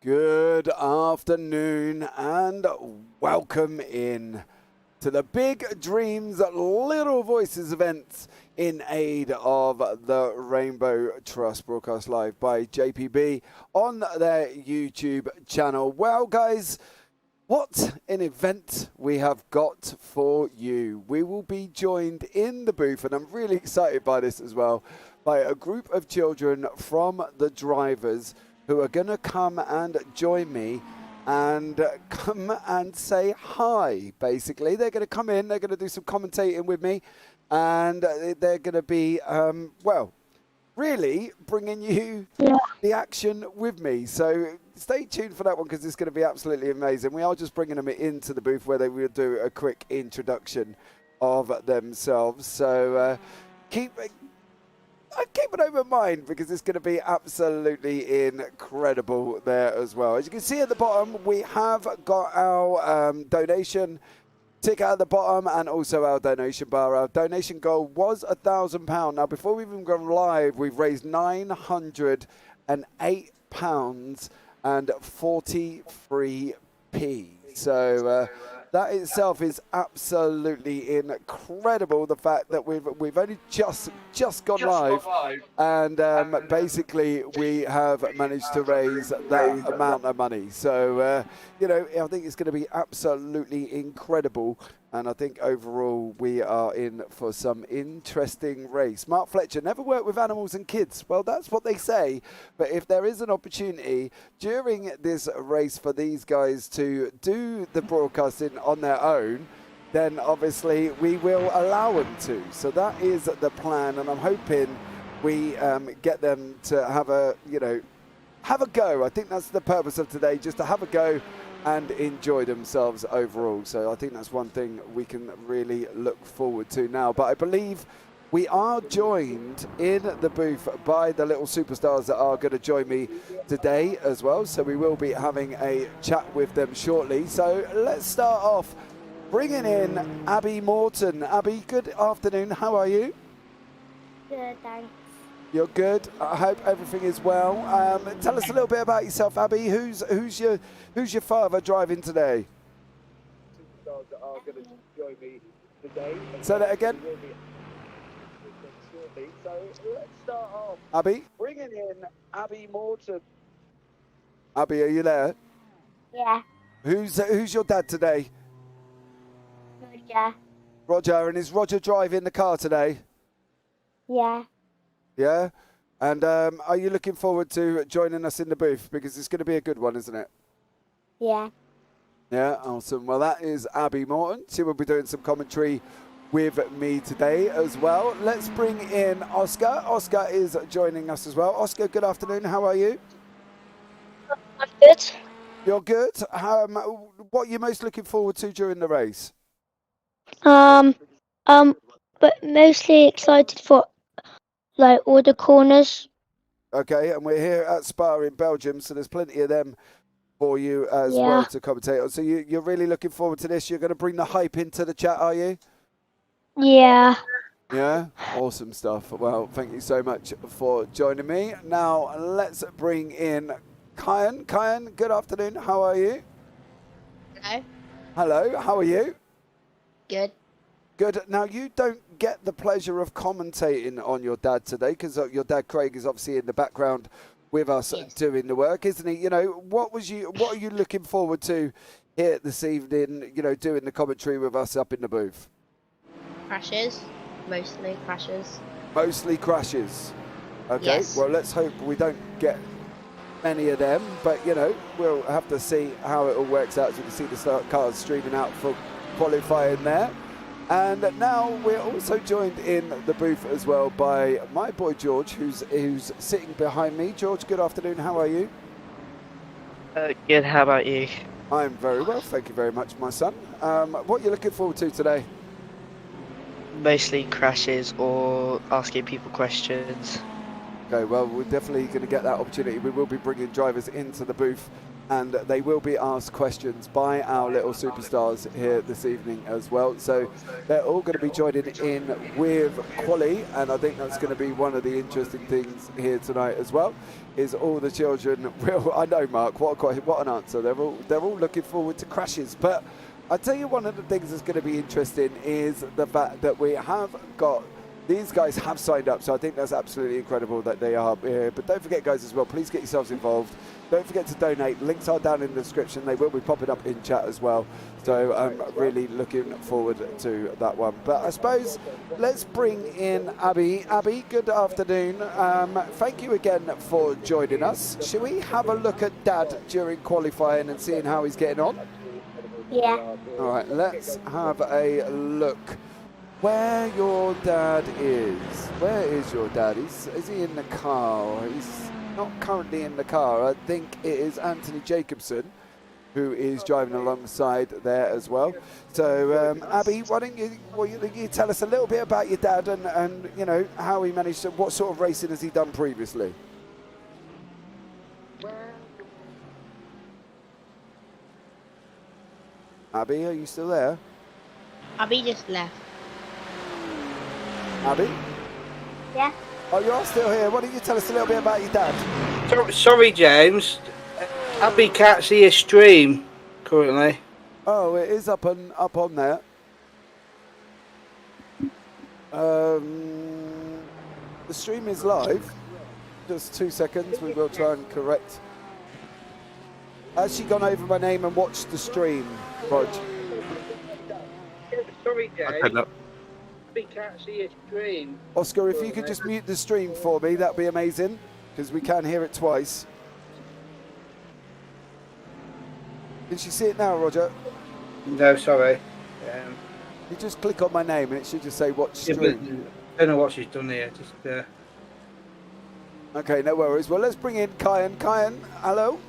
Good afternoon and welcome in to the Big Dreams Little Voices events in aid of the Rainbow Trust, broadcast live by JPB on their YouTube channel. Well, guys, what an event we have got for you. We will be joined in the booth, and I'm really excited by this as well, by a group of children from the drivers who are going to come and join me and come and say hi, basically. They're going to come in, they're going to do some commentating with me, and they're going to be, well, really bringing you the action with me. So stay tuned for that one because it's going to be absolutely amazing. We are just bringing them into the booth where they will do a quick introduction of themselves. So keep an open mind because it's going to be absolutely incredible there as well. As you can see at the bottom, we have got our donation tick at the bottom and also our donation bar. Our donation goal was £1,000. Now, before we've even gone live, we've raised £908.43p. So that itself is absolutely incredible. The fact that we've only just gone live, and basically we have managed to raise that amount of money. So you know, I think it's going to be absolutely incredible. And I think overall we are in for some interesting race. Mark Fletcher, never worked with animals and kids. Well, that's what they say. But if there is an opportunity during this race for these guys to do the broadcasting on their own, then obviously we will allow them to. So that is the plan. And I'm hoping we get them to have a go. I think that's the purpose of today, just to have a go and enjoy themselves overall. So I think that's one thing we can really look forward to now. But I believe we are joined in the booth by the little superstars that are going to join me today as well. So we will be having a chat with them shortly. So let's start off bringing in Abby Morton. Abby, good afternoon. How are you? Good, thanks. You're good. I hope everything is well. Tell us a little bit about yourself, Abby. Who's your father driving today? Superstars that are going to join me today. Say that again. So let's start off. Abby, bringing in Abby Morton. Abby, are you there? Yeah. Who's your dad today? Roger. Roger, and is Roger driving the car today? Yeah. Yeah? And are you looking forward to joining us in the booth? Because it's going to be a good one, isn't it? Yeah. Yeah, awesome. Well, that is Abby Morton. She will be doing some commentary with me today as well. Let's bring in Oscar. Oscar is joining us as well. Oscar, good afternoon. How are you? I'm good. You're good. What are you most looking forward to during the race? But mostly excited for like all the corners. Okay, and we're here at Spa in Belgium, so there's plenty of them for you as well to commentate on. So you're really looking forward to this. You're going to bring the hype into the chat, are you? Yeah. Yeah, awesome stuff. Well, thank you so much for joining me. Now, let's bring in Kyan. Kyan, good afternoon. How are you? Hello. Hello, how are you? Good. Good. Now, you don't get the pleasure of commentating on your dad today because your dad, Craig, is obviously in the background with us doing the work, isn't he? You know, what are you looking forward to here this evening, you know, doing the commentary with us up in the booth? Crashes. Mostly crashes. Mostly crashes. Okay, yes. Well, let's hope we don't get many of them, but, you know, we'll have to see how it all works out. As you can see the cars streaming out for qualifying there. And now we're also joined in the booth as well by my boy George, who's sitting behind me. George, good afternoon. How are you? Good. How about you? I'm very well, thank you very much, my son. What are you looking forward to today? Mostly crashes or asking people questions. Okay, well, we're definitely going to get that opportunity. We will be bringing drivers into the booth, and they will be asked questions by our little superstars here this evening as well. So they're all going to be joining in with quali, and I think that's going to be one of the interesting things here tonight as well. Is all the children will? I know, Mark. What an answer! They're all looking forward to crashes, but I tell you, one of the things that's going to be interesting is the fact that we have got. These guys have signed up, so I think that's absolutely incredible that they are here. But don't forget, guys, as well, please get yourselves involved. Don't forget to donate. Links are down in the description. They will be popping up in chat as well. So I'm really looking forward to that one. But I suppose let's bring in Abby. Abby, good afternoon. Thank you again for joining us. Shall we have a look at Dad during qualifying and seeing how he's getting on? Yeah. All right, let's have a look. Where your dad is. Where is your dad? Is he in the car? He's not currently in the car. I think it is Anthony Jacobson who is driving alongside there as well. So, Abby, why don't you tell us a little bit about your dad and you know, how he managed to, what sort of racing has he done previously? Abby, are you still there? Abby just left. Abby? Yeah. Oh, you are still here. Why don't you tell us a little bit about your dad? Sorry, James. Abby can't see a stream currently. Oh, it is up on there. The stream is live. Just 2 seconds. We will try and correct. Has she gone over my name and watched the stream, Rog? Sorry, James. Abby can't see a stream. Oscar, if you could just mute the stream for me, that'd be amazing, because we can hear it twice. Can she see it now, Roger? No, sorry. You just click on my name and it should just say watch stream. I don't know what she's done here. Just. Okay, no worries. Well, let's bring in Kyan. Kyan, hello?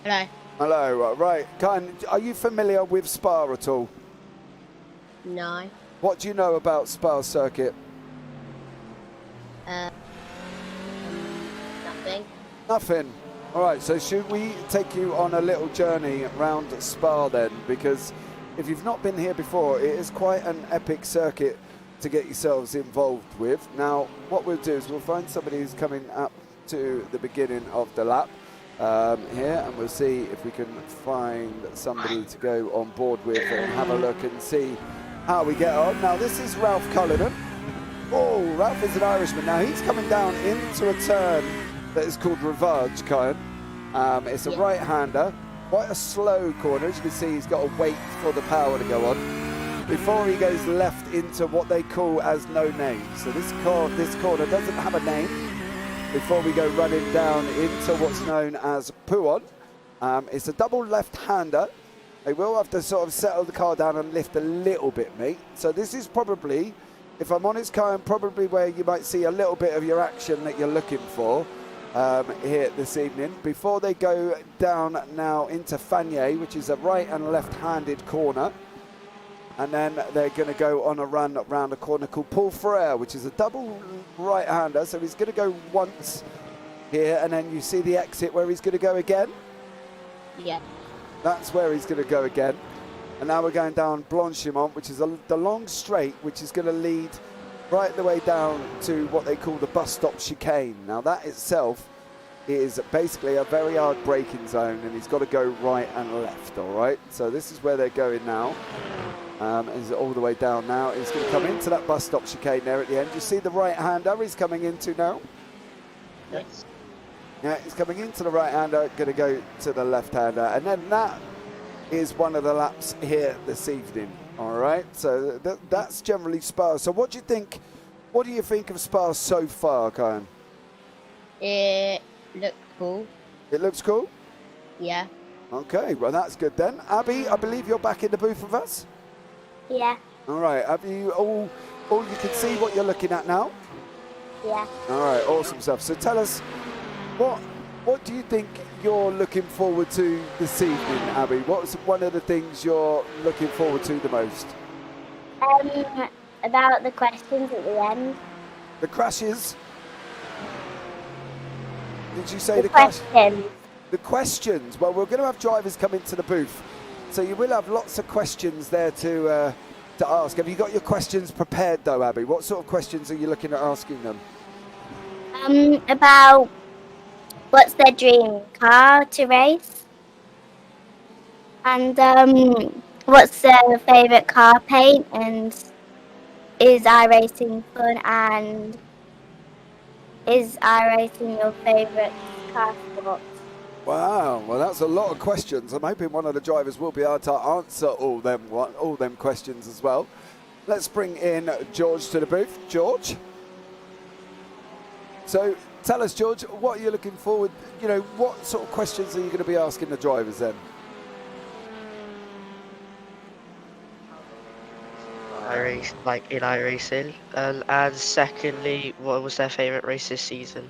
Hello. Hello, right. Kyan, are you familiar with Spa at all? No. What do you know about Spa circuit? Nothing. Nothing. All right, so should we take you on a little journey around Spa then? Because if you've not been here before, it is quite an epic circuit to get yourselves involved with. Now, what we'll do is we'll find somebody who's coming up to the beginning of the lap here, and we'll see if we can find somebody to go on board with and have a look and see how we get on. Now, this is Ralph Cullinan. Oh, Ralph is an Irishman. Now, he's coming down into a turn that is called Rivage, Kyan. It's a right-hander, quite a slow corner. As you can see, he's got to wait for the power to go on before he goes left into what they call as no name. So this corner doesn't have a name before we go running down into what's known as Puon. It's a double left-hander. They will have to sort of settle the car down and lift a little bit, mate. So this is probably, if I'm honest, Kyan, probably where you might see a little bit of your action that you're looking for here this evening. Before they go down now into Fagné, which is a right and left-handed corner. And then they're going to go on a run around a corner called Paul Frere, which is a double right-hander. So he's going to go once here, and then you see the exit where he's going to go again. Yeah. That's where he's going to go again. And now we're going down Blanchimont, which is the long straight, which is going to lead right the way down to what they call the bus stop chicane. Now that itself is basically a very hard braking zone, and he's got to go right and left, all right? So this is where they're going now. Is all the way down now. He's going to come into that bus stop chicane there at the end. You see the right-hander he's coming into now? Yes. Yeah, he's coming into the right-hander, going to go to the left-hander. And then that is one of the laps here this evening, all right? So that's generally Spa. So what do you think of Spa so far, Kyan? It looked cool. It looks cool? Yeah. Okay, well, that's good then. Abby, I believe you're back in the booth with us? Yeah. All right, have you all you can see what you're looking at now? Yeah. All right, awesome stuff. So tell us, what do you think you're looking forward to this evening, Abby? What's one of the things you're looking forward to the most? About the questions at the end. The crashes? did you say The questions. the questions? Well, we're going to have drivers come into the booth, so you will have lots of questions there to ask. Have you got your questions prepared though, Abby? What sort of questions are you looking at asking them? About what's their dream car to race, and what's their favourite car paint, and is iRacing fun, and is iRacing your favourite car sport? Wow, well that's a lot of questions. I'm hoping one of the drivers will be able to answer all them questions as well. Let's bring in George to the booth. George. So tell us, George, what are you looking forward? You know, what sort of questions are you going to be asking the drivers then? Like in iRacing, and secondly, what was their favourite race this season?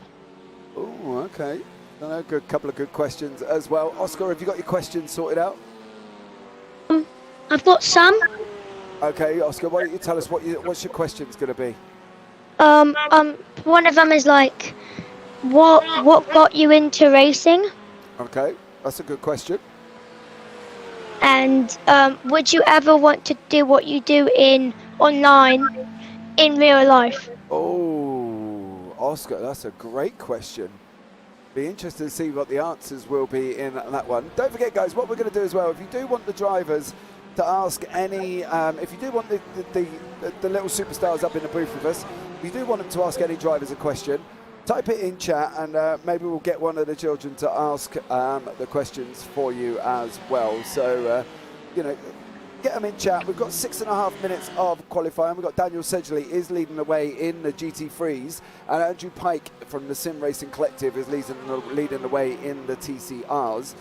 Oh, okay. No, good couple of good questions as well. Oscar, have you got your questions sorted out? I've got some. Okay, Oscar, why don't you tell us what's your questions going to be? One of them is like, what got you into racing? Okay, that's a good question. And would you ever want to do what you do online in real life? Oh, Oscar, that's a great question. Be interested to see what the answers will be in that one. Don't forget, guys, what we're going to do as well, if you do want the drivers to ask any, if you do want the little superstars up in the booth with us, if you do want them to ask any drivers a question, type it in chat, and maybe we'll get one of the children to ask the questions for you as well. So, you know, get them in chat. We've got 6.5 minutes of qualifying. We've got Daniel Sedgley is leading the way in the GT3s, and Andrew Pike from the Sim Racing Collective is leading the way in the TCRs.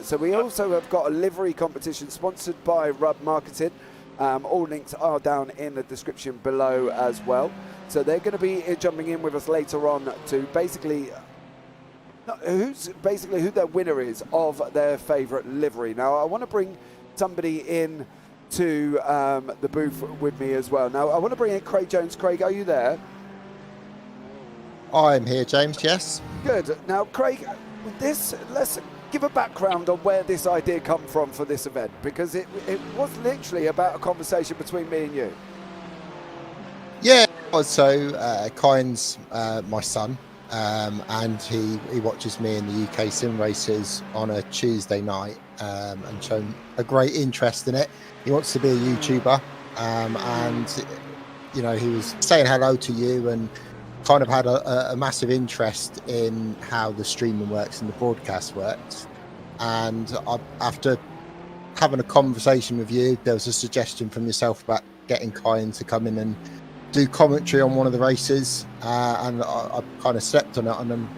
So we also have got a livery competition sponsored by Rub Marketing. All links are down in the description below as well. So they're going to be jumping in with us later on to basically who their winner is of their favourite livery. Now I want to bring somebody in to the booth with me as well. Now I want to bring in Craig Jones. Craig, are you there? I'm here, James, yes. Good. Now Craig, with this, let's give a background on where this idea come from for this event, because it was literally about a conversation between me and you. Yeah, so Kyne's my son, and he watches me in the UK sim races on a Tuesday night, and shown a great interest in it. He wants to be a YouTuber, and you know, he was saying hello to you and kind of had a massive interest in how the streaming works and the broadcast works. And after having a conversation with you, there was a suggestion from yourself about getting Kyne to come in and do commentary on one of the races, and I kind of slept on it and then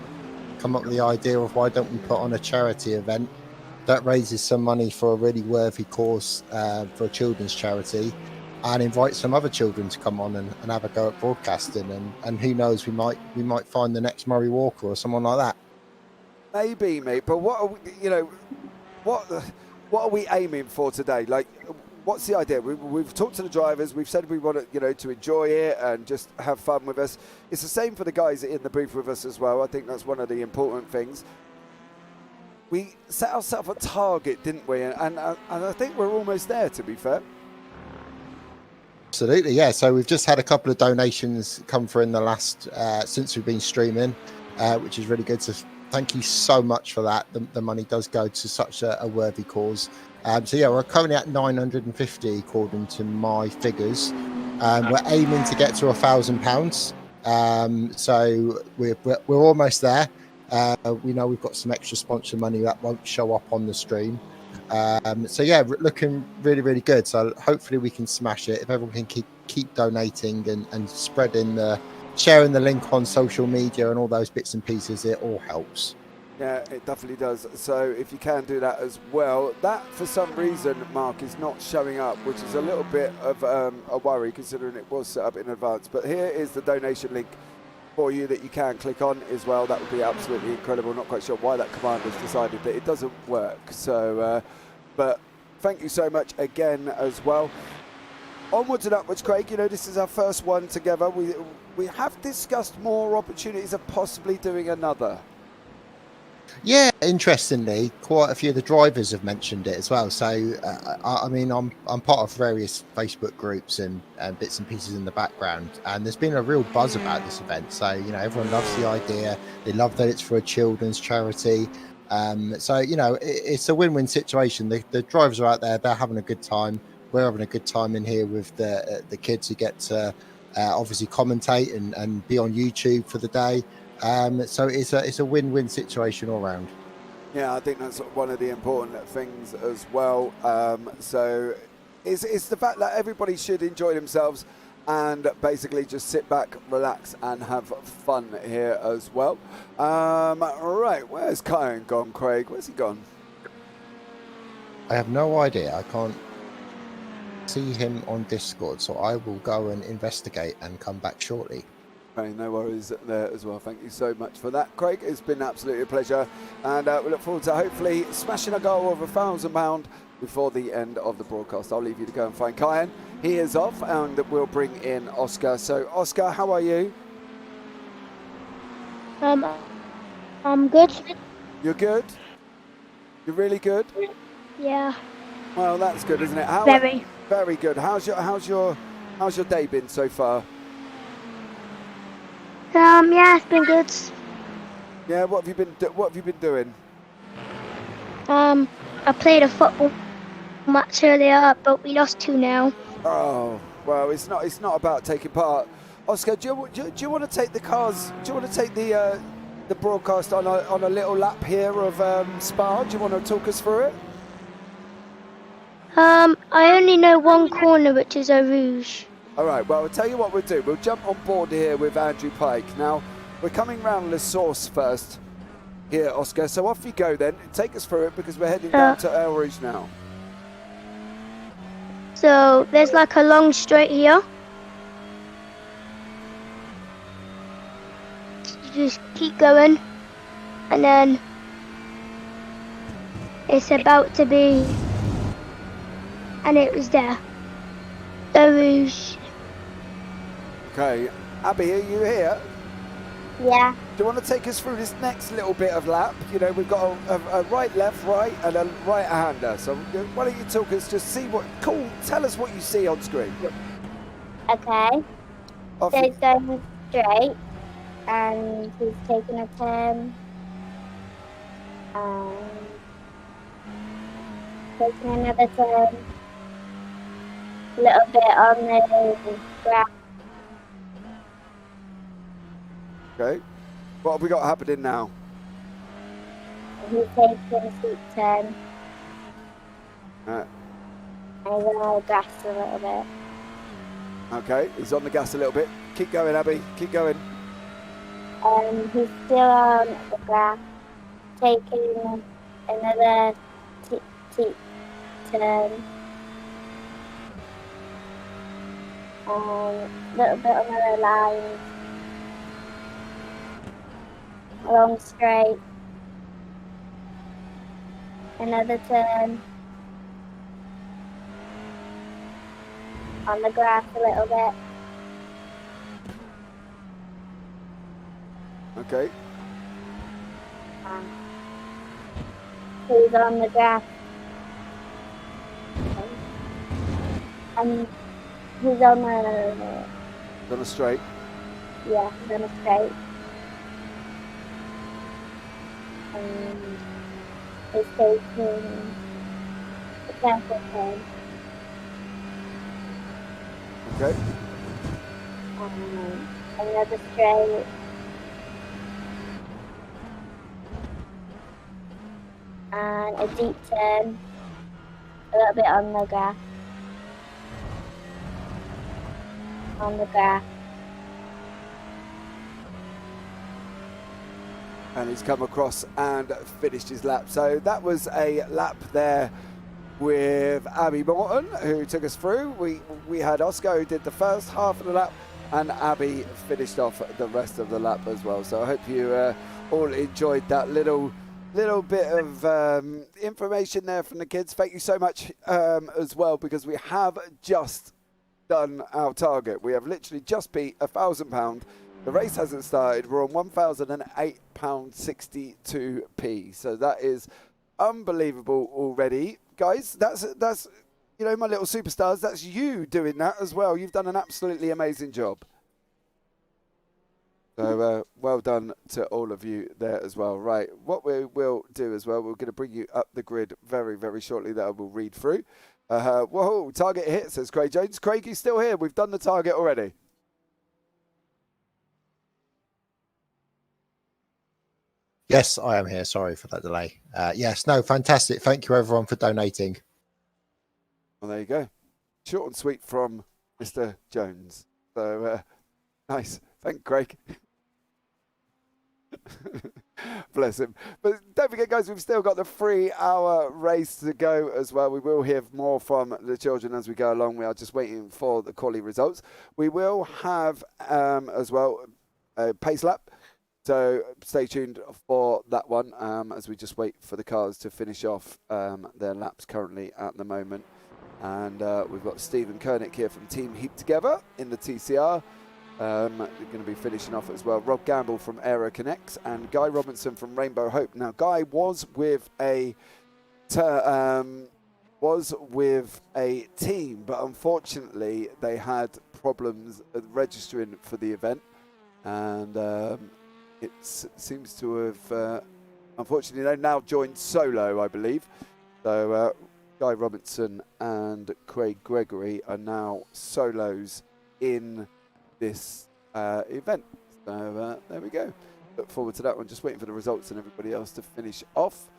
come up with the idea of why don't we put on a charity event that raises some money for a really worthy cause, for a children's charity, and invite some other children to come on and have a go at broadcasting, and who knows, we might find the next Murray Walker or someone like that. Maybe, mate. But what are we, you know, what are we aiming for today? Like, what's the idea? We've talked to the drivers. We've said we want to, you know, to enjoy it and just have fun with us. It's the same for the guys in the booth with us as well. I think that's one of the important things. We set ourselves a target, didn't we? And I think we're almost there, to be fair. Absolutely, yeah. So we've just had a couple of donations come through in the last since we've been streaming, which is really good. So thank you so much for that. The money does go to such a worthy cause. So yeah, we're currently at 950 according to my figures. We're aiming to get to £1,000. So we're almost there. We know we've got some extra sponsor money that won't show up on the stream. So yeah, looking really, really good. So hopefully we can smash it. If everyone can keep donating and sharing the link on social media and all those bits and pieces, it all helps. Yeah, it definitely does. So if you can do that as well. That, for some reason, Mark, is not showing up, which is a little bit of a worry considering it was set up in advance. But here is the donation link for you that you can click on as well. That would be absolutely incredible. Not quite sure why that command has decided that it doesn't work. So, but thank you so much again as well. Onwards and upwards, Craig. You know, this is our first one together. We have discussed more opportunities of possibly doing another. Yeah, interestingly, quite a few of the drivers have mentioned it as well. So, I mean, I'm part of various Facebook groups and bits and pieces in the background, and there's been a real buzz about this event. So, everyone loves the idea. They love that it's for a children's charity. So, it's a win-win situation. The drivers are out there; they're having a good time. We're having a good time in here with the kids who get to obviously commentate and be on YouTube for the day. So it's a win-win situation all round. Yeah, I think that's one of the important things as well. So it's the fact that everybody should enjoy themselves and basically just sit back, relax, and have fun here as well. Right, where's Kyan gone, Craig? Where's he gone? I have no idea. I can't see him on Discord, so I will go and investigate and come back shortly. Okay, no worries there as well. Thank you so much for that, Craig. It's been absolutely a pleasure, and we look forward to hopefully smashing a goal of £1,000 before the end of the broadcast. I'll leave you to go and find Kyan. He is off, and we'll bring in Oscar. So, Oscar, how are you? I'm good. You're good? You're really good? Yeah. Well, that's good, isn't it? Very. Very good. How's your day been so far? Yeah, it's been good. Yeah, what have you been doing? I played a football match earlier, but we lost 2-0. Oh, well, it's not about taking part. Oscar, do you want to take the cars? Do you want to take the broadcast on a little lap here of Spa? Do you want to talk us through it? I only know one corner, which is Eau Rouge. All right, well, I'll tell you what we'll do. We'll jump on board here with Andrew Pike. Now, we're coming round La Source first here, Oscar. So off you go then. Take us through it because we're heading down to Eau Rouge now. So there's like a long straight here. You just keep going, and then it's about to be, and it was there. Eau Rouge. Okay, Abby, are you here? Yeah. Do you want to take us through this next little bit of lap? We've got a right, left, right, and a right-hander. So why don't you talk us, just see tell us what you see on screen. Okay. Off So you- he's going straight, and he's taking a turn, taking another turn, a little bit on the grass. Okay. What have we got happening now? He's taking a steep turn, Right. and he's on the grass a little bit. Okay, he's on the gas a little bit. Keep going, Abby. Keep going. He's still on the grass, taking another steep turn. A little bit on the line. Along straight. Another turn. On the grass a little bit. Okay. He's on the grass. And he's on a, On a straight. yeah, he's on a straight. And he's taking a careful turn. Okay. Another straight. And a deep turn. A little bit on the grass. On the grass. And he's come across and finished his lap. So that was a lap there with Abby Morton, who took us through. We had Oscar, who did the first half of the lap, and Abby finished off the rest of the lap as well. So I hope you all enjoyed that little bit of information there from the kids. Thank you so much as well, because we have just done our target. We have literally just beat £1,000 The race hasn't started. We're on £1,008.62p. So that is unbelievable already. Guys, that's you know, my little superstars, that's you doing that as well. You've done an absolutely amazing job. So well done to all of you there as well. Right, what we will do as well, we're going to bring you up the grid very, very shortly that I will read through. Whoa, target hit, says Craig Jones. Craig, you still here? We've done the target already. Yes, I am here. Sorry for that delay. Yes, no, fantastic. Thank you, everyone, for donating. Well, there you go. Short and sweet from Mr. Jones. So, nice. Thank Craig. Bless him. But don't forget, guys, we've still got the 3-hour race to go as well. We will hear more from the children as we go along. We are just waiting for the quali results. We will have, as well, a pace lap. So stay tuned for that one as we just wait for the cars to finish off their laps currently at the moment. And we've got Stephen Koenig here from Team Heap Together in the TCR. They're going to be finishing off as well. Rob Gamble from Aero Connects and Guy Robinson from Rainbow Hope. Now, Guy was with a team, but unfortunately they had problems registering for the event, and it seems to have unfortunately they've now joined solo, I believe. So Guy Robinson and Craig Gregory are now solos in this event. So there we go. Look forward to that one. Just waiting for the results and everybody else to finish off.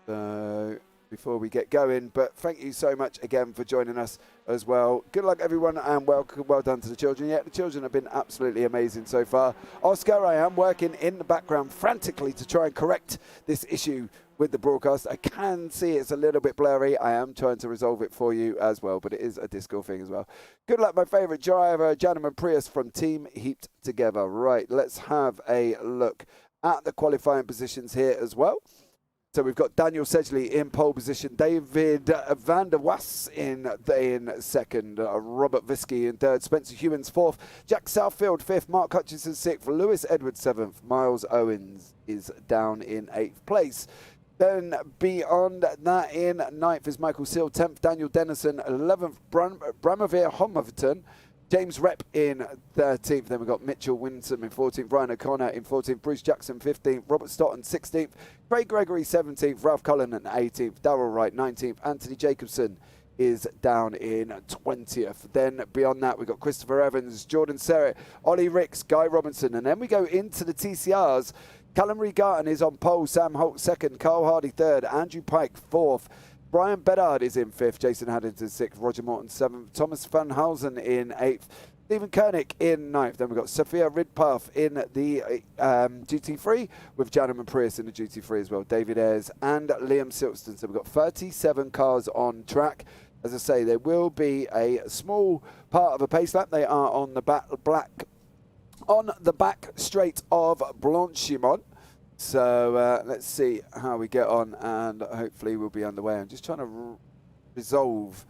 So before we get going, but thank you so much again for joining us as well. Good luck, everyone, and well done to the children. Yeah, the children have been absolutely amazing so far. Oscar, I am working in the background frantically to try and correct this issue with the broadcast. I can see it's a little bit blurry. I am trying to resolve it for you as well, but it is a Discord thing as well. Good luck, my favourite driver, Janneman Prius from Team Heaped Together. Right, let's have a look at the qualifying positions here as well. So we've got Daniel Sedgley in pole position, David van der Was in second, Robert Visky in third, Spencer Hewins fourth, Jack Southfield fifth, Mark Hutchinson sixth, Lewis Edwards seventh, Miles Owens is down in eighth place. Then beyond that, in ninth is Michael Seal, 10th Daniel Dennison, 11th Bramavir Homerton, James Rep in 13th. Then we've got Mitchell Winsome in 14th, Ryan O'Connor in 14th, Bruce Jackson 15th, Robert Stoughton 16th, Craig Gregory 17th, Ralph Cullen at 18th, Darrell Wright 19th, Anthony Jacobson is down in 20th. Then beyond that, we've got Christopher Evans, Jordan Serrett, Ollie Ricks, Guy Robinson. And then we go into the TCRs. Callum Regarden is on pole, Sam Holt second, Carl Hardy third, Andrew Pike fourth, Brian Bedard is in fifth, Jason Haddington sixth, Roger Morton seventh, Thomas Van Housen in eighth, Stephen Koenig in ninth. Then we've got Sophia Ridpath in the GT3 with Janneman Prius in the GT3 as well, David Ayres and Liam Silkston. So we've got 37 cars on track. As I say, there will be a small part of a pace lap. They are on the back straight of Blanchimont. So let's see how we get on, and hopefully we'll be underway. I'm just trying to resolve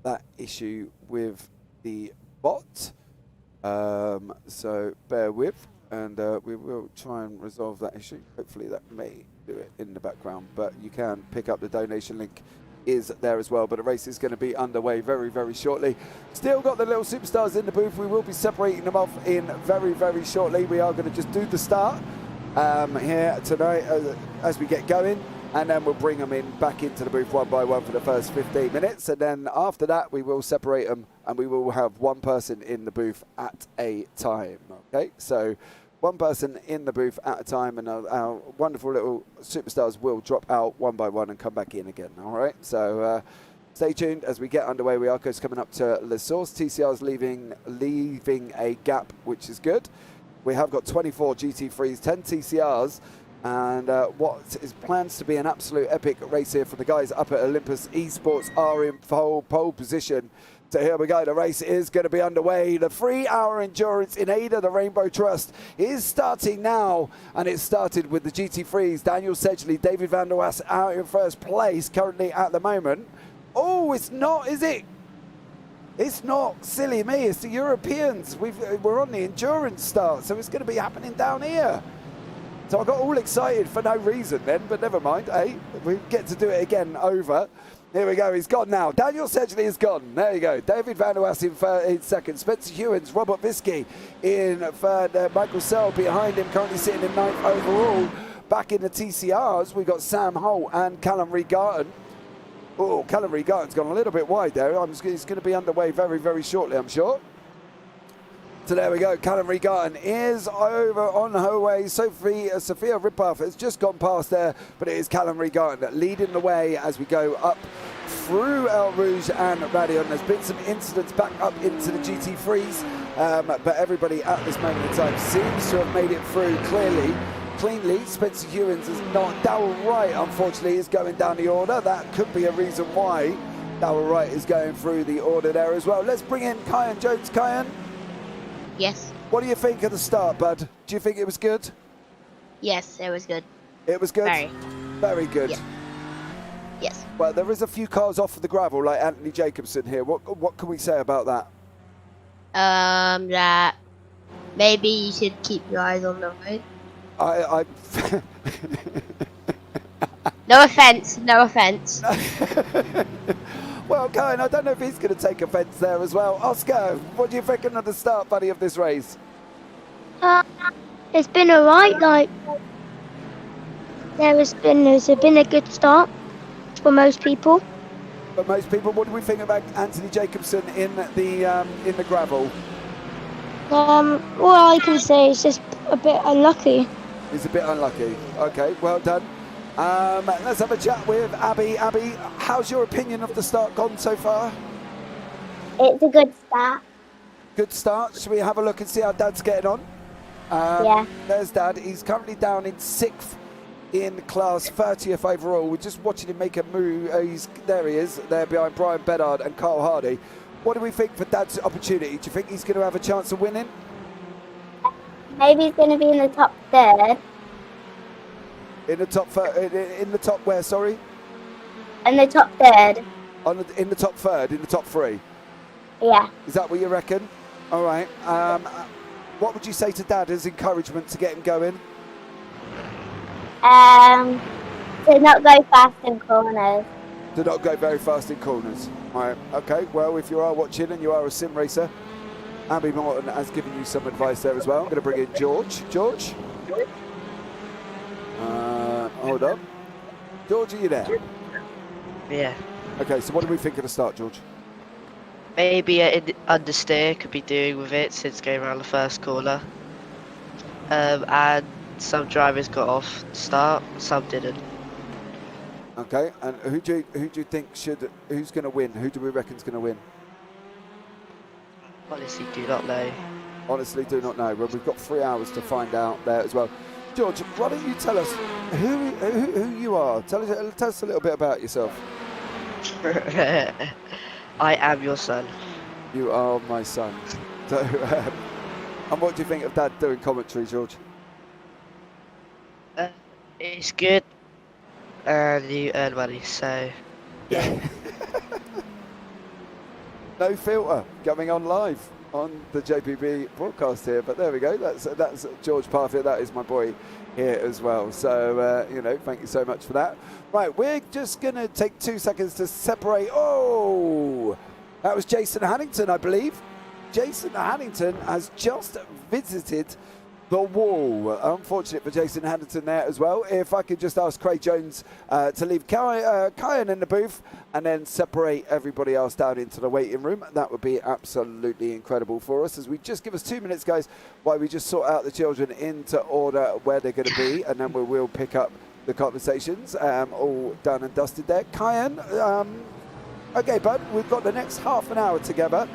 that issue with the bot. So bear with, and we will try and resolve that issue. Hopefully that may do it in the background, but you can pick up the donation link is there as well. But the race is going to be underway very, very shortly. Still got the little superstars in the booth. We will be separating them off in very, very shortly. We are going to just do the start here tonight as we get going, and then we'll bring them in back into the booth one by one for the first 15 minutes, and then after that we will separate them and we will have one person in the booth at a time. Okay, so one person in the booth at a time, and our wonderful little superstars will drop out one by one and come back in again. All right, so stay tuned as we get underway. We are just coming up to La Source. TCR's leaving a gap, which is good. We have got 24 GT3s, 10 TCRs, and what is plans to be an absolute epic race here for the guys up at Olympus Esports are in pole position. So here we go, the race is going to be underway. The 3-hour endurance in aid of the Rainbow Trust is starting now, and it started with the GT3s. Daniel Sedgley, David van der Was out in first place currently at the moment. Oh, it's not, is it? It's not silly me, it's the Europeans. We're on the endurance start, so it's going to be happening down here. So I got all excited for no reason then, but never mind. Hey, we get to do it again over. Here we go, he's gone now. Daniel Sedgley is gone. There you go. David Van der Waals in second. Spencer Hewins, Robert Visky in third. Michael Searle behind him, currently sitting in ninth overall. Back in the TCRs, we've got Sam Holt and Callum Regarden. Oh, Callum Regarden's gone a little bit wide there. He's going to be underway very, very shortly, I'm sure. So there we go. Callum Regarden is over on her way. Sophia Ripoff has just gone past there, but it is Callum Regarden leading the way as we go up through El Rouge and Radion. There's been some incidents back up into the GT3s, but everybody at this moment in time seems to have made it through cleanly. Spencer Hewins is not. Darrell Wright, unfortunately, is going down the order. That could be a reason why Darrell Wright is going through the order there as well. Let's bring in Kyan Jones. Kyan? Yes. What do you think of the start, bud? Do you think it was good? Yes, it was good. It was good? Very. Very good. Yeah. Yes. Well, there is a few cars off of the gravel, like Anthony Jacobson here. What can we say about that? That maybe you should keep your eyes on the road. I No offence, no offence. Well, Kyan, I don't know if he's going to take offence there as well. Oscar, what do you think of the start, buddy, of this race? It's been alright. Like there's been a good start for most people. But most people, what do we think about Anthony Jacobson in the gravel? All I can say is just a bit unlucky. He's a bit unlucky. Okay, well done. Let's have a chat with Abby. Abby, how's your opinion of the start gone so far? It's a good start. Good start. Should we have a look and see how Dad's getting on? Yeah. There's Dad. He's currently down in 6th in class, 30th overall. We're just watching him make a move. There he is, there behind Brian Bedard and Carl Hardy. What do we think for Dad's opportunity? Do you think he's going to have a chance of winning? Maybe he's going to be in the top third. In the top where, sorry? In the top third. In the top third, in the top 3? Yeah. Is that what you reckon? All right. What would you say to Dad as encouragement to get him going? To not go fast in corners. To not go very fast in corners. All right. Okay. Well, if you are watching and you are a sim racer, Abby Morton has given you some advice there as well. I'm going to bring in George. George? Hold up. George, are you there? Yeah. Okay, so what do we think of the start, George? Maybe an understeer could be doing with it since going around the first corner. And some drivers got off the start, some didn't. Okay, and who do you think who's going to win? Who do we reckon's going to win? Honestly, do not know. Honestly, do not know. Well, we've got 3 hours to find out there as well. George, why don't you tell us who you are? Tell us a little bit about yourself. I am your son. You are my son. So, and what do you think of Dad doing commentary, George? It's good. And you earn money, so yeah. No filter coming on live on the JPB broadcast here, but there we go. That's George Parfitt. That is my boy here as well. So thank you so much for that. Right, we're just gonna take 2 seconds to separate. Oh, that was Jason Hannington, I believe. Jason Hannington has just visited the wall. Unfortunate for Jason Hannington there as well. If I could just ask Craig Jones to leave Kyan in the booth and then separate everybody else down into the waiting room, that would be absolutely incredible for us. As we just give us 2 minutes, guys, while we just sort out the children into order where they're going to be, and then we will pick up the conversations. All done and dusted there. Kyan, okay, bud, we've got the next half an hour together.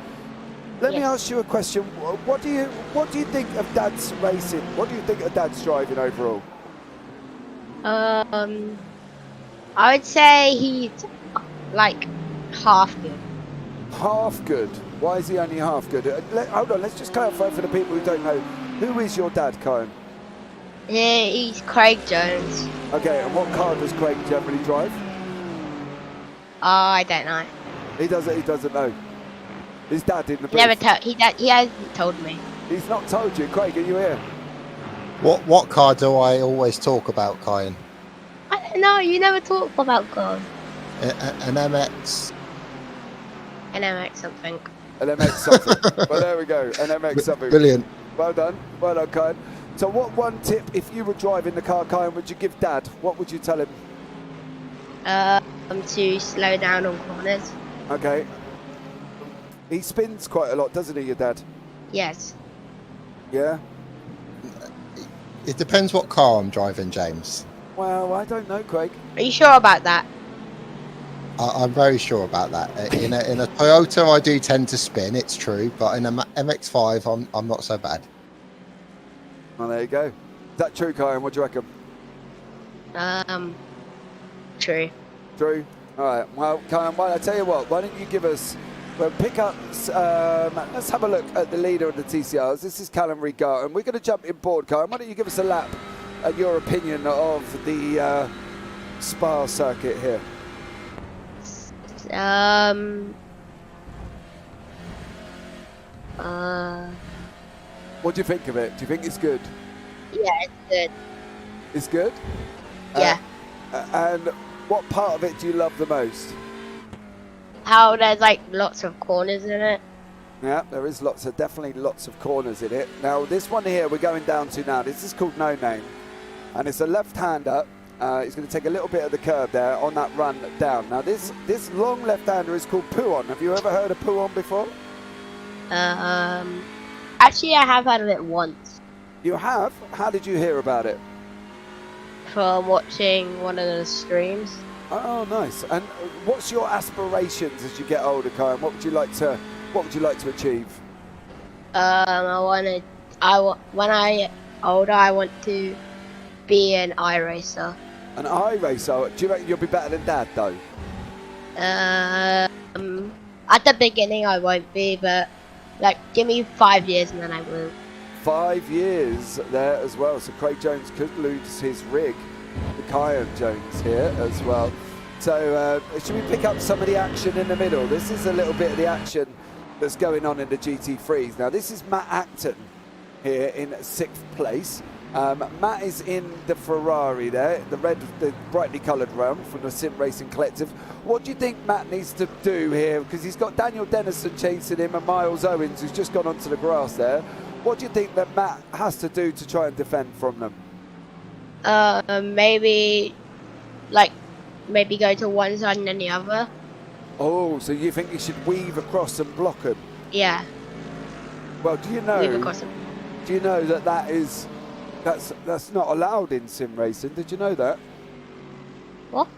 Let me ask you a question. What do you think of Dad's racing? What do you think of Dad's driving overall? I would say he's like half good. Half good. Why is he only half good? Hold on, let's just clarify for the people who don't know. Who is your dad, Kyan? Yeah, he's Craig Jones. Okay, and what car does Craig generally drive? Oh, I don't know. He doesn't know. His dad in the booth. He hasn't told me. He's not told you. Craig, are you here? What car do I always talk about, Kyan? I don't know. You never talk about cars. An MX. An MX something. An MX something. Well, there we go. An MX something. Brilliant. Well done, Kyan. So what one tip, if you were driving the car, Kyan, would you give Dad? What would you tell him? To slow down on corners. Okay. He spins quite a lot, doesn't he, your dad? Yes. Yeah? It depends what car I'm driving, James. Well, I don't know, Craig. Are you sure about that? I'm very sure about that. In a Toyota, I do tend to spin. It's true, but in a MX-5, I'm not so bad. Well, there you go. Is that true, Kyan? What do you reckon? True. True. All right. Well, Kyan, well, I tell you what. Why don't you give us? Well, pick up. Let's have a look at the leader of the TCRs. This is Callum Regarden. We're going to jump in board, Kyan. Why don't you give us a lap at your opinion of the Spa circuit here? What do you think of it? Do you think it's good? Yeah, it's good. It's good? Yeah. And what part of it do you love the most? How there's like lots of corners in it. Yeah, there is definitely lots of corners in it. Now, this one here we're going down to now, this is called No Name. And it's a left-hander. He's going to take a little bit of the curb there on that run down. Now, this long left-hander is called Puon. Have you ever heard of Puon before? Actually, I have heard of it once. You have? How did you hear about it? From watching one of the streams. Oh, nice. And what's your aspirations as you get older, Kyan? What would you like to achieve? When I older, I want to be an iRacer. An iRacer? Do you reckon you'll be better than Dad, though? At the beginning, I won't be, but like, give me 5 years and then I will. 5 years there as well. So Craig Jones could lose his rig. The Kyan Jones here as well. So should we pick up some of the action in the middle? This is a little bit of the action that's going on in the GT3s. Now, this is Matt Acton here in 6th place. Matt is in the Ferrari there, the brightly coloured one from the Sim Racing Collective. What do you think Matt needs to do here? Because he's got Daniel Dennison chasing him and Miles Owens, who's just gone onto the grass there. What do you think that Matt has to do to try and defend from them? Maybe go to one side and then the other. Oh, so you think he should weave across and block him? Yeah. Well, do you know? Weave across them. Do you know that's not allowed in sim racing? Did you know that? What?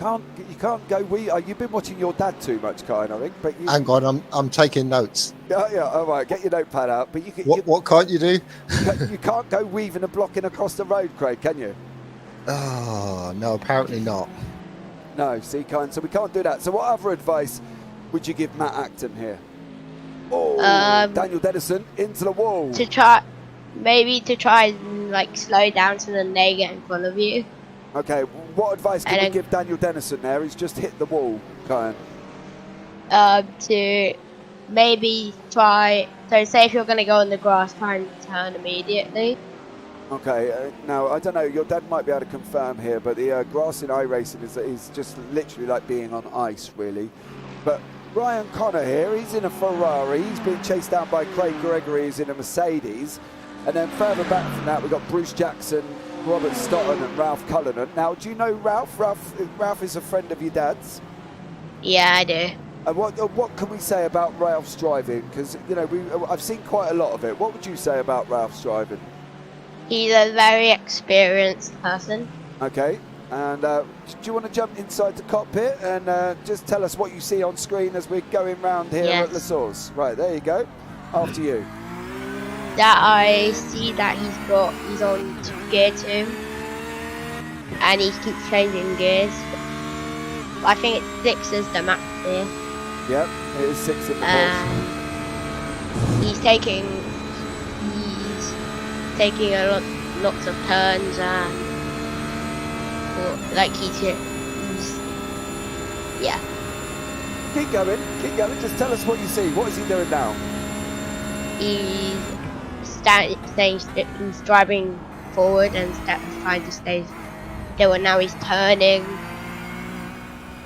You can't go you've been watching your dad too much, Kyan, I think. But you, Hang on, I'm taking notes. yeah, all right, get your notepad out. But What can't you do? you can't go weaving and blocking across the road, Craig, can you? Oh, no, apparently not. No, see, Kyan, so we can't do that. So what other advice would you give Matt Acton here? Oh, Daniel Dennison into the wall. To try and like slow down so then they get in front of you. Okay, what advice can we give Daniel Dennison there? He's just hit the wall, Kyan. To maybe try. So say if you're going to go on the grass, try and turn immediately. Okay, now I don't know, your dad might be able to confirm here, but the grass in iRacing is just literally like being on ice, really. But Ryan Connor here, he's in a Ferrari, he's being chased down by Craig Gregory, who's in a Mercedes. And then further back from that, we've got Bruce Jackson, Robert Stotton and Ralph Cullinan. Now, do you know Ralph? Ralph is a friend of your dad's. Yeah, I do. And what can we say about Ralph's driving? Because, you know, I've seen quite a lot of it. What would you say about Ralph's driving? He's a very experienced person. Okay. And do you want to jump inside the cockpit and just tell us what you see on screen as we're going round here at La Source? Right, there you go. After you. That I see that he's on gear 2 and he keeps changing gears. I think it's 6 is the max here. Yep, it is 6 in the box. He's taking lots of turns and Keep going. Just tell us what you see. What is he doing now? He's he's driving forward and trying to stay still, and now he's turning.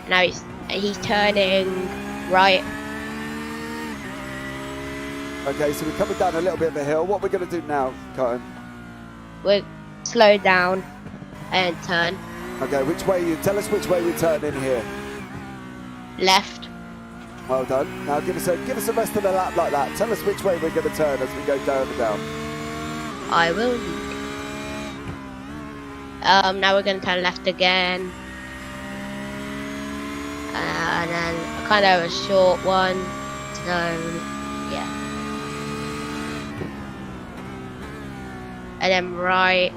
Now he's turning right. Okay, so we're coming down a little bit of a hill. What we're going to do now, Cotton? We'll slow down and turn Okay, tell us which way we turn in here. left. Well done. Now give us the rest of the lap like that. Tell us which way we're going to turn as we go down and down. I will lead. Now we're going to turn left again. And then kind of a short one. So, yeah. And then right.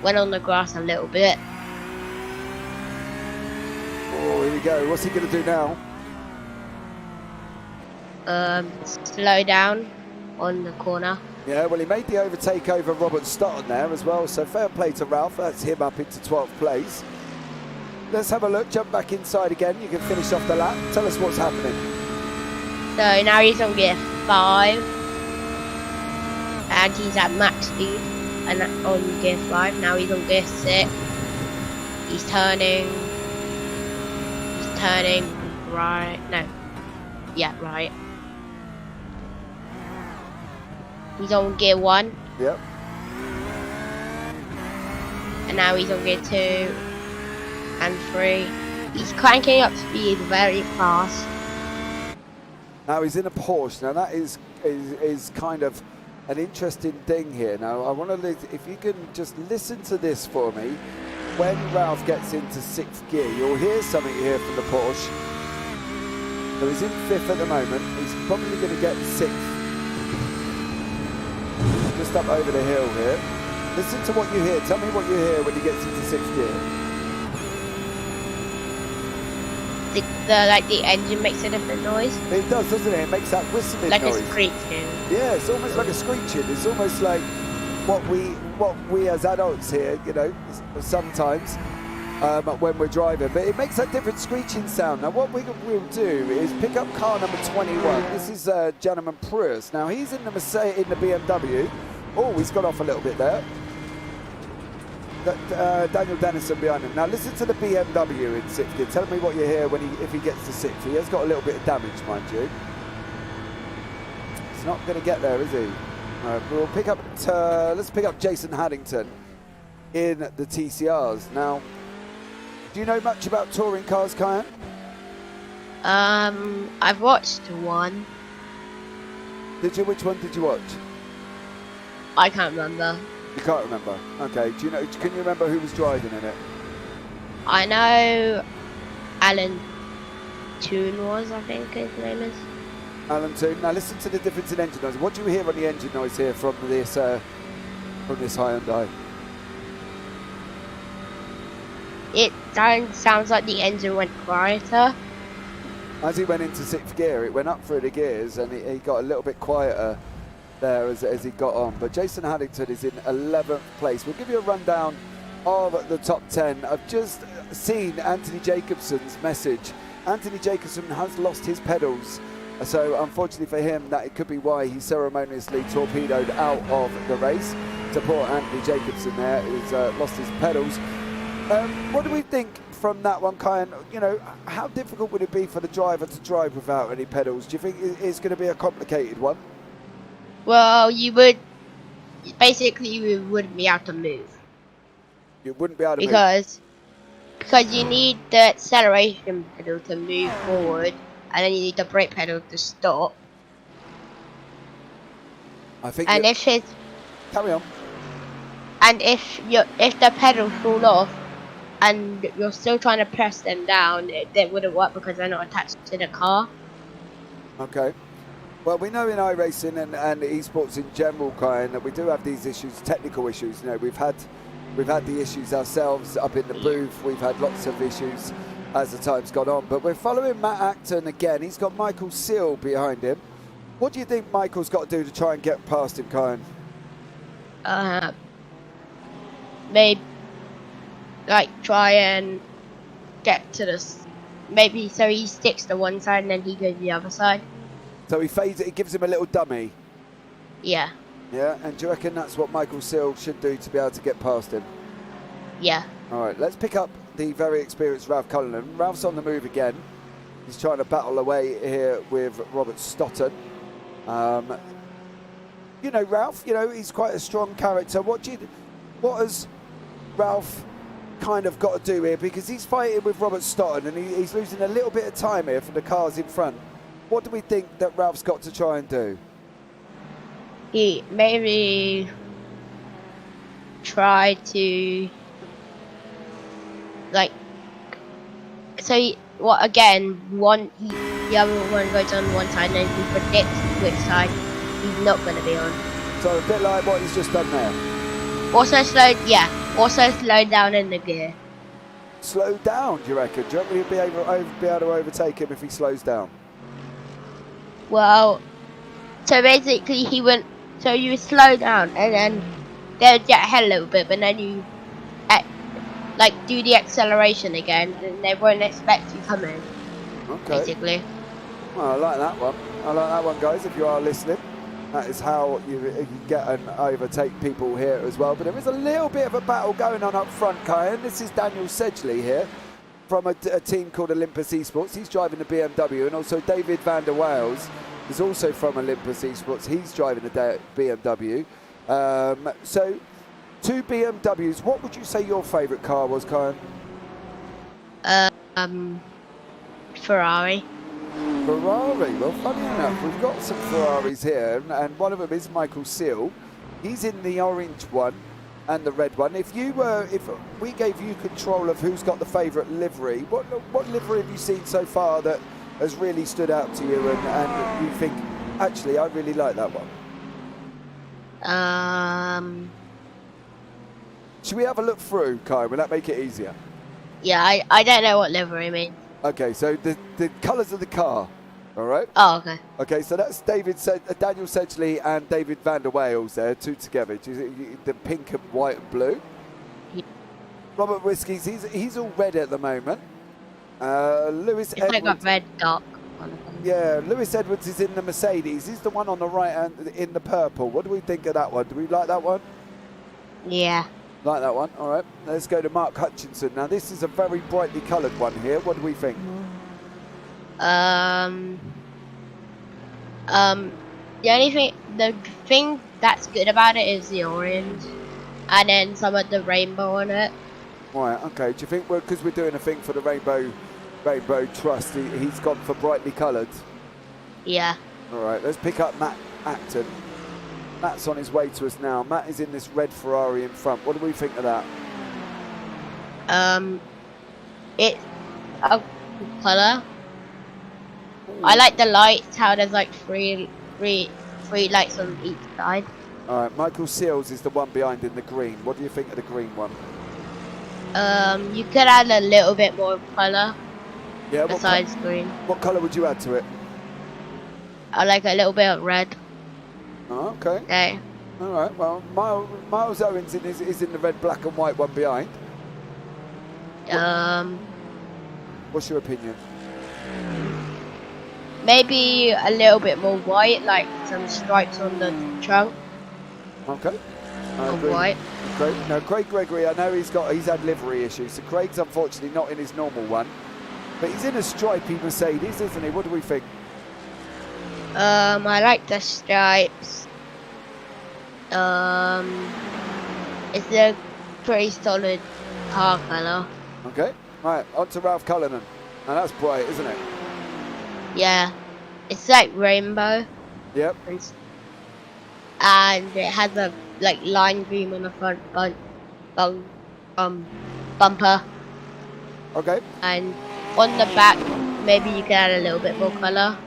Went on the grass a little bit. Oh, here we go. What's he going to do now? Slow down on the corner. Yeah, well, he made the overtake over Robert Stotton there as well, so fair play to Ralph. That's him up into 12th place. Let's have a look. Jump back inside again. You can finish off the lap. Tell us what's happening. So now he's on gear 5. And he's at max speed. And on gear 5. Now he's on gear 6. He's turning right. No. Yeah, right. He's on gear 1. Yep. And now he's on gear 2 and 3. He's cranking up speed very fast. Now he's in a Porsche. Now that is kind of an interesting thing here. Now I want to, if you can just listen to this for me. When Ralph gets into 6th gear, you'll hear something here from the Porsche. So he's in 5th at the moment. He's probably going to get 6th. Just up over the hill here. Listen to what you hear. Tell me what you hear when he gets into 6th gear. The engine makes a different noise. It does, doesn't it? It makes that whistling like noise. A screeching. Yeah, it's almost like a screeching. It's almost like what we as adults hear, you know, sometimes when we're driving. But it makes that different screeching sound. Now, what we'll do is pick up car number 21. This is gentleman Prus. Now, he's in the BMW. Oh, he's got off a little bit there. Daniel Dennison behind him. Now listen to the BMW in 6th gear. Tell me what you hear if he gets to 6th. He has got a little bit of damage, mind you. He's not going to get there, is he? We'll pick up. Let's pick up Jason Haddington in the TCRs. Now, do you know much about touring cars, Kyan? I've watched one. Did you? Which one did you watch? I can't remember. You can't remember. Okay. Do you know? Can you remember who was driving in it? I know Alan Toon was, I think his name is. Alan Toon. Now listen to the difference in engine noise. What do you hear on the engine noise here from this Hyundai? It sounds like the engine went quieter. As he went into 6th gear, it went up through the gears and he got a little bit quieter there as he got on. But Jason Haddington is in 11th place. We'll give you a rundown of the top 10. I've just seen Anthony Jacobson's message. Anthony Jacobson has lost his pedals. So unfortunately for him, that it could be why he ceremoniously torpedoed out of the race. So poor Anthony Jacobson there has lost his pedals. What do we think from that one, Kyan? You know, how difficult would it be for the driver to drive without any pedals? Do you think it's going to be a complicated one? Well, you wouldn't be able to move. You wouldn't be able to move? Because you need the acceleration pedal to move forward, and then you need the brake pedal to stop. I think. And carry on. And if the pedals fall off, and you're still trying to press them down, it wouldn't work because they're not attached to the car. Okay. Well, we know in iRacing and esports in general, Kyan, that we do have these issues, technical issues. You know, we've had the issues ourselves up in the booth. We've had lots of issues as the time's gone on. But we're following Matt Acton again. He's got Michael Seal behind him. What do you think Michael's got to do to try and get past him, Kyan? Maybe try and get to the maybe so he sticks to one side and then he goes the other side. So he fades it, he gives him a little dummy. Yeah, Yeah, and do you reckon that's what Michael Seal should do to be able to get past him? yeah. All right, let's pick up the very experienced Ralph Cullinan. Ralph's on the move again. He's trying to battle away here with Robert Stotton. You know, Ralph, you know, he's quite a strong character. What has Ralph kind of got to do here? Because he's fighting with Robert Stotton and he's losing a little bit of time here for the cars in front. What do we think that Ralph's got to try and do? He maybe try to like the other one goes on one side and then he predicts which side he's not going to be on. So a bit like what he's just done there. Also slow down in the gear. Slow down, do you reckon? Do you reckon he'll be able to overtake him if he slows down? Well, so basically you would slow down and then they'll get ahead a little bit, but then you do the acceleration again and they won't expect you coming. Okay. Basically. Well, I like that one. I like that one, guys, if you are listening. That is how you get and overtake people here as well. But there is a little bit of a battle going on up front, Kyan. This is Daniel Sedgley here from a team called Olympus Esports. He's driving the BMW, and also David van der Wales is also from Olympus Esports. He's driving the BMW. So, two BMWs. What would you say your favourite car was, Kyan? Ferrari. Ferrari. Well, funny enough, we've got some Ferraris here, and one of them is Michael Seal. He's in the orange one and the red one. If we gave you control of who's got the favourite livery, what livery have you seen so far that has really stood out to you and you think, actually, I really like that one? Should we have a look through, Kai? Will that make it easier? Yeah, I don't know what livery means. Okay, so the colours of the car, all right? Oh, okay. Okay, so that's Daniel Sedgley and David van der Wales there, two together. The pink and white and blue. Yeah. Robert Whiskies, he's all red at the moment. Lewis It's like Edwards. a red dark. Yeah, Lewis Edwards is in the Mercedes. He's the one on the right hand in the purple. What do we think of that one? Do we like that one? Yeah. Like that one. All right. Let's go to Mark Hutchinson. Now this is a very brightly coloured one here. What do we think? The thing that's good about it is the orange, and then some of the rainbow on it. Right. Okay. Do you think because we're doing a thing for the Rainbow Trust, he's gone for brightly coloured? Yeah. All right. Let's pick up Matt Acton. Matt's on his way to us now. Matt is in this red Ferrari in front. What do we think of that? It's a colour. I like the lights. How there's like three lights on each side. All right. Michael Seals is the one behind in the green. What do you think of the green one? You could add a little bit more colour. Yeah. Besides green. What colour would you add to it? I like a little bit of red. Oh, okay. Okay. All right. Well, Miles Owens is in the red, black, and white one behind. What's your opinion? Maybe a little bit more white, like some stripes on the trunk. Okay. Of white. Craig Gregory, I know he's had livery issues, so Craig's unfortunately not in his normal one, but he's in a stripy Mercedes, isn't he? What do we think? I like the stripes. It's a pretty solid car colour. Okay. Right. On to Ralph Cullinan. Now that's bright, isn't it? Yeah. It's like rainbow. Yep. And it has a like lime green on the front bumper. Okay. And on the back, maybe you can add a little bit more colour.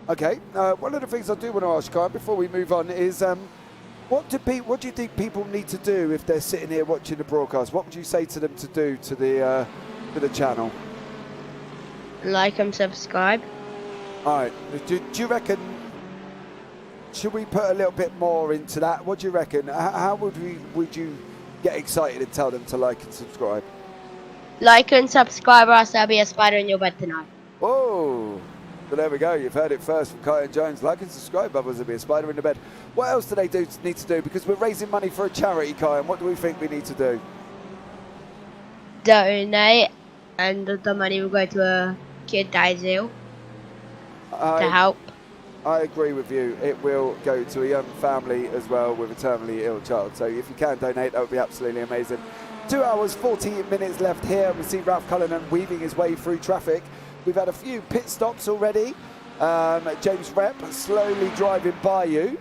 Okay. One of the things I do want to ask, Kai, before we move on, is what do you think people need to do if they're sitting here watching the broadcast? What would you say to them to do to the channel? Like and subscribe. All right. Do you reckon? Should we put a little bit more into that? What do you reckon? How would you get excited and tell them to like and subscribe? Like and subscribe, or else there'll be a spider in your bed tonight. Whoa! So there we go. You've heard it first from Kyan Jones. Like and subscribe, others will be a spider in the bed. What else do they need to do? Because we're raising money for a charity, Kyan. What do we think we need to do? Donate, and the money will go to a kid that is ill to help. I agree with you. It will go to a young family as well with a terminally ill child. So if you can donate, that would be absolutely amazing. 2 hours, 40 minutes left here. We see Ralph Cullinan weaving his way through traffic. We've had a few pit stops already. James Rep slowly driving by you.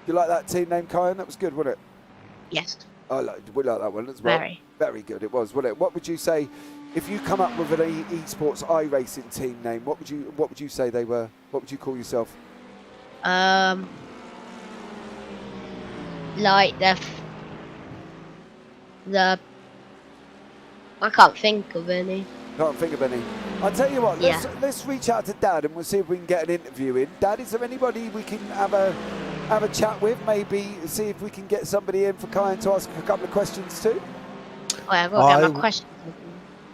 You like that team name, Kyan? That was good, wasn't it? Yes. We like that one as well. Very good it was, wasn't it? What would you say if you come up with an esports iRacing team name? What would you say they were? What would you call yourself? Like the I can't think of any. Can't think of any. I'll tell you what, let's reach out to Dad and we'll see if we can get an interview in. Dad, is there anybody we can have a chat with? Maybe see if we can get somebody in for Kyan to ask a couple of questions too? Oh, I've got to get my questions.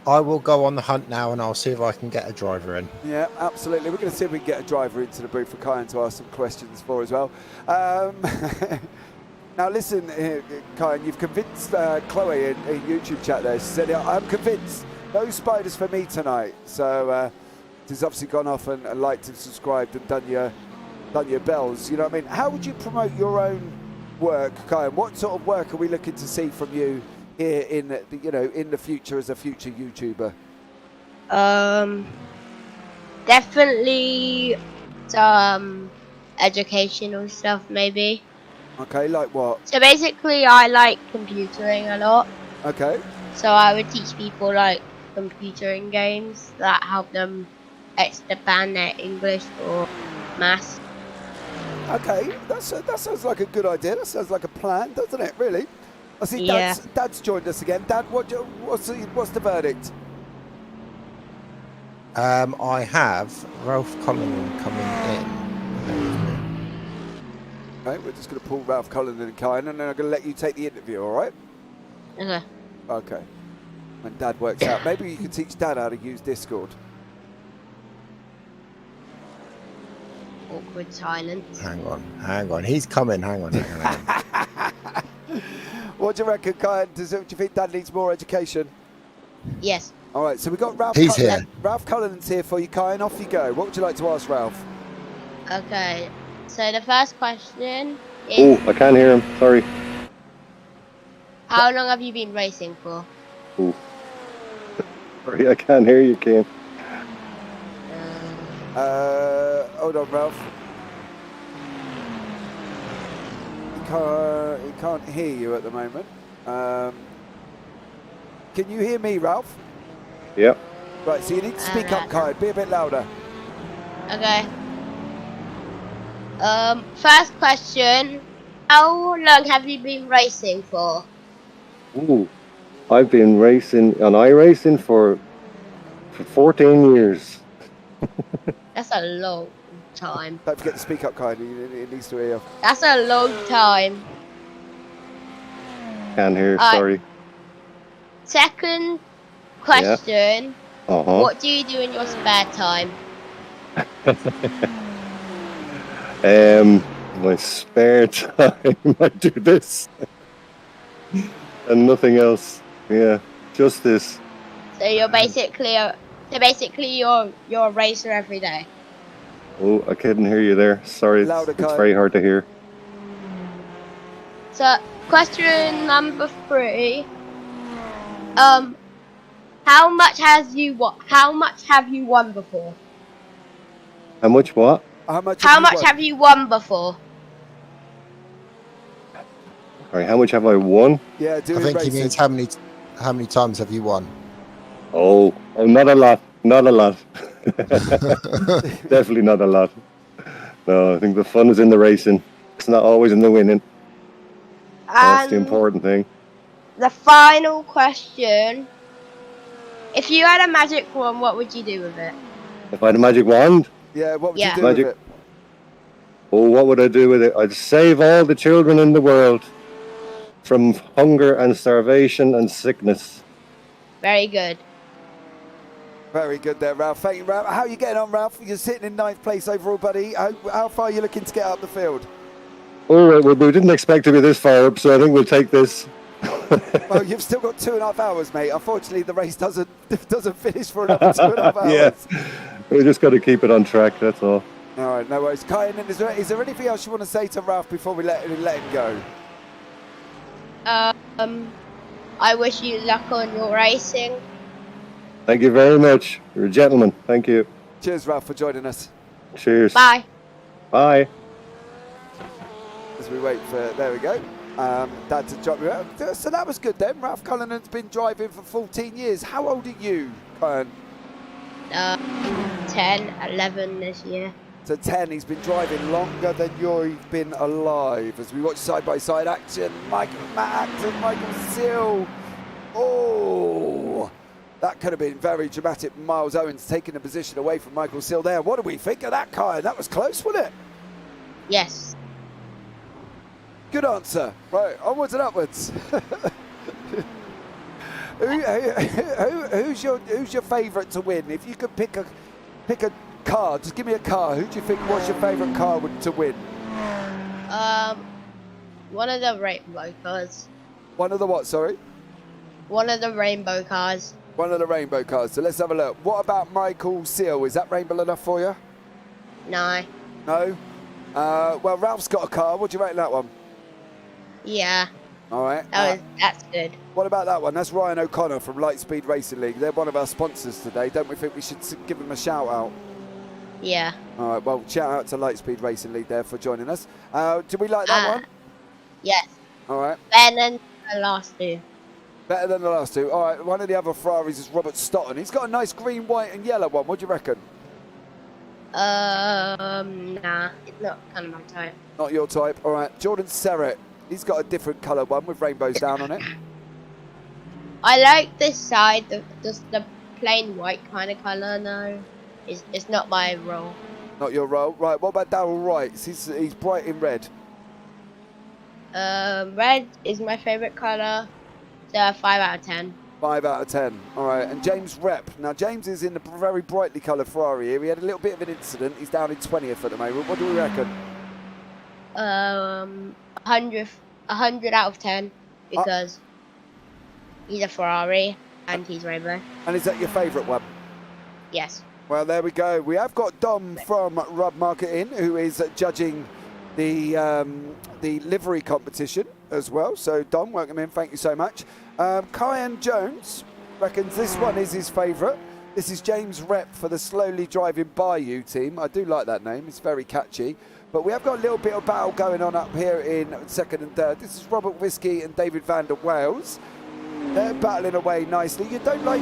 I will go on the hunt now and I'll see if I can get a driver in. Yeah, absolutely. We're going to see if we can get a driver into the booth for Kyan to ask some questions for as well. Now listen, Kyan, you've convinced Chloe in YouTube chat there. She said, I'm convinced. No spiders for me tonight. So she's obviously gone off and liked and subscribed and done your bells. You know what I mean? How would you promote your own work, Kyan? What sort of work are we looking to see from you here in the future as a future YouTuber? Definitely some educational stuff, maybe. Okay, like what? So basically, I like computering a lot. Okay. So I would teach people like computering games that help them expand their English or maths. Okay, that sounds like a good idea. That sounds like a plan, doesn't it? Really. I see. Dad's joined us again. Dad, what's the verdict? I have Ralph Cullinan coming in. Okay, we're just going to pull Ralph Cullinan and Kyan, and then I'm going to let you take the interview. All right? Okay. Okay. When Dad works out, maybe you can teach Dad how to use Discord. Awkward silence. Hang on. He's coming. Hang on. What do you reckon, Kyan? Do you think Dad needs more education? Yes. All right, so we've got Ralph. He's here. Ralph Cullinan's here for you, Kyan. Off you go. What would you like to ask Ralph? Okay. So the first question is... Oh, I can't hear him. Sorry. How long have you been racing for? Oh. Sorry, I can't hear you, Kim. Hold on, Ralph. He can't hear you at the moment. Can you hear me, Ralph? Yep. Right, so you need to speak up, Kyan. Be a bit louder. Okay. First question. How long have you been racing for? Ooh, I've been racing on iRacing for 14 years. That's a long time. Don't forget to speak up, Kyan. It needs to hear you. That's a long time. Can't hear, sorry. Second question. Yeah. What do you do in your spare time? My spare time, I do this. And nothing else. Yeah, just this. So you're basically you're a racer every day. Oh, I couldn't hear you there. Sorry, Louder, it's very hard to hear. So question number 3. How much have you won before? How much what? How much have you won before? Sorry, how much have I won? Yeah, I think he means how many times have you won? Oh, not a lot. Not a lot. Definitely not a lot. No, I think the fun is in the racing. It's not always in the winning. That's the important thing. The final question. If you had a magic wand, what would you do with it? If I had a magic wand? Yeah, what would you do with it? Oh, what would I do with it? I'd save all the children in the world from hunger and starvation and sickness. Very good. Very good there, Ralph. Thank you, Ralph. How are you getting on, Ralph? You're sitting in 9th place overall, buddy. How far are you looking to get up the field? All right, well, we didn't expect to be this far up, so I think we'll take this. Well, you've still got 2.5 hours, mate. Unfortunately, the race doesn't finish for another 2.5 hours. Yeah, we just got to keep it on track, that's all. All right, no worries. Kyan, is there anything else you want to say to Ralph before we let him go? I wish you luck on your racing. Thank you very much. You're a gentleman. Thank you. Cheers, Ralph, for joining us. Cheers. Bye. Bye. As we wait for, there we go, Dad to drop me out. So that was good then. Ralph Cullinan's been driving for 14 years. How old are you, Kyan? 10, 11 this year. So 10, he's been driving longer than you've been alive. As we watch side-by-side action, Matt Acton, Michael Seal. Oh, that could have been very dramatic. Miles Owens taking the position away from Michael Seal there. What do we think of that, Kyan? That was close, wasn't it? Yes. Good answer. Right, onwards and upwards. Who's your favourite to win? If you could pick a car, just give me a car. Who do you think? What's your favourite car to win? One of the rainbow cars. One of the what? Sorry. One of the rainbow cars. One of the rainbow cars. So let's have a look. What about Michael Seal? Is that rainbow enough for you? No. No. Well, Ralph's got a car. What do you rate that one? Yeah. All right. That's good. What about that one? That's Ryan O'Connor from Lightspeed Racing League. They're one of our sponsors today. Don't we think we should give them a shout out? Yeah. All right. Well, shout out to Lightspeed Racing League there for joining us. Do we like that one? Yes. All right. Better than the last two. Better than the last two. All right. One of the other Ferraris is Robert Stotton. He's got a nice green, white, and yellow one. What do you reckon? Nah. It's not kind of my type. Not your type. All right. Jordan Serrett. He's got a different colour one with rainbows down on it. I like this side, just the plain white kind of colour. No, it's not my role. Not your role. Right. What about Darryl Wright? He's bright in red. Red is my favourite colour. So 5 out of 10. 5 out of 10. All right. And James Rep. Now James is in a very brightly coloured Ferrari here. He had a little bit of an incident. He's down in 20th at the moment. What do we reckon? 100 out of 10 because he's a Ferrari and he's rainbow. And is that your favourite one? Yes. Well, there we go. We have got Dom from Rub Marketing who is judging the livery competition as well. So Dom, welcome in. Thank you so much. Kyan Jones reckons this one is his favourite. This is James Rep for the Slowly Driving Bayou team. I do like that name. It's very catchy. But we have got a little bit of battle going on up here in second and third. This is Robert Whiskey and David van der Wales. They're battling away nicely. You don't like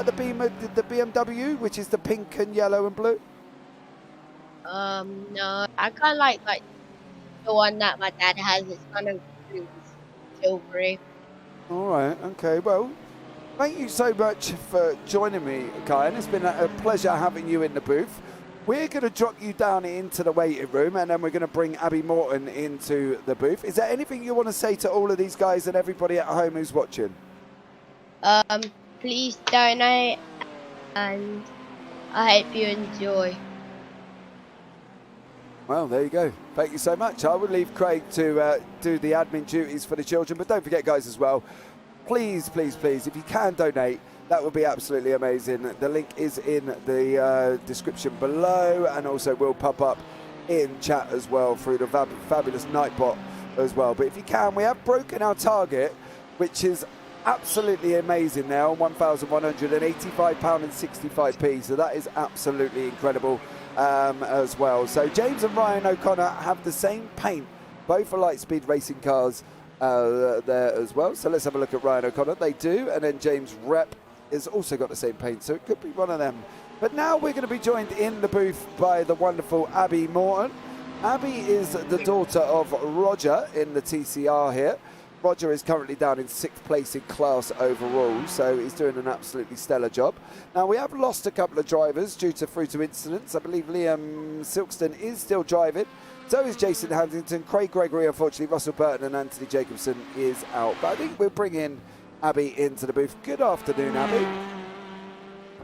the BMW, which is the pink and yellow and blue? No, I kind of like the one that my dad has. It's kind of silvery. All right. Okay. Well, thank you so much for joining me, Kyan. It's been a pleasure having you in the booth. We're going to drop you down into the waiting room and then we're going to bring Abby Morton into the booth. Is there anything you want to say to all of these guys and everybody at home who's watching? Please donate and I hope you enjoy. Well, there you go. Thank you so much. I will leave Craig to do the admin duties for the children. But don't forget, guys, as well, please, please, please, if you can donate, that would be absolutely amazing. The link is in the description below and also will pop up in chat as well through the fabulous Nightbot as well. But if you can, we have broken our target, which is absolutely amazing now, £1,185.65. So that is absolutely incredible as well. So James and Ryan O'Connor have the same paint, both for Lightspeed racing cars there as well. So let's have a look at Ryan O'Connor. They do. And then James Rep has also got the same paint, so it could be one of them. But now we're going to be joined in the booth by the wonderful Abby Morton. Abby is the daughter of Roger in the TCR here. Roger is currently down in 6th place in class overall, so he's doing an absolutely stellar job. Now, we have lost a couple of drivers due to incidents. I believe Liam Silkston is still driving. So is Jason Hampton, Craig Gregory, unfortunately, Russell Burton and Anthony Jacobson is out. But I think we'll bring in Abby into the booth. Good afternoon, Abby.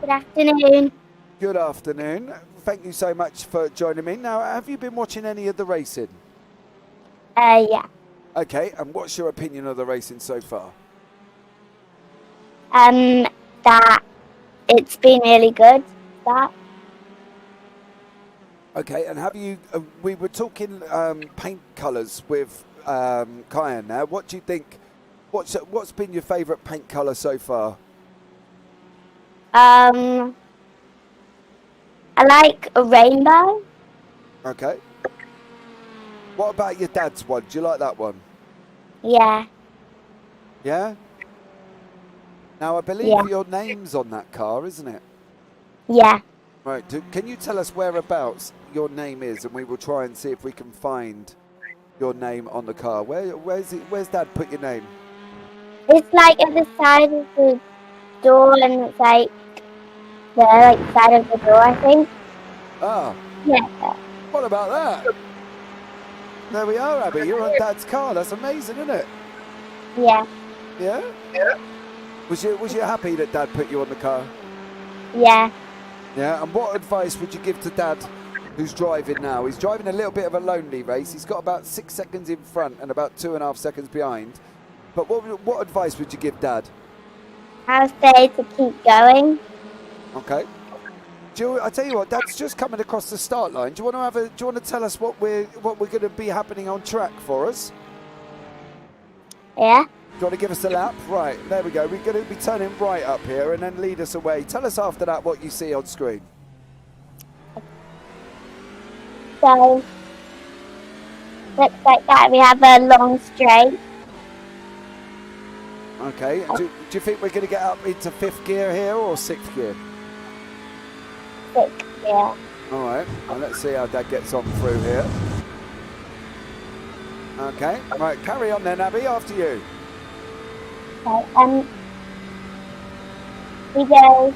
Good afternoon. Good afternoon. Thank you so much for joining me. Now, have you been watching any of the racing? Yeah. Okay, and what's your opinion of the racing so far? That it's been really good. That. Okay, and have you? We were talking paint colours with Kyan. Now, what do you think? What's been your favourite paint colour so far? I like a rainbow. Okay. What about your dad's one? Do you like that one? Yeah. Yeah. Now, I believe Yeah. your name's on that car, isn't it? Yeah. Right. Can you tell us whereabouts your name is, and we will try and see if we can find your name on the car. Where's Dad put your name? It's like at the side of the door, and it's like the side of the door, I think. Ah. Yeah. What about that? There we are, Abby. You're on Dad's car. That's amazing, isn't it? Yeah. Yeah. Yeah. Was you happy that Dad put you on the car? Yeah. Yeah. And what advice would you give to Dad, who's driving now? He's driving a little bit of a lonely race. He's got about 6 seconds in front and about 2.5 seconds behind. But what advice would you give Dad? I'll say to keep going. Okay. I tell you what, Dad's just coming across the start line. Do you want to tell us what we're going to be happening on track for us? Yeah. Do you want to give us a lap? Right, there we go. We're going to be turning right up here and then lead us away. Tell us after that what you see on screen. So, looks like that we have a long straight. Okay. Do you think we're going to get up into 5th gear here or 6th gear? 6th gear. All right. Well, let's see how Dad gets on through here. Okay. Right. Carry on then, Abby. After you. Okay. We go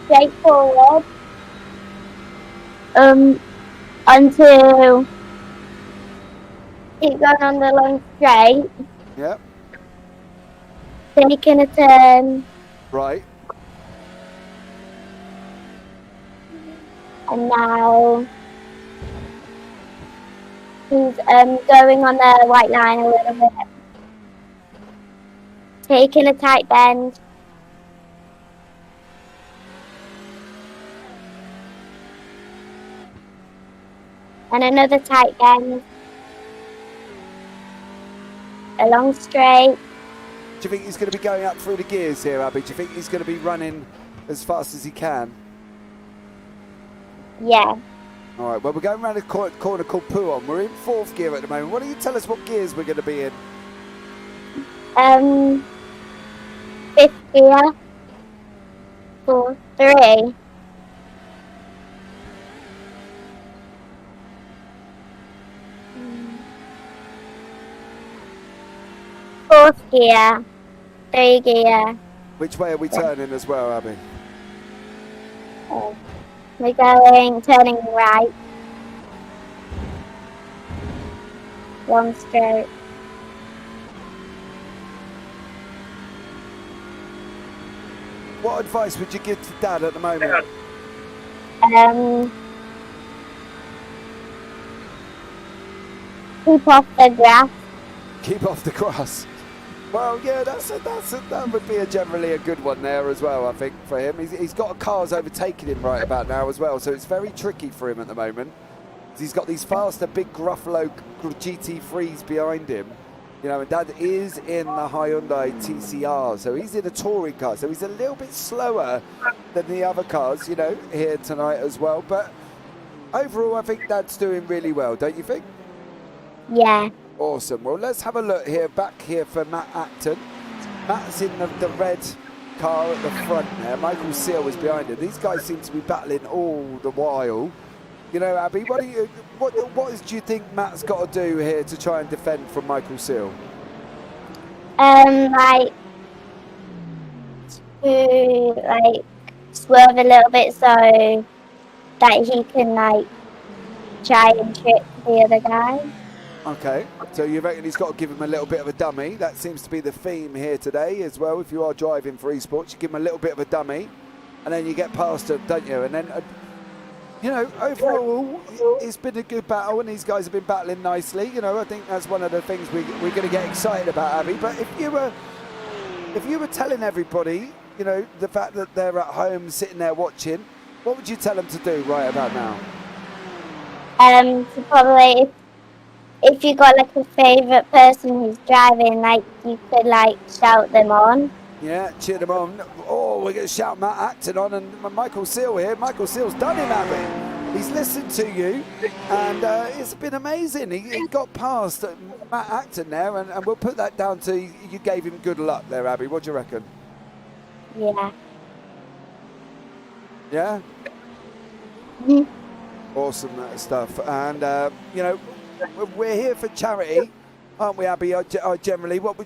straight forward. Until keep going on the long straight. Yep. Taking a turn. Right. And now he's going on the white line a little bit. Taking a tight bend. And another tight bend. A long straight. Do you think he's going to be going up through the gears here, Abby? Do you think he's going to be running as fast as he can? Yeah. All right, well, we're going around a corner called Puon. We're in 4th gear at the moment. Why don't you tell us what gears we're going to be in? 5th gear. 4, 3. Fourth gear. 3 gear. Which way are we turning as well, Abby? We're turning right. Long straight. What advice would you give to Dad at the moment? Keep off the grass. Keep off the grass. Well, yeah, that would be generally a good one there as well, I think, for him. He's got cars overtaking him right about now as well, so it's very tricky for him at the moment. He's got these faster, big Gruffalo GT3s behind him. You know, and Dad is in the Hyundai TCR, so he's in a touring car, so he's a little bit slower than the other cars, you know, here tonight as well. But overall, I think Dad's doing really well, don't you think? Yeah. Awesome. Well, let's have a look here, back here for Matt Acton. Matt's in the red car at the front there. Michael Seal is behind him. These guys seem to be battling all the while. You know, Abby, what do you think Matt's got to do here to try and defend from Michael Seal? To swerve a little bit so that he can try and trick the other guy. Okay, so you reckon he's got to give him a little bit of a dummy? That seems to be the theme here today as well. If you are driving for esports, you give him a little bit of a dummy. and then you get past them, don't you? And then, you know, overall, it's been a good battle, and these guys have been battling nicely. You know, I think that's one of the things we're going to get excited about, Abby. But if you were telling everybody, you know, the fact that they're at home sitting there watching, what would you tell them to do right about now? So probably if you got like a favourite person who's driving, like you could like shout them on. Yeah, cheer them on. Oh, we're going to shout Matt Acton on, and Michael Seal here. Michael Seal's done him, Abby. He's listened to you, and it's been amazing. He got past Matt Acton there, and we'll put that down to you gave him good luck there, Abby. What do you reckon? Yeah. Yeah? Awesome stuff. And, you know, we're here for charity, aren't we, Abby? Generally, what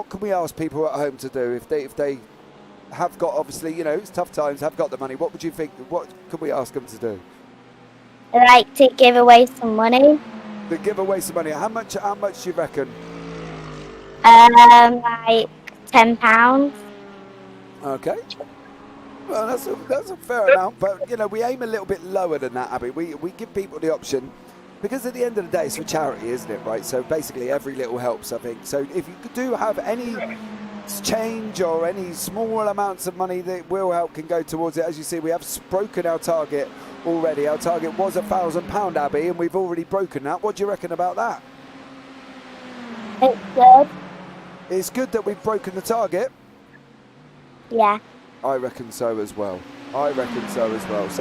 can we ask people at home to do if they have got, obviously, you know, it's tough times, have got the money? What would you think? What can we ask them to do? I like to give away some money. To give away some money. How much do you reckon? Like £10. Okay. Well, that's a fair amount, but you know, we aim a little bit lower than that, Abby. We give people the option, because at the end of the day, it's for charity, isn't it? Right. So basically, every little helps, I think. So if you do have any change or any small amounts of money that will help, can go towards it. As you see, we have broken our target already. Our target was £1,000, Abby, and we've already broken that. What do you reckon about that? It's good. It's good that we've broken the target. Yeah. I reckon so as well. So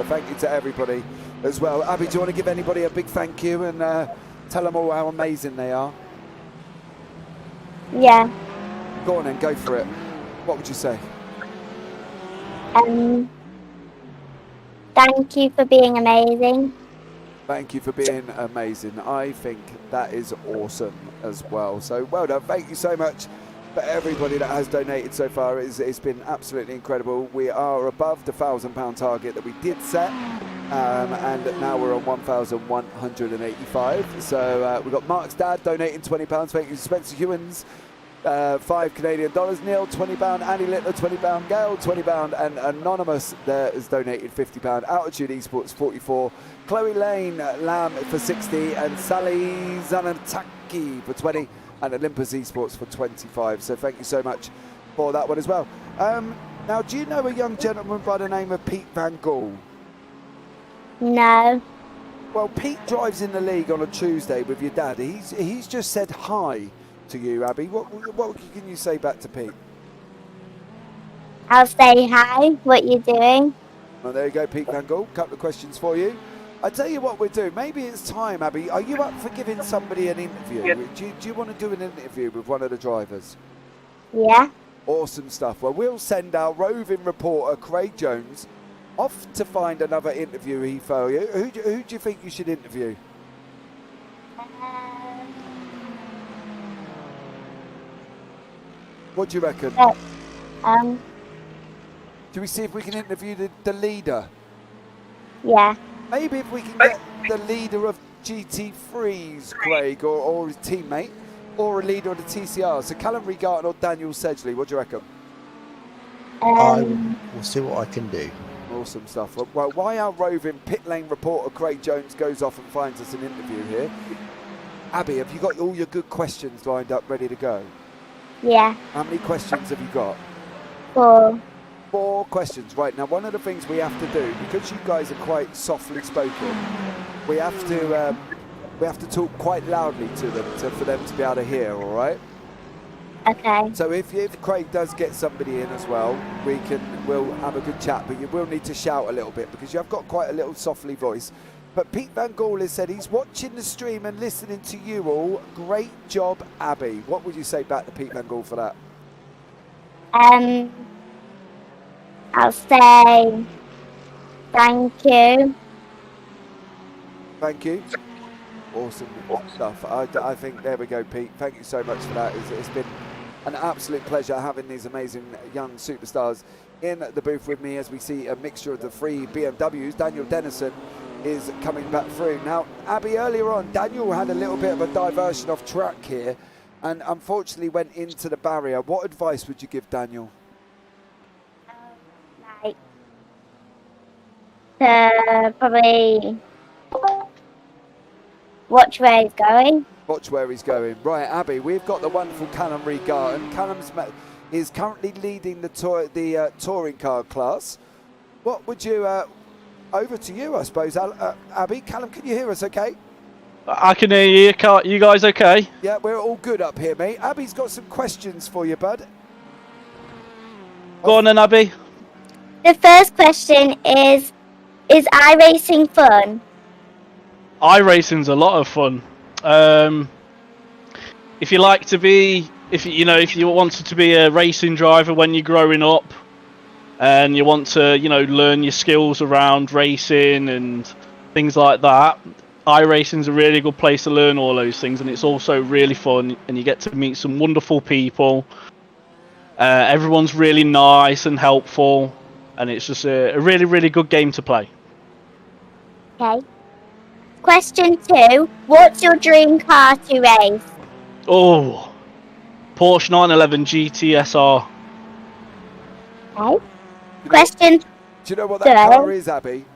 thank you to everybody as well. Abby, do you want to give anybody a big thank you and tell them all how amazing they are? Yeah. Go on then, go for it. What would you say? Thank you for being amazing. Thank you for being amazing. I think that is awesome as well. So well done. Thank you so much for everybody that has donated so far. It's been absolutely incredible. We are above the £1,000 target that we did set, and now we're on 1,185. So we've got Mark's dad donating £20. Thank you to Spencer Hewins, $5 Canadian. Neil, £20. Andy Littler, £20. Gail, £20. And Anonymous there has donated £50. Altitude Esports, 44. Chloe Lane Lamb for 60, and Sally Zanataki for 20. And Olympus Esports for 25. So thank you so much for that one as well. Now, do you know a young gentleman by the name of Pete Van Gaal? No. Well, Pete drives in the league on a Tuesday with your dad. He's just said hi to you, Abby. What can you say back to Pete? I'll say hi. What you doing? Well, there you go, Pete Van Gaal. Couple of questions for you. I tell you what we'll do. Maybe it's time, Abby. Are you up for giving somebody an interview? Do you want to do an interview with one of the drivers? Yeah. Awesome stuff. Well, we'll send our roving reporter, Craig Jones, off to find another interviewee for you. Who do you think you should interview? What do you reckon? Do we see if we can interview the leader? Yeah. Maybe if we can get the leader of GT3s, Craig, or his teammate, or a leader of the TCR. So Callum Regarden or Daniel Sedgley, what do you reckon? We'll see what I can do. Awesome stuff. Well, while our roving pit lane reporter Craig Jones goes off and finds us an interview here, Abby, have you got all your good questions lined up, ready to go? Yeah. How many questions have you got? 4. 4 questions. Right, now one of the things we have to do, because you guys are quite softly spoken, we have to talk quite loudly to them for them to be able to hear, all right? Okay. So if Craig does get somebody in as well, we'll have a good chat, but you will need to shout a little bit because you have got quite a little softly voice. But Pete Van Gaal has said he's watching the stream and listening to you all. Great job, Abby. What would you say back to Pete Van Gaal for that? I'll say thank you. Thank you. Awesome stuff. I think, there we go, Pete. Thank you so much for that. It's been an absolute pleasure having these amazing young superstars in the booth with me as we see a mixture of the 3 BMWs. Daniel Dennison is coming back through. Now, Abby, earlier on, Daniel had a little bit of a diversion off track here and unfortunately went into the barrier. What advice would you give Daniel? Like, to probably watch where he's going. Watch where he's going. Right, Abby, we've got the wonderful Callum Regarden. Is currently leading the touring car class. What would you... over to you, I suppose, Abby. Callum, can you hear us okay? I can hear you. You guys okay? Yeah, we're all good up here, mate. Abby's got some questions for you, bud. Go on then, Abby. The first question is iRacing fun? iRacing's a lot of fun. If you like to be, if you wanted to be a racing driver when you're growing up, and you want to, learn your skills around racing and things like that, iRacing's a really good place to learn all those things, and it's also really fun, and you get to meet some wonderful people. Everyone's really nice and helpful, and it's just a really, really good game to play. Okay. Question 2. What's your dream car to race? Oh, Porsche 911 GTSR. Okay. Question... Do you know what that car is, Abby?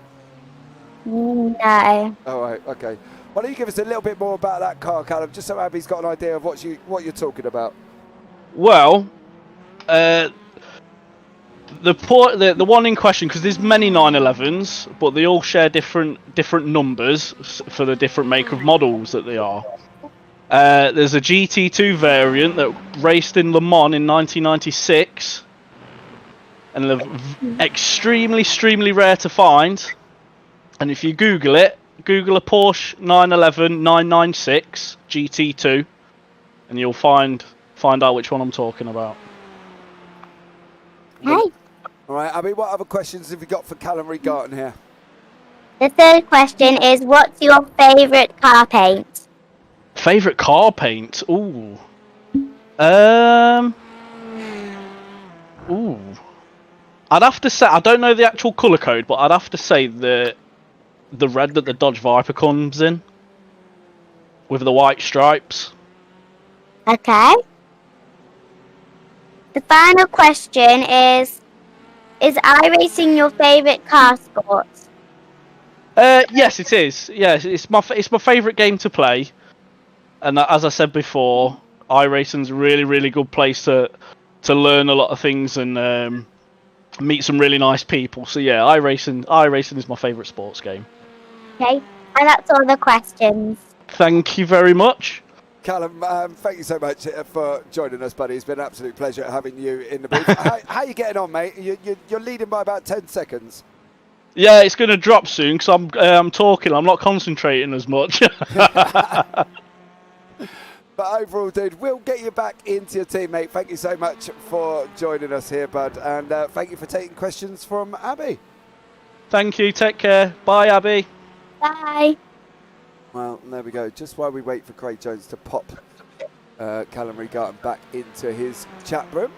No. All right, okay. Why don't you give us a little bit more about that car, Callum, just so Abby's got an idea of what you're talking about. Well, the one in question, because there's many 911s, but they all share different numbers for the different make of models that they are. There's a GT2 variant that raced in Le Mans in 1996, and they're extremely rare to find. And if you Google a Porsche 911 996 GT2, and you'll find out which one I'm talking about. Hey. All right, Abby, what other questions have you got for Callum Regarden here? The third question is, what's your favourite car paint? Favourite car paint? Ooh. I'd have to say, I don't know the actual colour code, but I'd have to say the red that the Dodge Viper comes in, with the white stripes. Okay. The final question is iRacing your favourite car sport? Yes, it is. Yes, it's my favourite game to play, and as I said before, iRacing's a really, really good place to learn a lot of things and meet some really nice people. So yeah, iRacing is my favourite sports game. Okay, and that's all the questions. Thank you very much. Callum, thank you so much for joining us, buddy. It's been an absolute pleasure having you in the booth. How are you getting on, mate? You're leading by about 10 seconds. Yeah, it's going to drop soon because I'm talking. I'm not concentrating as much. But overall, dude, we'll get you back into your team, mate. Thank you so much for joining us here, bud. And thank you for taking questions from Abby. Thank you. Take care. Bye, Abby. Bye. Well, there we go. Just while we wait for Craig Jones to pop Callum Regarden back into his chat room.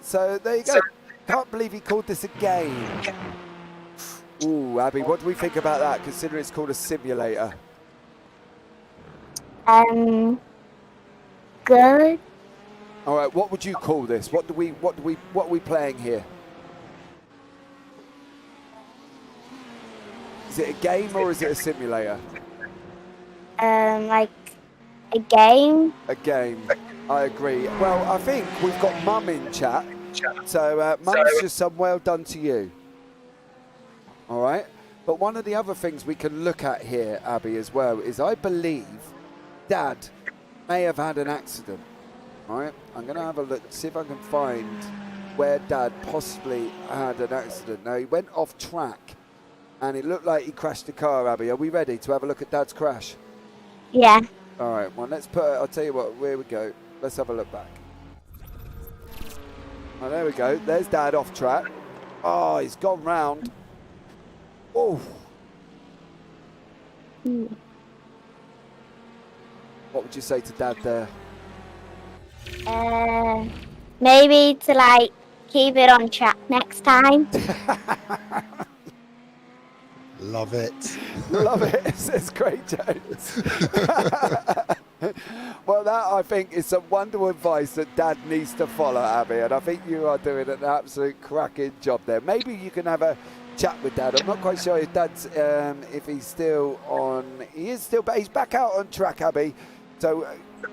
So there you go. Can't believe he called this a game. Ooh, Abby, what do we think about that, considering it's called a simulator? Good. All right, what would you call this? What are we playing here? Is it a game or is it a simulator? Like a game. A game. I agree. Well, I think we've got Mum in chat. So Mum's just some well done to you. All right. But one of the other things we can look at here, Abby, as well, is I believe Dad may have had an accident. All right. I'm going to have a look, see if I can find where Dad possibly had an accident. Now, he went off track and it looked like he crashed the car, Abby. Are we ready to have a look at Dad's crash? Yeah. All right. Well, let's put, I'll tell you what, here we go. Let's have a look back. Oh, there we go. There's Dad off track. Oh, he's gone round. Oh. What would you say to Dad there? Maybe to like keep it on track next time. Love it. Love it, says Craig Jones. Well, that I think is some wonderful advice that Dad needs to follow, Abby, and I think you are doing an absolute cracking job there. Maybe you can have a chat with Dad. I'm not quite sure if Dad's if he's still on. He is still, but he's back out on track, Abby. So,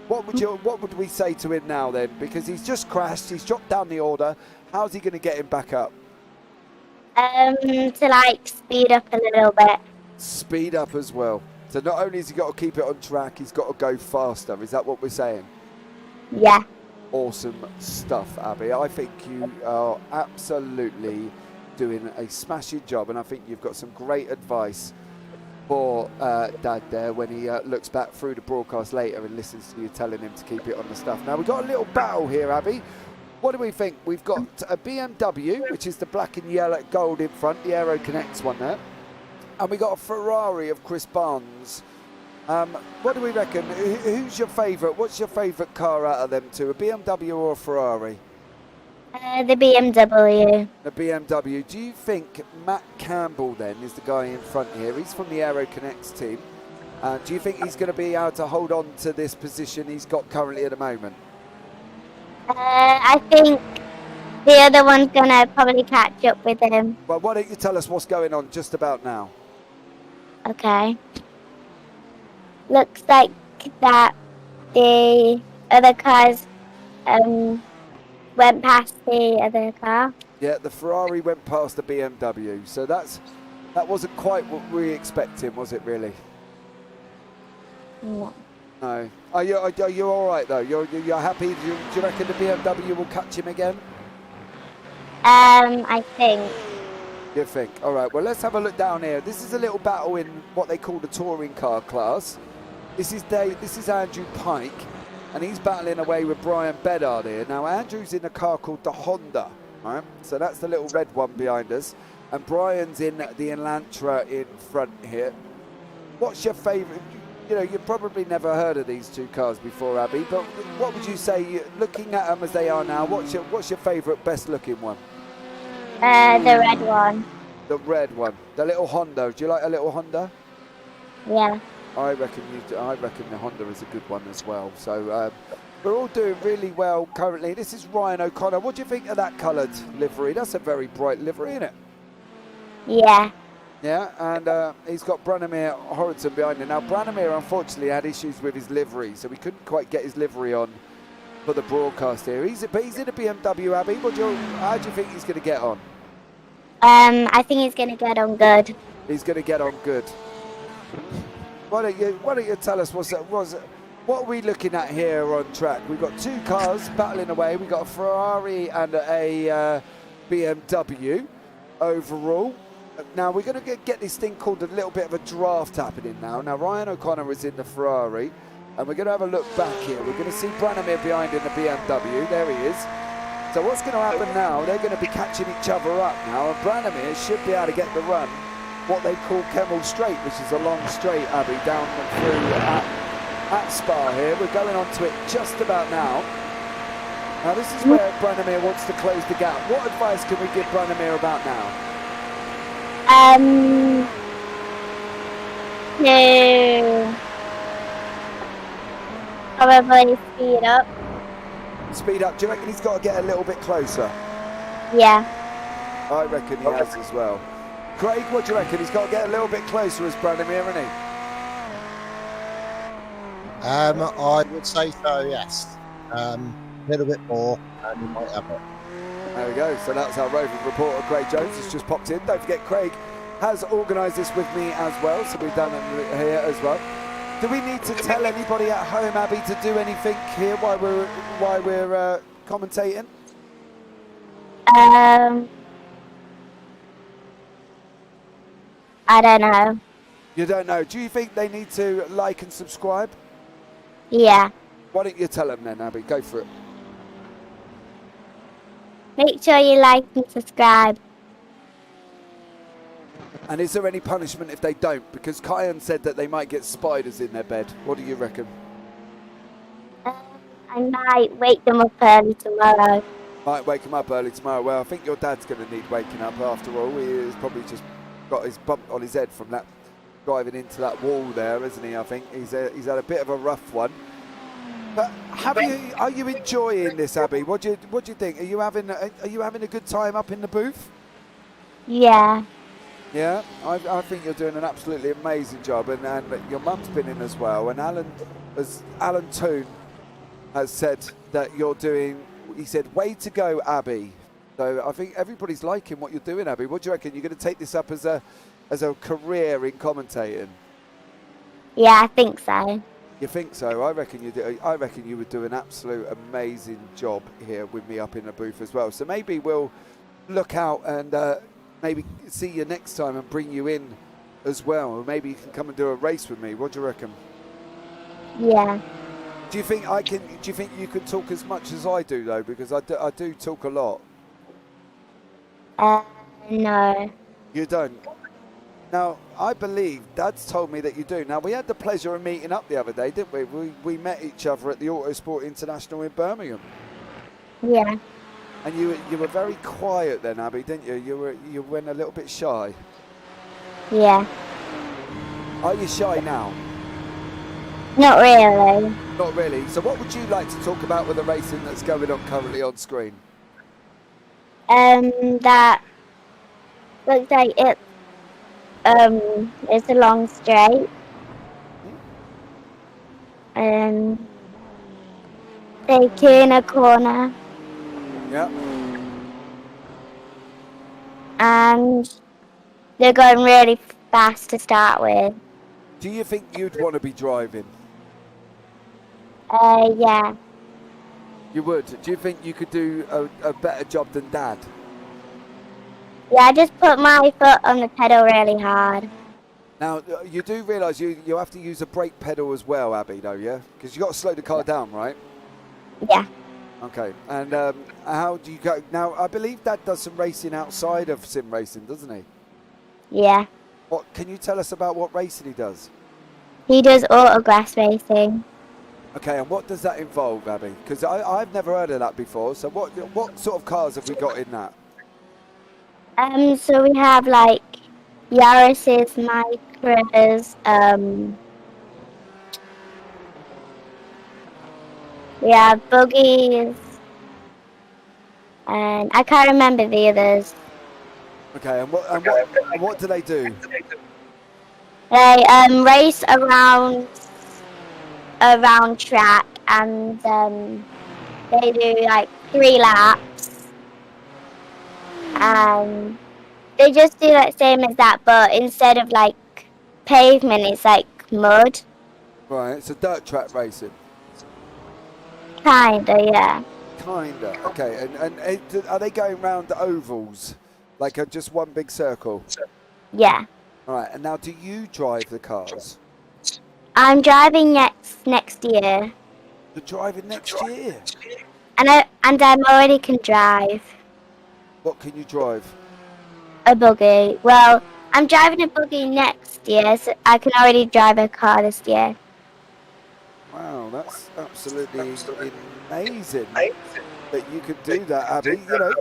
what would we say to him now then? Because he's just crashed. He's dropped down the order. How's he going to get him back up? To like speed up a little bit. Speed up as well. So not only has he got to keep it on track, he's got to go faster. Is that what we're saying? Yeah. Awesome stuff, Abby. I think you are absolutely doing a smashing job, and I think you've got some great advice for Dad there when he looks back through the broadcast later and listens to you telling him to keep it on the stuff. Now, we've got a little battle here, Abby. What do we think? We've got a BMW, which is the black and yellow gold in front, the Aero Connects one there. And we got a Ferrari of Chris Barnes. What do we reckon? Who's your favourite? What's your favourite car out of them two? A BMW or a Ferrari? The BMW. The BMW. Do you think Matt Campbell then is the guy in front here? He's from the Aero Connects team. Do you think he's going to be able to hold on to this position he's got currently at the moment? I think the other one's going to probably catch up with him. Well, why don't you tell us what's going on just about now? Okay. Looks like that the other cars went past the other car. Yeah, the Ferrari went past the BMW, so that wasn't quite what we were expecting, was it really? No. No. Are you all right though? You're happy? Do you reckon the BMW will catch him again? I think. You think? All right. Well, let's have a look down here. This is a little battle in what they call the touring car class. This is Andrew Pike, and he's battling away with Brian Bedard here. Now, Andrew's in a car called the Honda, right? So that's the little red one behind us, and Brian's in the Elantra in front here. What's your favourite? You know, you've probably never heard of these two cars before, Abby, but what would you say, looking at them as they are now, what's your favourite, best-looking one? The red one. The red one. The little Honda. Do you like a little Honda? Yeah. I reckon the Honda is a good one as well. So we're all doing really well currently. This is Ryan O'Connor. What do you think of that coloured livery? That's a very bright livery, isn't it? Yeah. Yeah, and he's got Branimir Horton behind him. Now, Branimir unfortunately had issues with his livery, so we couldn't quite get his livery on for the broadcast here. But he's in a BMW, Abby. How do you think he's going to get on? I think he's going to get on good. He's going to get on good. Why don't you tell us what are we looking at here on track? We've got two cars battling away. We've got a Ferrari and a BMW overall. Now we're going to get this thing called a little bit of a draft happening now. Now Ryan O'Connor is in the Ferrari, and we're going to have a look back here. We're going to see Branimir behind in the BMW. There he is. So what's going to happen now? They're going to be catching each other up now, and Branimir should be able to get the run, what they call Kemmel Straight, which is a long straight, Abby, down through at Spa here. We're going on to it just about now. Now this is where Branimir wants to close the gap. What advice can we give Branimir about now? To probably speed up. Speed up. Do you reckon he's got to get a little bit closer? Yeah. I reckon he has as well. Craig, what do you reckon? He's got to get a little bit closer as Branimir, hasn't he? I would say so, yes. A little bit more, and he might have it. There we go. So that's our roving reporter, Craig Jones, has just popped in. Don't forget, Craig has organised this with me as well, so we've done it here as well. Do we need to tell anybody at home, Abby, to do anything here while we're commentating? I don't know. You don't know. Do you think they need to like and subscribe? Yeah. Why don't you tell them then, Abby? Go for it. Make sure you like and subscribe. And is there any punishment if they don't? Because Kyan said that they might get spiders in their bed. What do you reckon? I might wake them up early tomorrow. Might wake him up early tomorrow. Well, I think your dad's going to need waking up after all. He's probably just got his bump on his head from that driving into that wall there, isn't he? I think he's had a bit of a rough one. But are you enjoying this, Abby? What do you think? Are you having a good time up in the booth? Yeah. Yeah, I think you're doing an absolutely amazing job, and your mum's been in as well. And Alan Toon has said that you're doing. He said, "Way to go, Abby." So I think everybody's liking what you're doing, Abby. What do you reckon? You're going to take this up as a career in commentating? Yeah, I think so. You think so? I reckon you do. I reckon you would do an absolute amazing job here with me up in the booth as well. So maybe we'll look out and maybe see you next time and bring you in as well. Or maybe you can come and do a race with me. What do you reckon? Yeah. Do you think I can? Do you think you could talk as much as I do though? Because I do talk a lot. No. You don't. Now, I believe Dad's told me that you do. Now, we had the pleasure of meeting up the other day, didn't we? We met each other at the Autosport International in Birmingham. Yeah. And you were very quiet then, Abby, didn't you? You went a little bit shy. Yeah. Are you shy now? Not really. Not really. So what would you like to talk about with the racing that's going on currently on screen? That looks like it's a long straight. They turn a corner. Yeah. And they're going really fast to start with. Do you think you'd want to be driving? Yeah. You would. Do you think you could do a better job than Dad? Yeah, I just put my foot on the pedal really hard. Now, you do realise you have to use a brake pedal as well, Abby, though, yeah? Because you've got to slow the car down, right? Yeah. Okay. And how do you go? Now, I believe Dad does some racing outside of sim racing, doesn't he? Yeah. What can you tell us about what racing he does? He does autograss racing. Okay, and what does that involve, Abby? Because I've never heard of that before. So what sort of cars have we got in that? So we have like Yaris's, Micras, we have buggies, and I can't remember the others. Okay, and what do they do? They race around track, and they do like 3 laps, and they just do like same as that, but instead of like pavement, it's like mud. Right, it's a dirt track racing. Kinda, yeah. Kinda. Okay, and are they going round the ovals, like just one big circle? Yeah. All right, and now do you drive the cars? I'm driving next year. You're driving next year? And I already can drive What can you drive? a buggy. Well, I'm driving a buggy next year, so I can already drive a car this year. Wow, that's absolutely amazing that you could do that, Abby. You know,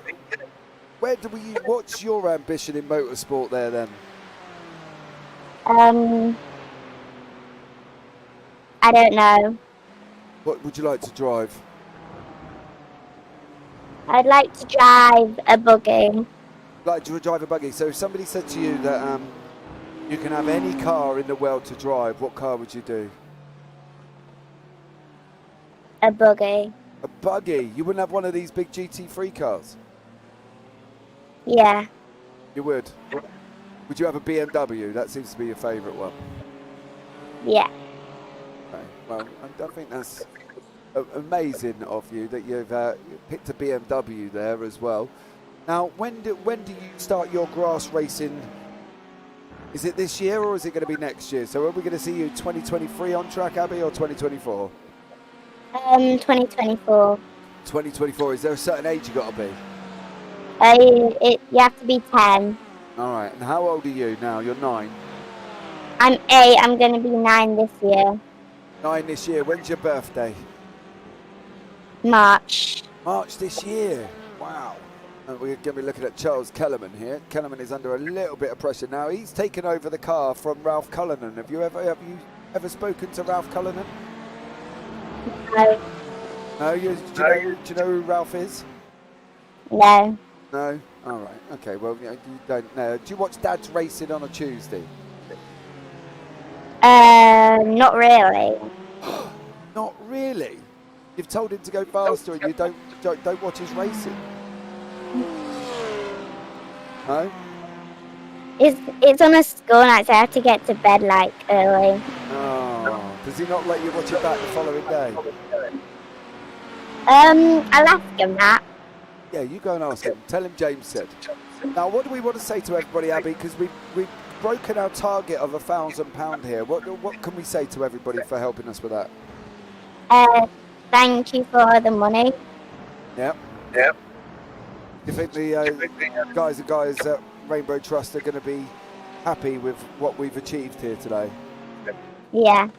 what's your ambition in motorsport there then? I don't know. What would you like to drive? I'd like to drive a buggy. Like to drive a buggy. So if somebody said to you that you can have any car in the world to drive, what car would you do? A buggy. A buggy? You wouldn't have one of these big GT3 cars? Yeah. You would? Would you have a BMW? That seems to be your favourite one. Yeah. Okay. Well, I think that's amazing of you that you've picked a BMW there as well. Now, when do you start your grass racing? Is it this year or is it going to be next year? So are we going to see you 2023 on track, Abby, or 2024? 2024. 2024. Is there a certain age you got to be? You have to be 10. All right. And how old are you now? You're 9. I'm 8. I'm going to be 9 this year. 9 this year. When's your birthday? March. March this year. Wow. And we're going to be looking at Charles Kellerman here. Kellerman is under a little bit of pressure now. He's taken over the car from Ralph Cullinan. Have you ever spoken to Ralph Cullinan? No. No. Do you know who Ralph is? No. No? All right. Okay, well, you don't know. Do you watch Dad's racing on a Tuesday? Not really. Not really. You've told him to go faster and you don't watch his racing? No? It's on a school night, so I have to get to bed like early. Oh, does he not let you watch it back the following day? I'll ask him that. Yeah, you go and ask him. Tell him James said. Now, what do we want to say to everybody, Abby? Because we've broken our target of £1,000 here. What can we say to everybody for helping us with that? Thank you for the money. Yep. You think the guys at Rainbow Trust are going to be happy with what we've achieved here today? Yeah.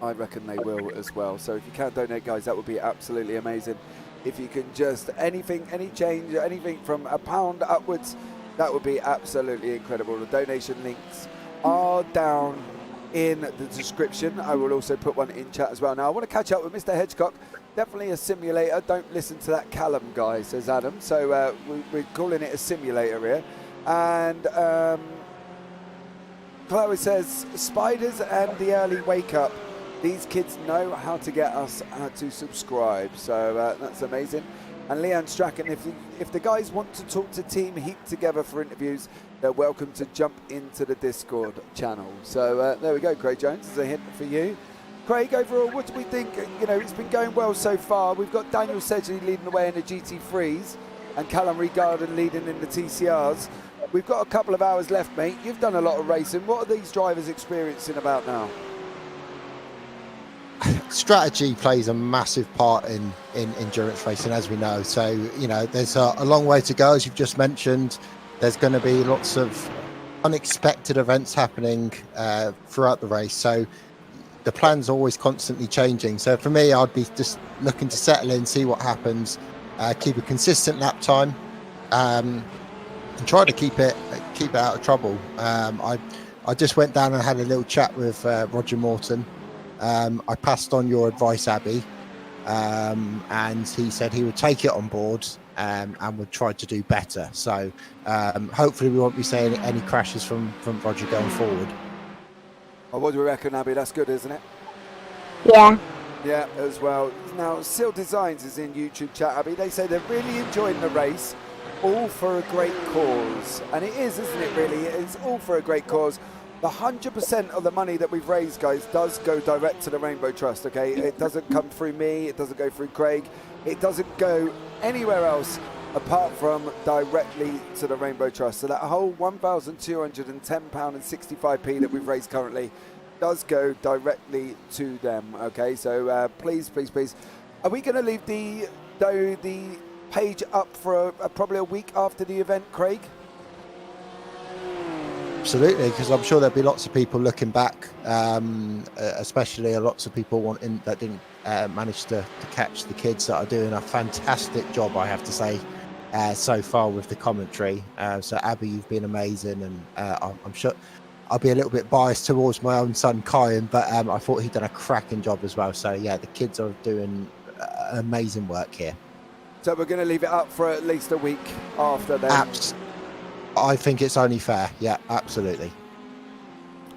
I reckon they will as well. So if you can donate, guys, that would be absolutely amazing. If you can just any change, anything from £1 upwards, that would be absolutely incredible. The donation links are down in the description. I will also put one in chat as well. Now, I want to catch up with Mr. Hitchcock. Definitely a simulator. Don't listen to that Callum guy, says Adam. So we're calling it a simulator here. And Chloe says, spiders and the early wake up. These kids know how to get us to subscribe. So that's amazing. And Leanne Strachan, if the guys want to talk to Team Heat together for interviews, they're welcome to jump into the Discord channel. So there we go, Craig Jones, as a hint for you. Craig, overall, what do we think? You know, it's been going well so far. We've got Daniel Sedgley leading the way in the GT3s and Callum Regarden leading in the TCRs. We've got a couple of hours left, mate. You've done a lot of racing. What are these drivers experiencing about now? Strategy plays a massive part in endurance racing, as we know. So, you know, there's a long way to go, as you've just mentioned. There's going to be lots of unexpected events happening throughout the race. So the plan's always constantly changing. So for me, I'd be just looking to settle in, see what happens, keep a consistent lap time, and try to keep it out of trouble. I just went down and had a little chat with Roger Morton. I passed on your advice, Abby, and he said he would take it on board and would try to do better. So hopefully we won't be seeing any crashes from Roger going forward. Well, what do we reckon, Abby? That's good, isn't it? Yeah. Yeah, as well. Now, Seal Designs is in YouTube chat, Abby. They say they're really enjoying the race, all for a great cause. And it is, isn't it, really? It's all for a great cause. The 100% of the money that we've raised, guys, does go direct to the Rainbow Trust, okay? It doesn't come through me. It doesn't go through Craig. It doesn't go anywhere else apart from directly to the Rainbow Trust. So that whole £1,210.65 that we've raised currently does go directly to them, okay? So please, please, please. Are we going to leave the page up for probably a week after the event, Craig? Absolutely, because I'm sure there'll be lots of people looking back, especially lots of people that didn't manage to catch the kids that are doing a fantastic job, I have to say, so far with the commentary. So Abby, you've been amazing, and I'm sure I'll be a little bit biased towards my own son Kyan, but I thought he'd done a cracking job as well. So yeah, the kids are doing amazing work here. So we're going to leave it up for at least a week after then. I think it's only fair. Yeah, absolutely.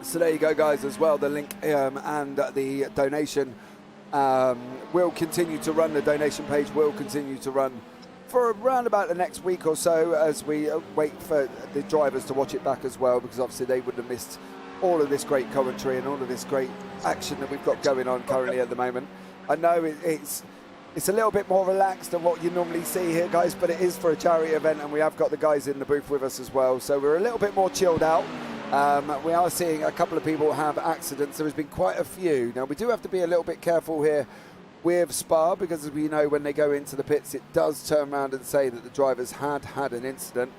So there you go, guys, as well. The link and the donation will continue to run. The donation page will continue to run for around about the next week or so as we wait for the drivers to watch it back as well, because obviously they would have missed all of this great commentary and all of this great action that we've got going on currently at the moment. I know it's a little bit more relaxed than what you normally see here, guys, but it is for a charity event, and we have got the guys in the booth with us as well. So we're a little bit more chilled out. We are seeing a couple of people have accidents. There has been quite a few. Now, we do have to be a little bit careful here with Spa, because as we know, when they go into the pits, it does turn around and say that the drivers had an incident.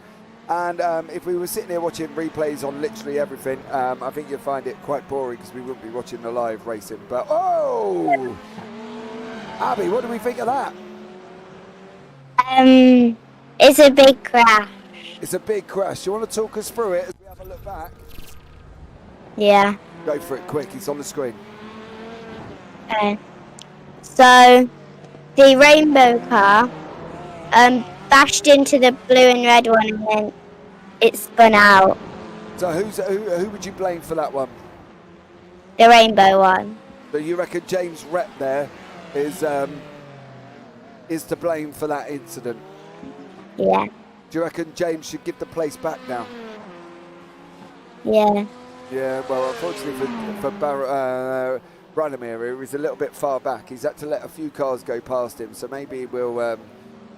And if we were sitting here watching replays on literally everything, I think you'd find it quite boring, because we wouldn't be watching the live racing. But, oh! Abby, what do we think of that? It's a big crash. It's a big crash. You want to talk us through it as we have a look back? Yeah. Go for it quick. It's on the screen. Okay. So, the rainbow car bashed into the blue and red one, and then it spun out. So who would you blame for that one? The rainbow one. So you reckon James Rep there is to blame for that incident? Yeah. Do you reckon James should give the place back now? Yeah. Yeah, well, unfortunately for Branimir, he was a little bit far back. He's had to let a few cars go past him, so maybe we'll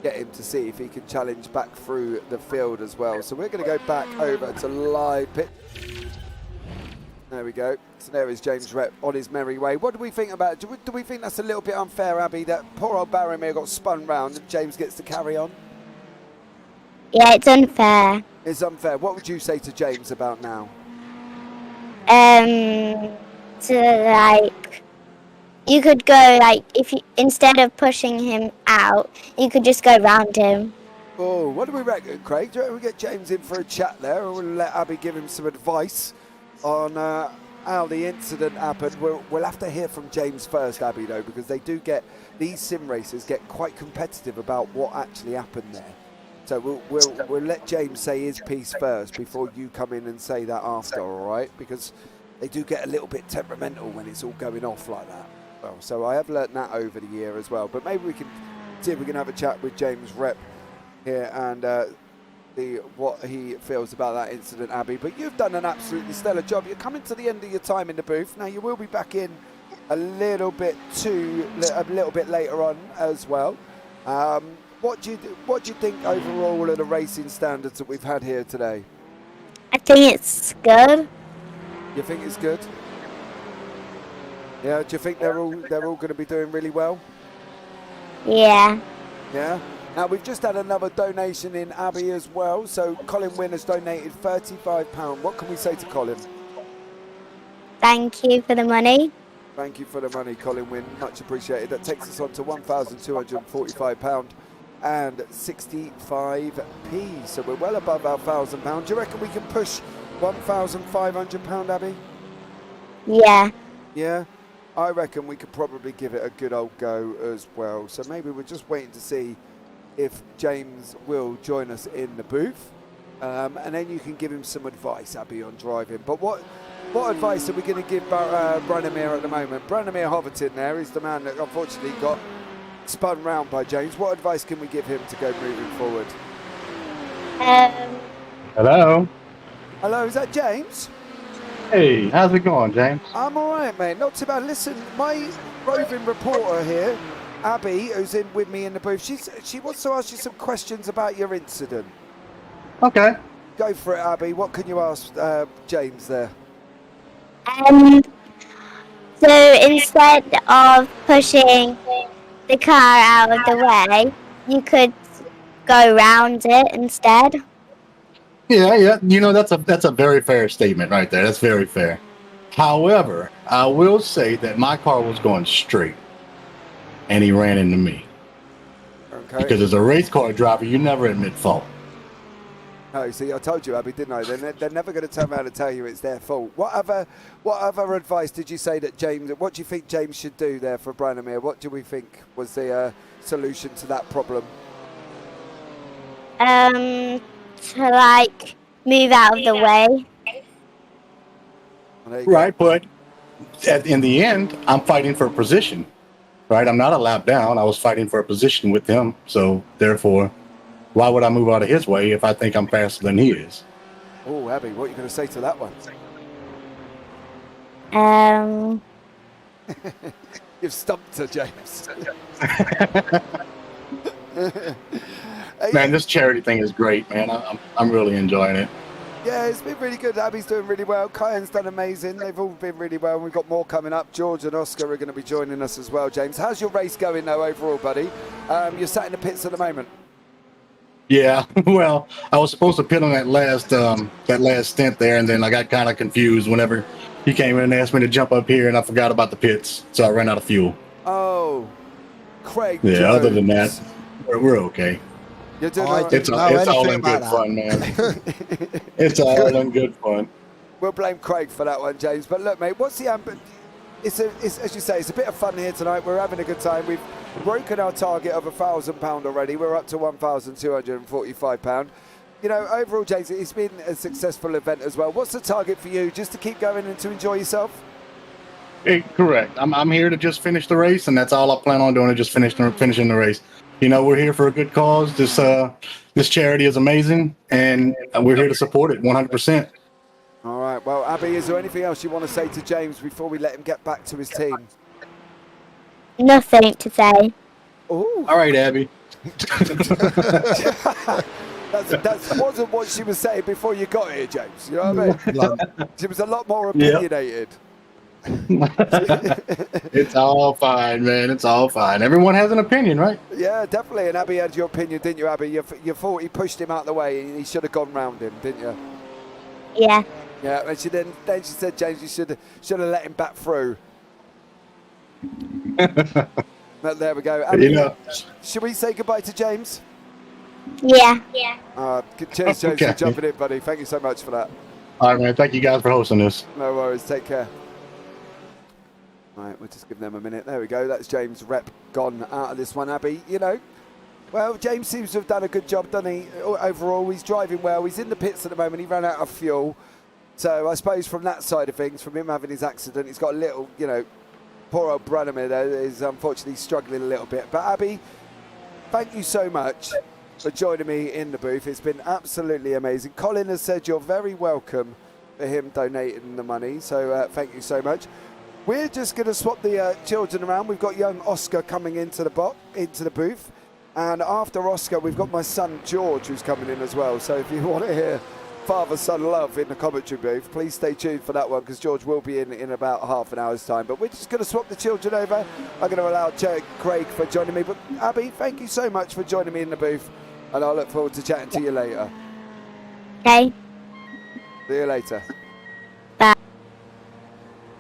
get him to see if he can challenge back through the field as well. So we're going to go back over to live pit. There we go. So there is James Rep on his merry way. What do we think about it? Do we think that's a little bit unfair, Abby, that poor old Branimir got spun round and James gets to carry on? Yeah, it's unfair. It's unfair. What would you say to James about now? You could go, like, instead of pushing him out, you could just go round him. Oh, what do we reckon, Craig? Do you reckon we get James in for a chat there, or we'll let Abby give him some advice on how the incident happened? We'll have to hear from James first, Abby, though, because they do get, these sim racers get quite competitive about what actually happened there. So we'll let James say his piece first before you come in and say that after, all right? Because they do get a little bit temperamental when it's all going off like that. Well, so I have learnt that over the year as well. But maybe we can see if we can have a chat with James Rep here and see what he feels about that incident, Abby. But you've done an absolutely stellar job. You're coming to the end of your time in the booth. Now you will be back in a little bit later on as well. What do you think overall of the racing standards that we've had here today? I think it's good. You think it's good? Yeah. Do you think they're all going to be doing really well? Yeah. Yeah. Now we've just had another donation in, Abby, as well. So Colin Wynn has donated £35. What can we say to Colin? Thank you for the money. Thank you for the money, Colin Wynn. Much appreciated. That takes us on to £1,245 and 65p. So we're well above our £1,000. Do you reckon we can push £1,500, Abby? Yeah. Yeah? I reckon we could probably give it a good old go as well. So maybe we're just waiting to see if James will join us in the booth. And then you can give him some advice, Abby, on driving. But what advice are we going to give Branimir at the moment? Branimir Hoverton there is the man that unfortunately got spun round by James. What advice can we give him to go moving forward? Hello. Hello, is that James? Hey, how's it going, James? I'm all right, mate. Not too bad. Listen, my roving reporter here, Abby, who's in with me in the booth, she wants to ask you some questions about your incident. Okay. Go for it, Abby. What can you ask James there? So instead of pushing the car out of the way, you could go round it instead. Yeah. You know, that's a very fair statement right there. That's very fair. However, I will say that my car was going straight, and he ran into me. Okay. Because as a race car driver, you never admit fault. Oh, see, I told you, Abby, didn't I? They're never going to turn around and tell you it's their fault. What other advice did you say that James? What do you think James should do there for Branimir? What do we think was the solution to that problem? To move out of the way. Right, but in the end, I'm fighting for a position. Right, I'm not a lap down. I was fighting for a position with him, so therefore, why would I move out of his way if I think I'm faster than he is? Oh, Abby, what are you going to say to that one? You've stumped her, James. Man, this charity thing is great, man. I'm really enjoying it. Yeah, it's been really good. Abby's doing really well. Kyan's done amazing. They've all been really well. We've got more coming up. George and Oscar are going to be joining us as well, James. How's your race going, though, overall, buddy? You're sat in the pits at the moment. Yeah, well, I was supposed to pit on that last stint there, and then I got kind of confused whenever he came in and asked me to jump up here, and I forgot about the pits, so I ran out of fuel. Oh, Craig. Yeah, Jones. other than that, we're okay. You're doing it's all in good fun, man. It's all in good fun. We'll blame Craig for that one, James. But look, mate, what's the it's as you say, it's a bit of fun here tonight. We're having a good time. We've broken our target of £1,000 already. We're up to £1,245. You know, overall, James, it's been a successful event as well. What's the target for you? Just to keep going and to enjoy yourself? Correct. I'm here to just finish the race, and that's all I plan on doing, is just finishing the race. You know, we're here for a good cause. This charity is amazing, and we're here to support it 100%. All right. Well, Abby, is there anything else you want to say to James before we let him get back to his team? Nothing to say. Ooh. All right, Abby. That wasn't what she was saying before you got here, James. You know what I mean? She was a lot more opinionated. It's all fine, man. It's all fine. Everyone has an opinion, right? Yeah, definitely. And Abby had your opinion, didn't you, Abby? You thought he pushed him out of the way and he should have gone round him, didn't you? Yeah. Yeah, and then she said, James, you should have let him back through. But there we go. Abby, should we say goodbye to James? Yeah. Cheers, James, for jumping in, buddy. Thank you so much for that. All right, man. Thank you guys for hosting this. No worries. Take care. Right, we'll just give them a minute. There we go. That's James' rep gone out of this one, Abby. You know, well, James seems to have done a good job, doesn't he? Overall, he's driving well. He's in the pits at the moment. He ran out of fuel. So I suppose from that side of things, from him having his accident, he's got a little, you know, poor old Branimir there is unfortunately struggling a little bit. But Abby, thank you so much for joining me in the booth. It's been absolutely amazing. Colin has said you're very welcome for him donating the money. So thank you so much. We're just going to swap the children around. We've got young Oscar coming into the booth. And after Oscar, we've got my son George who's coming in as well. So if you want to hear father-son love in the commentary booth, please stay tuned for that one, because George will be in about half an hour's time. But we're just going to swap the children over. I'm going to allow Craig for joining me. But Abby, thank you so much for joining me in the booth. And I look forward to chatting to you later. Okay. See you later. Bye.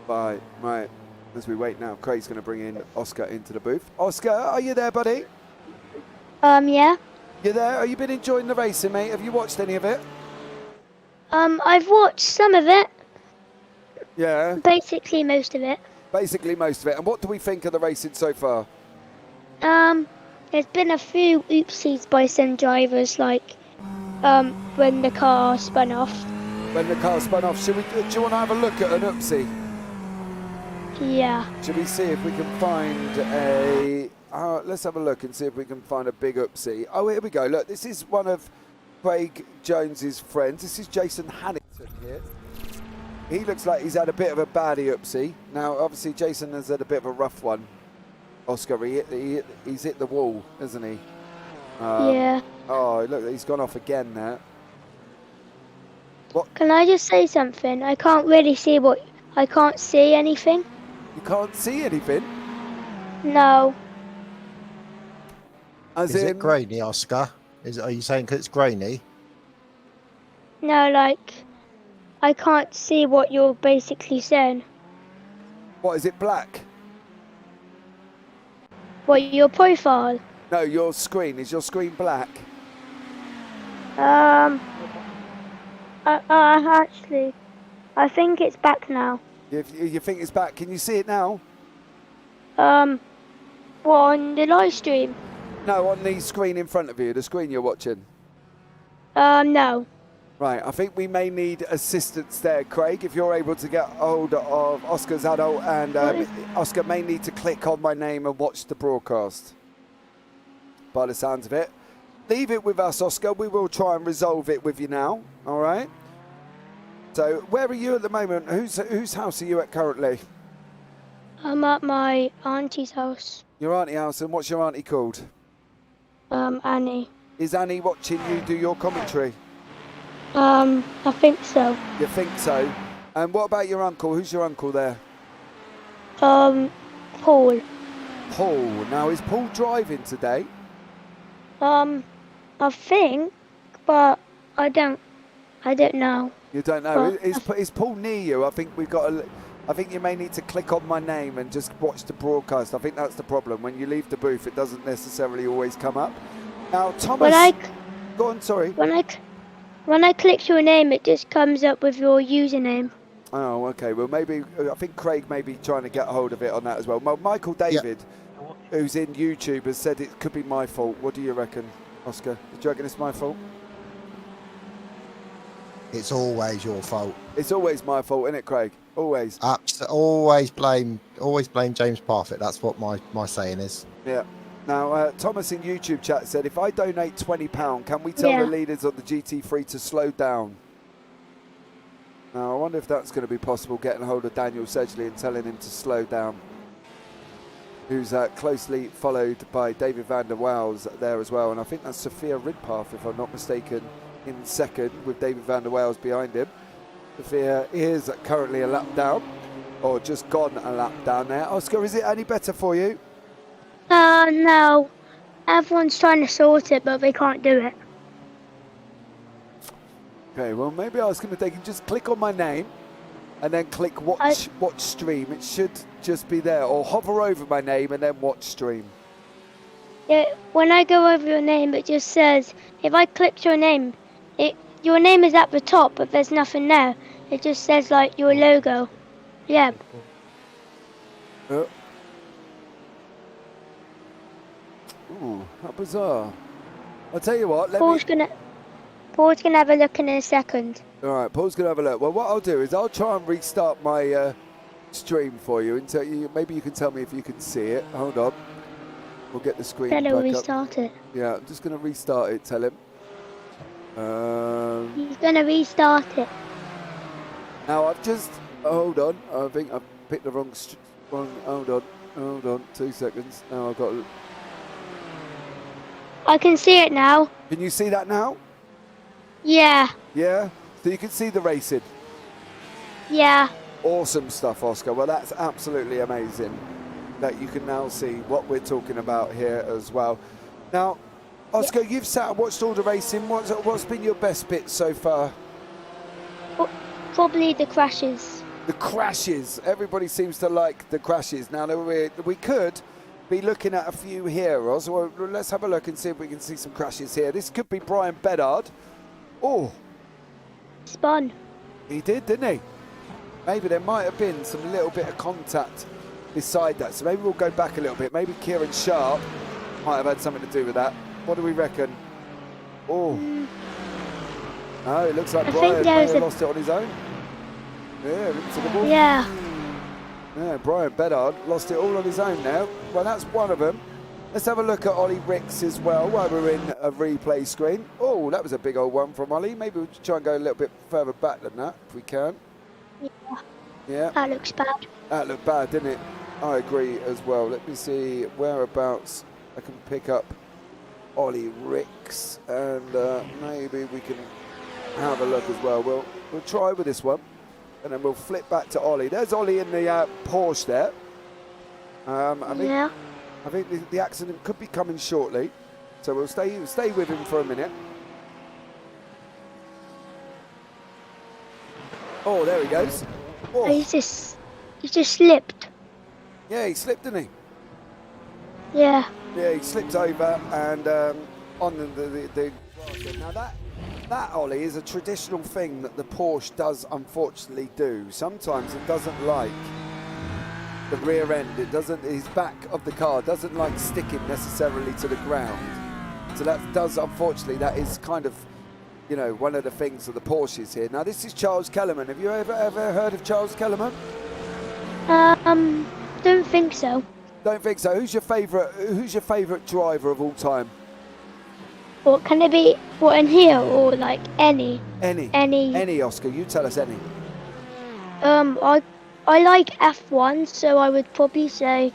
Bye. Right. As we wait now, Craig's going to bring in Oscar into the booth. Oscar, are you there, buddy? Yeah. You there? Have you been enjoying the racing, mate? Have you watched any of it? I've watched some of it. Yeah. Basically most of it. Basically most of it. And what do we think of the racing so far? There's been a few oopsies by some drivers, like when the car spun off. When the car spun off, do you want to have a look at an oopsie? Yeah. Should we see if we can find a... let's have a look and see if we can find a big oopsie. Oh, here we go. Look, this is one of Craig Jones's friends. This is Jason Hannington here. He looks like he's had a bit of a baddie oopsie. Now, obviously, Jason has had a bit of a rough one. Oscar, he's hit the wall, hasn't he? Yeah. Oh, look, he's gone off again now. What? Can I just say something? I can't really see I can't see anything. You can't see anything? No. Is it grainy, Oscar? Are you saying 'cause it's grainy? No, like, I can't see what you're basically saying. What, is it black? What, your profile? No, your screen. Is your screen black? Actually, I think it's back now. You think it's back? Can you see it now? What, on the live stream? No, on the screen in front of you, the screen you're watching. No. Right, I think we may need assistance there, Craig, if you're able to get hold of Oscar's adult, and Oscar may need to click on my name and watch the broadcast, by the sounds of it. Leave it with us, Oscar. We will try and resolve it with you now, all right? So, where are you at the moment? Whose house are you at currently? I'm at my auntie's house. Your auntie house, and what's your auntie called? Annie. Is Annie watching you do your commentary? I think so. You think so? And what about your uncle? Who's your uncle there? Paul. Paul. Now, is Paul driving today? I think, but I don't know. You don't know. Is Paul near you? I think I think you may need to click on my name and just watch the broadcast. I think that's the problem. When you leave the booth, it doesn't necessarily always come up. Now, Thomas. Go on. Sorry. When I click your name, it just comes up with your username. Oh, okay. Well, maybe I think Craig may be trying to get hold of it on that as well. Michael David, who's in YouTube, has said it could be my fault. What do you reckon, Oscar? Do you reckon it's my fault? It's always your fault. It's always my fault, isn't it, Craig? Always. Always blame James Parfitt. That's what my saying is. Yeah. Now, Thomas in YouTube chat said, if I donate £20, can we tell the leaders on the GT3 to slow down? Now, I wonder if that's going to be possible, getting hold of Daniel Sedgley and telling him to slow down, who's closely followed by David van der Waals there as well. And I think that's Sophia Ridpath, if I'm not mistaken, in second, with David van der Waals behind him. Sophia is currently a lap down, or just gone a lap down there. Oscar, is it any better for you? No. Everyone's trying to sort it, but they can't do it. Okay, well, maybe I was going to they can just click on my name and then click watch stream. It should just be there, or hover over my name and then watch stream. Yeah, when I go over your name, it just says, if I click your name, your name is at the top, but there's nothing there. It just says, like, your logo. Yeah. Ooh, how bizarre. I'll tell you what, Paul's gonna have a look in a second. All right, Paul's going to have a look. Well, what I'll do is I'll try and restart my stream for you and tell you. Maybe you can tell me if you can see it. Hold on. We'll get the screen back up. Restart it. Yeah, I'm just going to restart it. Tell him. He's going to restart it. Now, I've just... Hold on. I think I've picked the wrong... Hold on. 2 seconds. Now I've got... I can see it now. Can you see that now? Yeah. Yeah? So you can see the racing? Yeah. Awesome stuff, Oscar. Well, that's absolutely amazing that you can now see what we're talking about here as well. Now, Oscar, you've sat and watched all the racing. What's been your best bit so far? Probably the crashes. The crashes. Everybody seems to like the crashes. Now, we could be looking at a few here, Roz. Well, let's have a look and see if we can see some crashes here. This could be Brian Bedard. Oh. Spun. He did, didn't he? Maybe there might have been some little bit of contact beside that. So maybe we'll go back a little bit. Maybe Kieran Sharp might have had something to do with that. What do we reckon? Oh. No, it looks like Brian may have lost it on his own. Yeah, into the ball. Yeah. Yeah, Brian Bedard lost it all on his own now. Well, that's one of them. Let's have a look at Ollie Ricks as well while we're in a replay screen. Oh, that was a big old one from Ollie. Maybe we'll try and go a little bit further back than that, if we can. Yeah. Yeah. That looks bad. That looked bad, didn't it? I agree as well. Let me see whereabouts I can pick up Ollie Ricks, and maybe we can have a look as well. We'll try with this one, and then we'll flip back to Ollie. There's Ollie in the Porsche there. I think the accident could be coming shortly, so we'll stay with him for a minute. Oh, there he goes. Oh. He just slipped. Yeah, he slipped, didn't he? Yeah. Yeah, he slipped over and on the now that Ollie is a traditional thing that the Porsche does unfortunately do. Sometimes it doesn't like the rear end. It doesn't. His back of the car doesn't like sticking necessarily to the ground. So that does, unfortunately, that is kind of, you know, one of the things of the Porsches here. Now this is Charles Kellerman. Have you ever heard of Charles Kellerman? Don't think so. Don't think so. Who's your favourite driver of all time? What can it be? What, in here or like any? Any, Oscar. You tell us any. I like F1, so I would probably say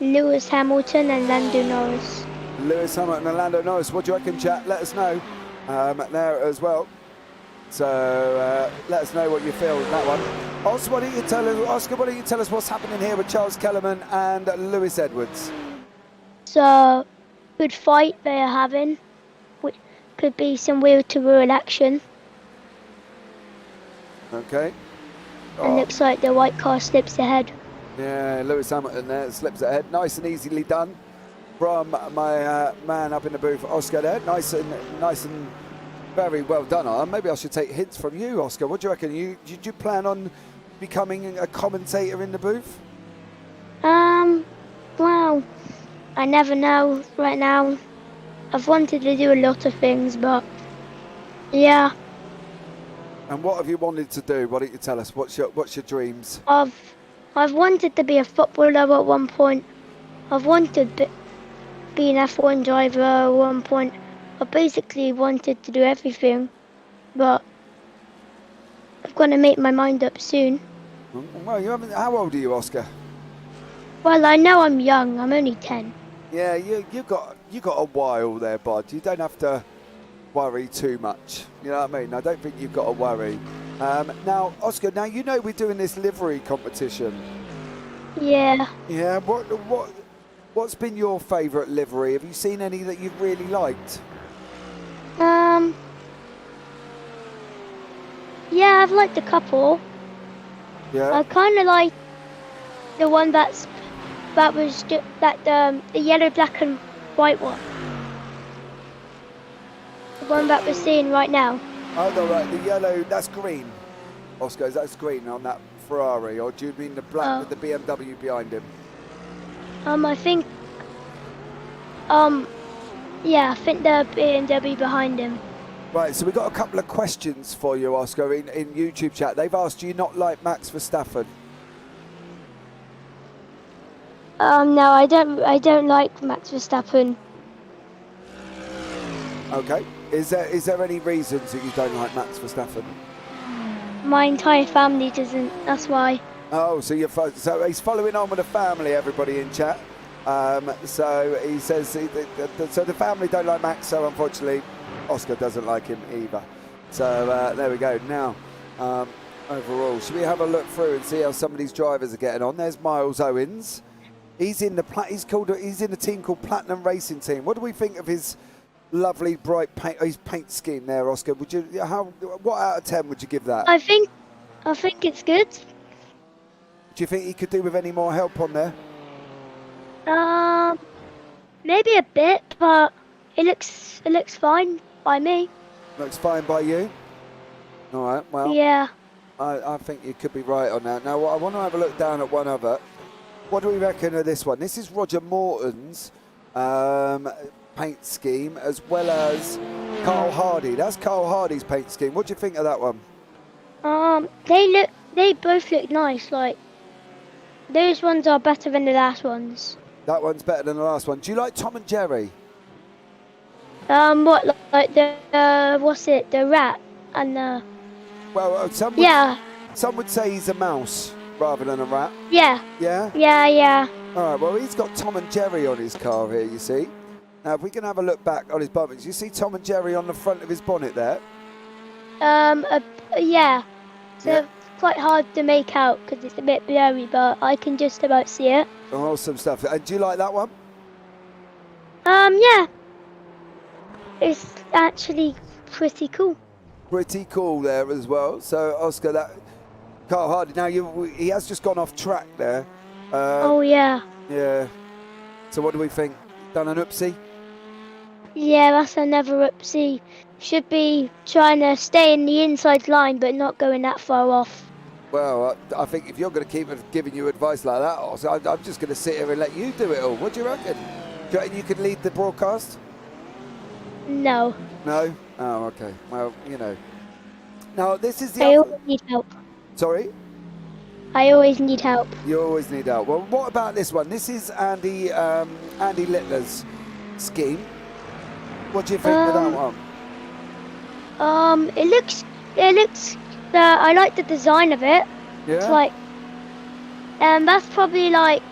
Lewis Hamilton and Lando Norris. Lewis Hamilton and Lando Norris. What do you reckon, chat? Let us know there as well. So let us know what you feel with that one. Oscar, why don't you tell us what's happening here with Charles Kellerman and Lewis Edwards? So, good fight they are having. Could be some wheel-to-wheel action. Okay. And looks like the white car slips ahead. Yeah, Lewis Hamilton there slips ahead. Nice and easily done from my man up in the booth, Oscar there. Nice and very well done. Maybe I should take hints from you, Oscar. What do you reckon? Did you plan on becoming a commentator in the booth? Well, I never know right now. I've wanted to do a lot of things, but yeah, And what have you wanted to do? Why don't you tell us? What's your dreams? I've wanted to be a footballer at one point. I've wanted to be an F1 driver at one point. I basically wanted to do everything, but I've got to make my mind up soon. Well, you haven't. How old are you, Oscar? Well, I know I'm young. I'm only 10. Yeah, you got a while there, bud. You don't have to worry too much. You know what I mean? I don't think you've got to worry. Now, Oscar. Now you know we're doing this livery competition. Yeah. Yeah. What's been your favourite livery? Have you seen any that you've really liked? Yeah, I've liked a couple. Yeah. I kind of like the one the yellow, black and white one. The one that we're seeing right now. Oh, no, right. The yellow. That's green. Oscar, that's green on that Ferrari, or do you mean the black with the BMW behind him? I think. Yeah, I think the BMW behind him. Right, so we've got a couple of questions for you, Oscar, in YouTube chat. They've asked, do you not like Max Verstappen? No, I don't like Max Verstappen. Okay. Is there any reasons that you don't like Max Verstappen? My entire family doesn't. That's why. Oh, so he's following on with the family, everybody in chat. So he says, so the family don't like Max, so unfortunately Oscar doesn't like him either. So there we go. Now, overall, should we have a look through and see how some of these drivers are getting on? There's Miles Owens. He's in the team called Platinum Racing Team. What do we think of his lovely bright paint scheme there, Oscar? What out of 10 would you give that? I think it's good. Do you think he could do with any more help on there? Maybe a bit, but it looks fine by me. Looks fine by you? All right, well. Yeah. I think you could be right on that. Now, I want to have a look down at one other. What do we reckon of this one? This is Roger Morton's paint scheme, as well as Carl Hardy. That's Carl Hardy's paint scheme. What do you think of that one? They both look nice. Like, those ones are better than the last ones. That one's better than the last one. Do you like Tom and Jerry? What, like the what's it? The rat and the. Well, some would say he's a mouse rather than a rat. Yeah. Yeah? Yeah. All right, well, he's got Tom and Jerry on his car here, you see. Now, if we can have a look back on his bumpers, you see Tom and Jerry on the front of his bonnet there? Yeah. So it's quite hard to make out because it's a bit blurry, but I can just about see it. Awesome stuff. And do you like that one? Yeah. It's actually pretty cool. Pretty cool there as well. So, Oscar, that Carl Hardy. Now, he has just gone off track there. Oh, yeah. Yeah. So, what do we think? Done an oopsie? Yeah, that's another oopsie. Should be trying to stay in the inside line, but not going that far off. Well, I think if you're going to keep giving you advice like that, Oscar, I'm just going to sit here and let you do it all. What do you reckon? Do you reckon you could lead the broadcast? No. No? Oh, okay. Well, you know. Now, this is the... I always need help. Sorry? I always need help. You always need help. Well, what about this one? This is Andy Littler's scheme. What do you think of that one? It looks. I like the design of it. Yeah. It's like, that's probably like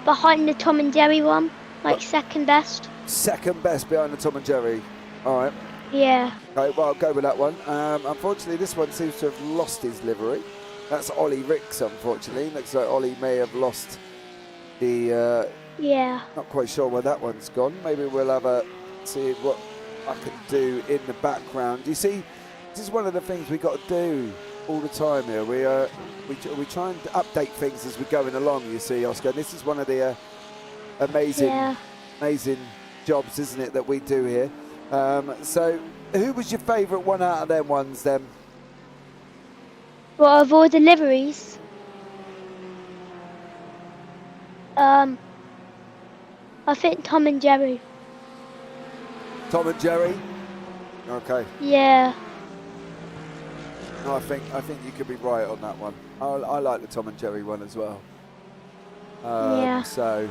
behind the Tom and Jerry one, like second best. Second best behind the Tom and Jerry. All right. Yeah. Okay, well, I'll go with that one. Unfortunately, this one seems to have lost his livery. That's Ollie Ricks, unfortunately. Looks like Ollie may have lost the... yeah. Not quite sure where that one's gone. Maybe we'll have a... see what I can do in the background. You see, this is one of the things we've got to do all the time here. We try and update things as we're going along, you see, Oscar. This is one of the amazing jobs, isn't it, that we do here. So, who was your favourite one out of them ones then? What, of all the liveries? I think Tom and Jerry. Tom and Jerry? Okay. Yeah. No, I think you could be right on that one. I like the Tom and Jerry one as well. Yeah. So,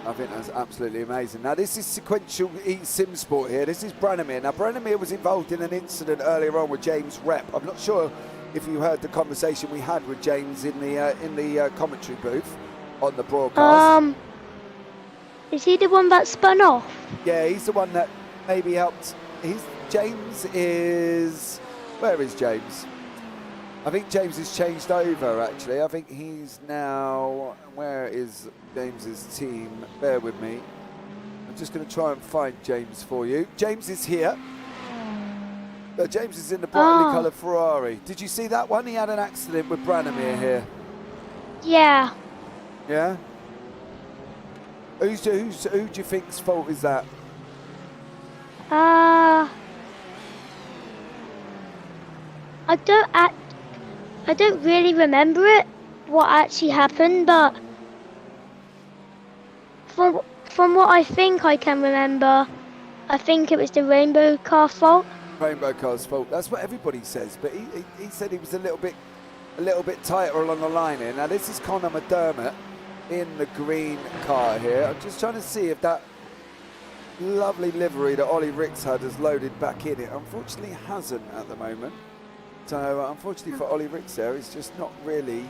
I think that's absolutely amazing. Now, this is sequential sim sport here. This is Branimir. Now, Branimir was involved in an incident earlier on with James Rep. I'm not sure if you heard the conversation we had with James in the commentary booth on the broadcast. Is he the one that spun off? Yeah, he's the one that maybe helped. James is... Where is James? I think James has changed over, actually. I think he's now... Where is James's team? Bear with me. I'm just going to try and find James for you. James is here. James is in the brightly coloured Ferrari. Did you see that one? He had an accident with Branimir here. Yeah. Yeah? Who do you think's fault is that? I don't really remember it, what actually happened, but from what I think I can remember, I think it was the Rainbow Car fault. Rainbow Car's fault. That's what everybody says, but he said he was a little bit tighter along the line here. Now this is Conor McDermott in the green car here. I'm just trying to see if that lovely livery that Ollie Ricks had has loaded back in. It unfortunately hasn't at the moment. So unfortunately for Ollie Ricks there, it's just not really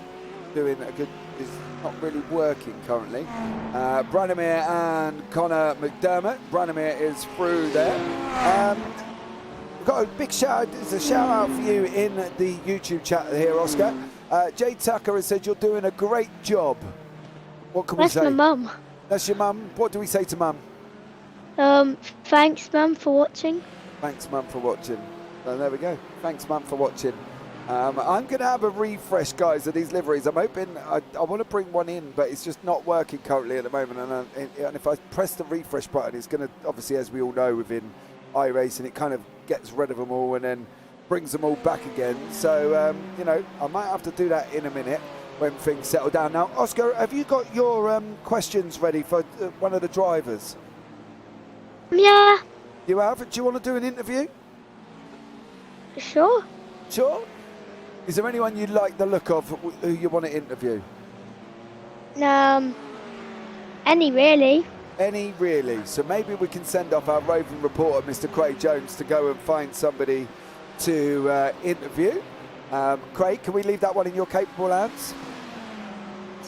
doing a good, it's not really working currently. Branimir and Conor McDermott. Branimir is through there. We've got a big shout out for you in the YouTube chat here, Oscar. Jay Tucker has said you're doing a great job. What can we say? That's my mum. That's your mum. What do we say to mum? Thanks, mum, for watching. Thanks, mum, for watching. There we go. Thanks, mum, for watching. I'm going to have a refresh, guys, of these liveries. I'm hoping I want to bring one in, but it's just not working currently at the moment. And if I press the refresh button, it's going to, obviously, as we all know, within iRacing, it kind of gets rid of them all and then brings them all back again. So, I might have to do that in a minute when things settle down. Now, Oscar, have you got your questions ready for one of the drivers? Yeah. You have? Do you want to do an interview? Sure. Sure? Is there anyone you like the look of who you want to interview? Any really. Any really. So maybe we can send off our roving reporter, Mr. Craig Jones, to go and find somebody to interview. Craig, can we leave that one in your capable hands?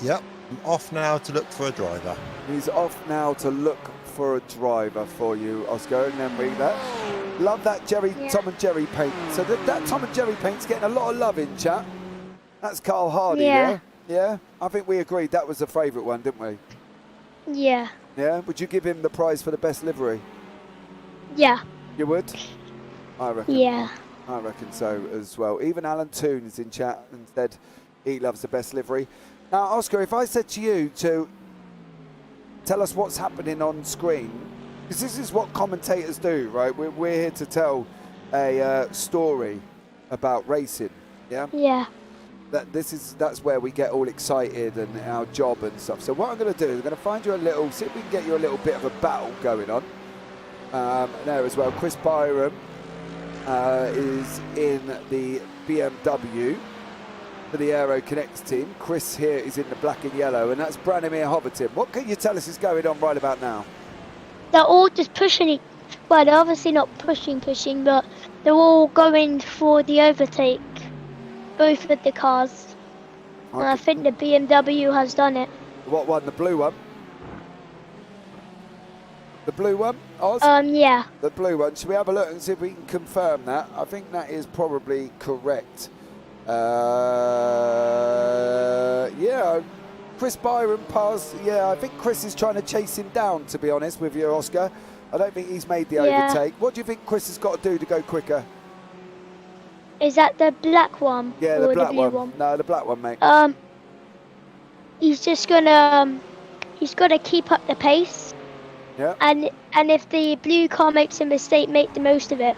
Yep. I'm off now to look for a driver. He's off now to look for a driver for you, Oscar, and then read that. Love that Tom and Jerry paint. So that Tom and Jerry paint's getting a lot of love in chat. That's Carl Hardy there. Yeah? I think we agreed that was the favourite one, didn't we? Yeah. Yeah? Would you give him the prize for the best livery? Yeah. You would? I reckon. Yeah. I reckon so as well. Even Alan Toon is in chat and said he loves the best livery. Now, Oscar, if I said to you to tell us what's happening on screen, because this is what commentators do, right? We're here to tell a story about racing, yeah? Yeah. That's where we get all excited and our job and stuff. So what I'm going to do is I'm going to find you see if we can get you a little bit of a battle going on there as well. Chris Byram is in the BMW for the Aero Connects team. Chris here is in the black and yellow, and that's Branimir Hoverton. What can you tell us is going on right about now? They're all just pushing. Well, they're obviously not pushing, but they're all going for the overtake. Both of the cars. Okay. And I think the BMW has done it. What one? The blue one? The blue one, Oz? Yeah. The blue one. Should we have a look and see if we can confirm that? I think that is probably correct. Yeah, Chris Byram passed. Yeah, I think Chris is trying to chase him down, to be honest with you, Oscar. I don't think he's made the overtake. What do you think Chris has got to do to go quicker? Is that the black one? Yeah, the black one. No, the black one, mate. He's just gonna he's gotta keep up the pace. Yeah. And if the blue car makes a mistake, make the most of it.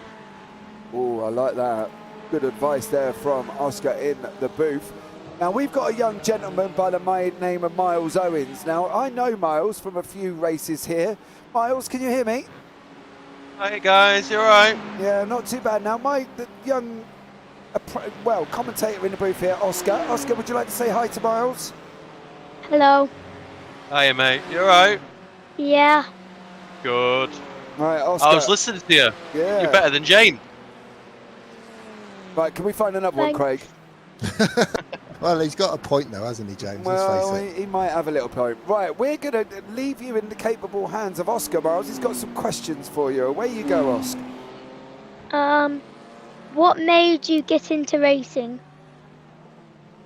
Oh, I like that. Good advice there from Oscar in the booth. Now, we've got a young gentleman by the name of Miles Owens. Now, I know Miles from a few races here. Miles, can you hear me? Hey guys, you alright? Yeah, not too bad. Now, the young, commentator in the booth here, Oscar. Oscar, would you like to say hi to Miles? Hello. Hiya mate, you alright? Yeah. Good. Right, Oscar. I was listening to you. Yeah. You're better than Jane. Right, can we find another one, Craig? Well, he's got a point though, hasn't he, James? Well, Let's face it. he might have a little point. Right, we're going to leave you in the capable hands of Oscar, Miles. He's got some questions for you. Away you go, Oscar. What made you get into racing?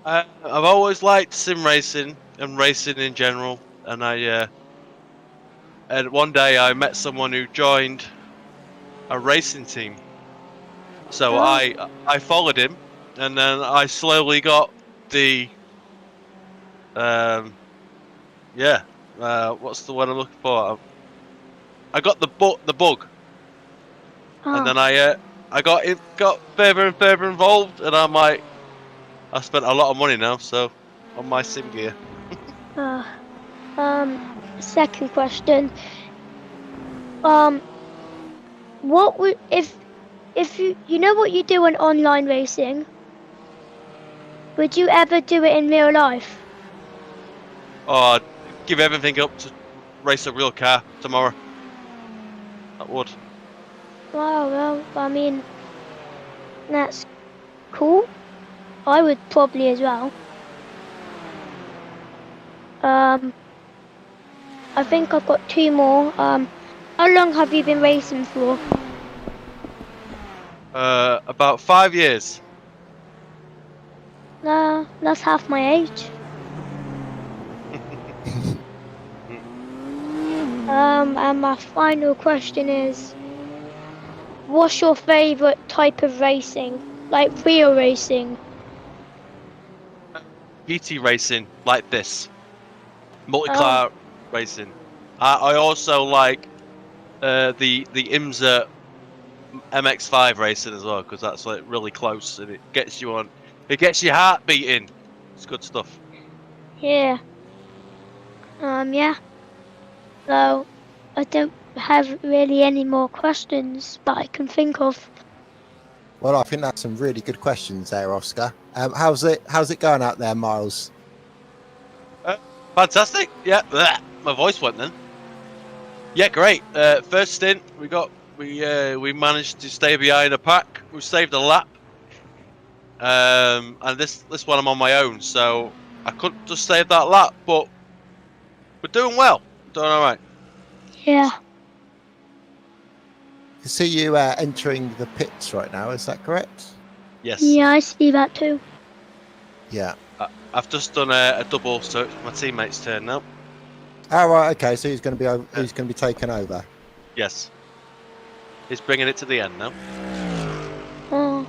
I've always liked sim racing and racing in general, and and one day I met someone who joined a racing team. So I followed him, and then I slowly got the what's the word I'm looking for? I got the bug, and then I got further and further involved, and I'm like, I spent a lot of money now, so on my sim gear. Second question. What would if you know what you do in online racing? Would you ever do it in real life? Oh, I'd give everything up to race a real car tomorrow. I would. Wow, well, I mean, that's cool. I would probably as well. I think I've got two more. How long have you been racing for? About 5 years. That's half my age. And my final question is, what's your favourite type of racing? Like real racing? GT racing, like this. Multi-car racing. I also like the IMSA MX-5 racing as well, because that's like really close and it gets you on. It gets your heart beating. It's good stuff. Yeah. Yeah. So, I don't have really any more questions that I can think of. Well, I think that's some really good questions there, Oscar. How's it going out there, Miles? Fantastic. Yeah, my voice went then. Yeah, great. First stint, we managed to stay behind a pack. We saved a lap. And this one I'm on my own, so I couldn't just save that lap, but we're doing well. Doing all right. Yeah. I see you entering the pits right now. Is that correct? Yes. Yeah, I see that too. Yeah. I've just done a double, so it's my teammate's turn now. Oh right, okay. So he's going to be taken over. Yes. He's bringing it to the end now. Oh.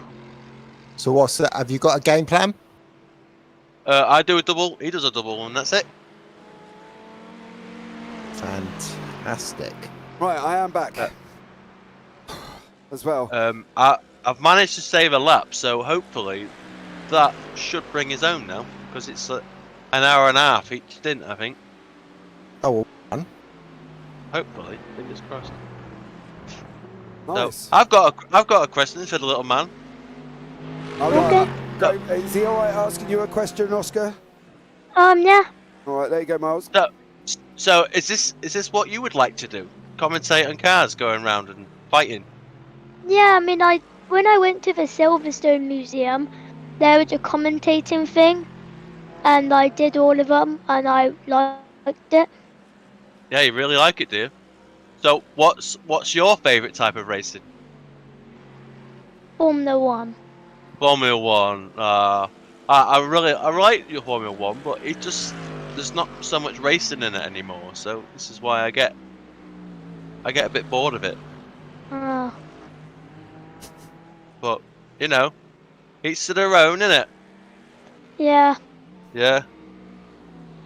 So what's that? Have you got a game plan? I do a double. He does a double, and that's it. Fantastic. Right, I am back as well. I've managed to save a lap, so hopefully that should bring his own now, because it's an hour and a half each stint, I think. Oh, well, hopefully, fingers crossed. Nice. So, I've got a question for the little man. Okay. Is he all right asking you a question, Oscar? Yeah. All right, there you go, Miles. So is this what you would like to do? Commentate on cars going around and fighting? Yeah, I mean, when I went to the Silverstone Museum, there was a commentating thing, and I did all of them, and I liked it. Yeah, you really like it, do you? So what's your favourite type of racing? Formula 1. Formula 1. I like your Formula 1, but there's not so much racing in it anymore. So this is why I get a bit bored of it. But you know, each to their own, innit? Yeah. Yeah.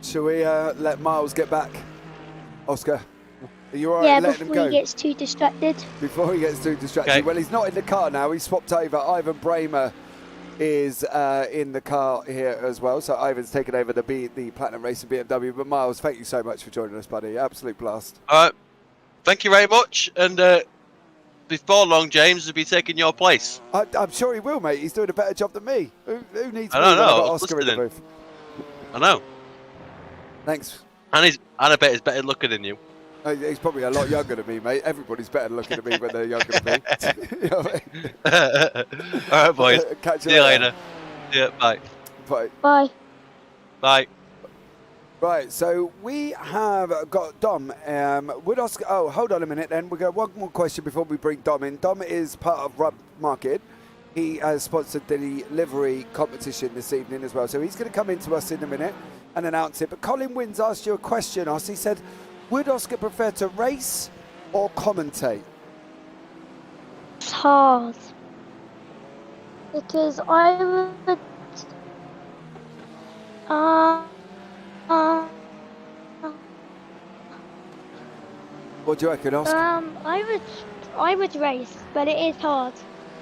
Shall we let Miles get back, Oscar? Are you alright Yeah, letting him before go? he gets too distracted. Before he gets too distracted. Okay. Well, he's not in the car now. He's swapped over. Ivan Bramer is in the car here as well. So Ivan's taken over the Platinum Racing BMW. But Miles, thank you so much for joining us, buddy. Absolute blast. All right. Thank you very much. And before long, James will be taking your place. I'm sure he will, mate. He's doing a better job than me. Who needs I me don't when know, I've got I was Oscar in the listening. booth? I know. Thanks. And I bet he's better looking than you. He's probably a lot younger than me, mate. Everybody's better looking at me when they're younger than me. You know what I mean? All right, boys. Catch See you later. Yeah, bye. Bye. Bye. Bye. Right, so we have got Dom. Would Oscar? Oh, hold on a minute. Then we got one more question before we bring Dom in. Dom is part of Rub Market. He has sponsored the livery competition this evening as well. So he's going to come into us in a minute and announce it. But Colin Wins asked you a question, Os. He said, would Oscar prefer to race or commentate? It's hard. Because I would... What do you reckon, Oscar? I would race, but it is hard.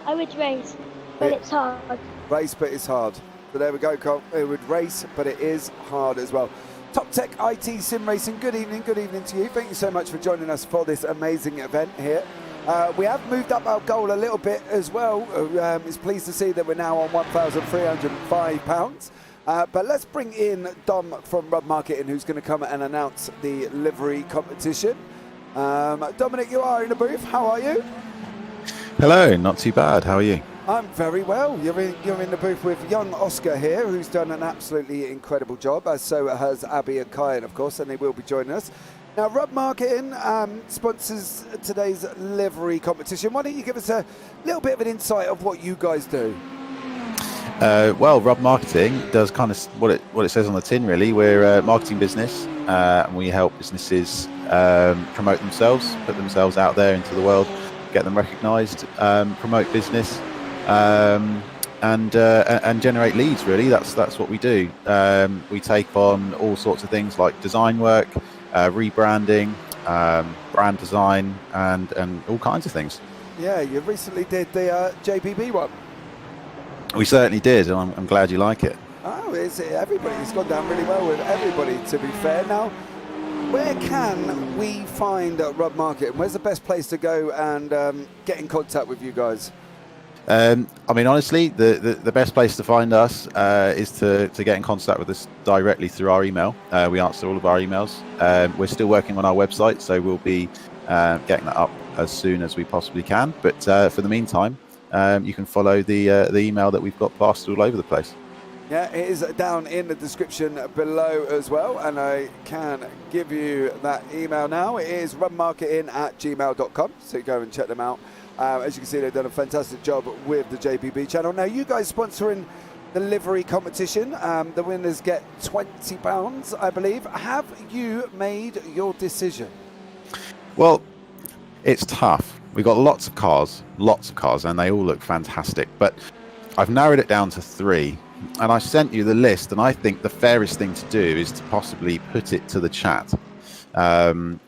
I would race, but it's hard. Race, but it's hard. So there we go, Cole. It would race, but it is hard as well. Top Tech IT Sim Racing, good evening to you. Thank you so much for joining us for this amazing event here. We have moved up our goal a little bit as well. It's pleased to see that we're now on £1,305. But let's bring in Dom from Rub Marketing, who's going to come and announce the livery competition. Dominic, you are in the booth. How are you? Hello, not too bad. How are you? I'm very well. You're in the booth with young Oscar here, who's done an absolutely incredible job, as so has Abby and Kyan, of course, and they will be joining us. Now, Rub Marketing sponsors today's livery competition. Why don't you give us a little bit of an insight of what you guys do? Well, Rub Marketing does kind of what it says on the tin, really. We're a marketing business, and we help businesses promote themselves, put themselves out there into the world, get them recognised, promote business, and generate leads. Really, that's what we do. We take on all sorts of things like design work, rebranding, brand design, and all kinds of things. Yeah, you recently did the JPB one. We certainly did, and I'm glad you like it. Oh, everybody's gone down really well with everybody, to be fair. Now, where can we find Rub Marketing? Where's the best place to go and get in contact with you guys? I mean, honestly, the best place to find us is to get in contact with us directly through our email. We answer all of our emails. We're still working on our website, so we'll be getting that up as soon as we possibly can. But for the meantime, you can follow the email that we've got plastered all over the place. Yeah, it is down in the description below as well, and I can give you that email now. It is rubmarketing@gmail.com, so you go and check them out. As you can see, they've done a fantastic job with the JPB channel. Now, you guys sponsoring the livery competition. The winners get £20, I believe. Have you made your decision? Well, it's tough. We've got lots of cars, and they all look fantastic. But I've narrowed it down to 3. And I sent you the list, and I think the fairest thing to do is to possibly put it to the chat and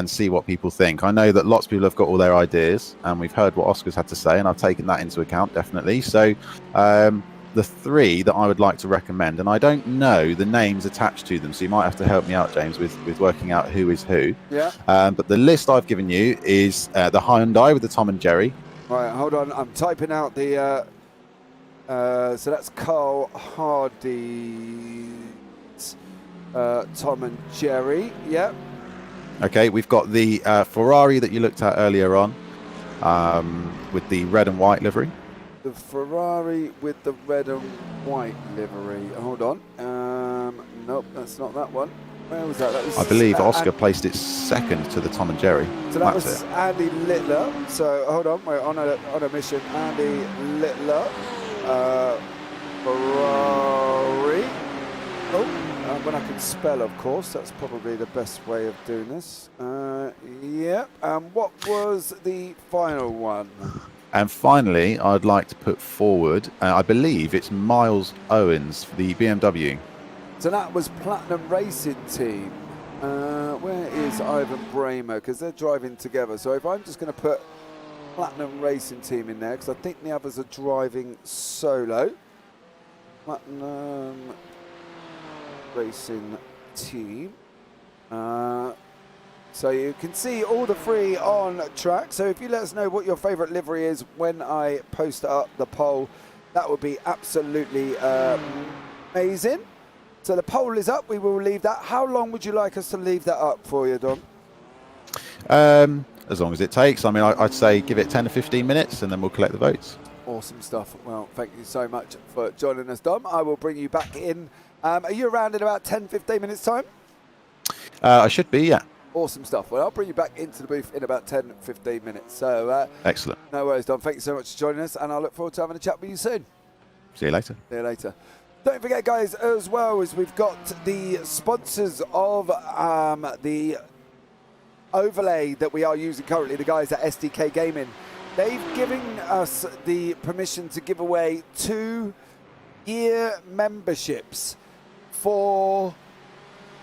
see what people think. I know that lots of people have got all their ideas, and we've heard what Oscar's had to say, and I've taken that into account, definitely. So the 3 that I would like to recommend, and I don't know the names attached to them, so you might have to help me out, James, with working out who is who. Yeah. But the list I've given you is the Hyundai with the Tom and Jerry. Right, hold on. I'm typing out the... so that's Carl Hardy's Tom and Jerry. Yep. Okay, we've got the Ferrari that you looked at earlier on with the red and white livery. The Ferrari with the red and white livery. Hold on. Nope, that's not that one. Where was that? That was I believe Oscar placed it second to the Tom and Jerry. So that was Andy Littler. So hold on, we're on a mission. Andy Littler. Ferrari. Oh, when I can spell, of course, that's probably the best way of doing this. Yeah. What was the final one? And finally, I'd like to put forward, I believe it's Miles Owens for the BMW. So that was Platinum Racing Team. Where is Ivan Bramer? Because they're driving together. So if I'm just going to put Platinum Racing Team in there, because I think the others are driving solo. Platinum Racing Team. So you can see all the three on track. So if you let us know what your favourite livery is when I post up the poll, that would be absolutely amazing. So the poll is up. We will leave that. How long would you like us to leave that up for you, Dom? As long as it takes. I mean, I'd say give it 10 to 15 minutes and then we'll collect the votes. Awesome stuff. Well, thank you so much for joining us, Dom. I will bring you back in. Are you around in about 10, 15 minutes time? I should be, yeah. Awesome stuff. Well, I'll bring you back into the booth in about 10, 15 minutes. So, excellent. No worries, Dom. Thank you so much for joining us, and I look forward to having a chat with you soon. See you later. See you later. Don't forget, guys, as well, as we've got the sponsors of the overlay that we are using currently, the guys at SDK Gaming. They've given us the permission to give away 2-year memberships for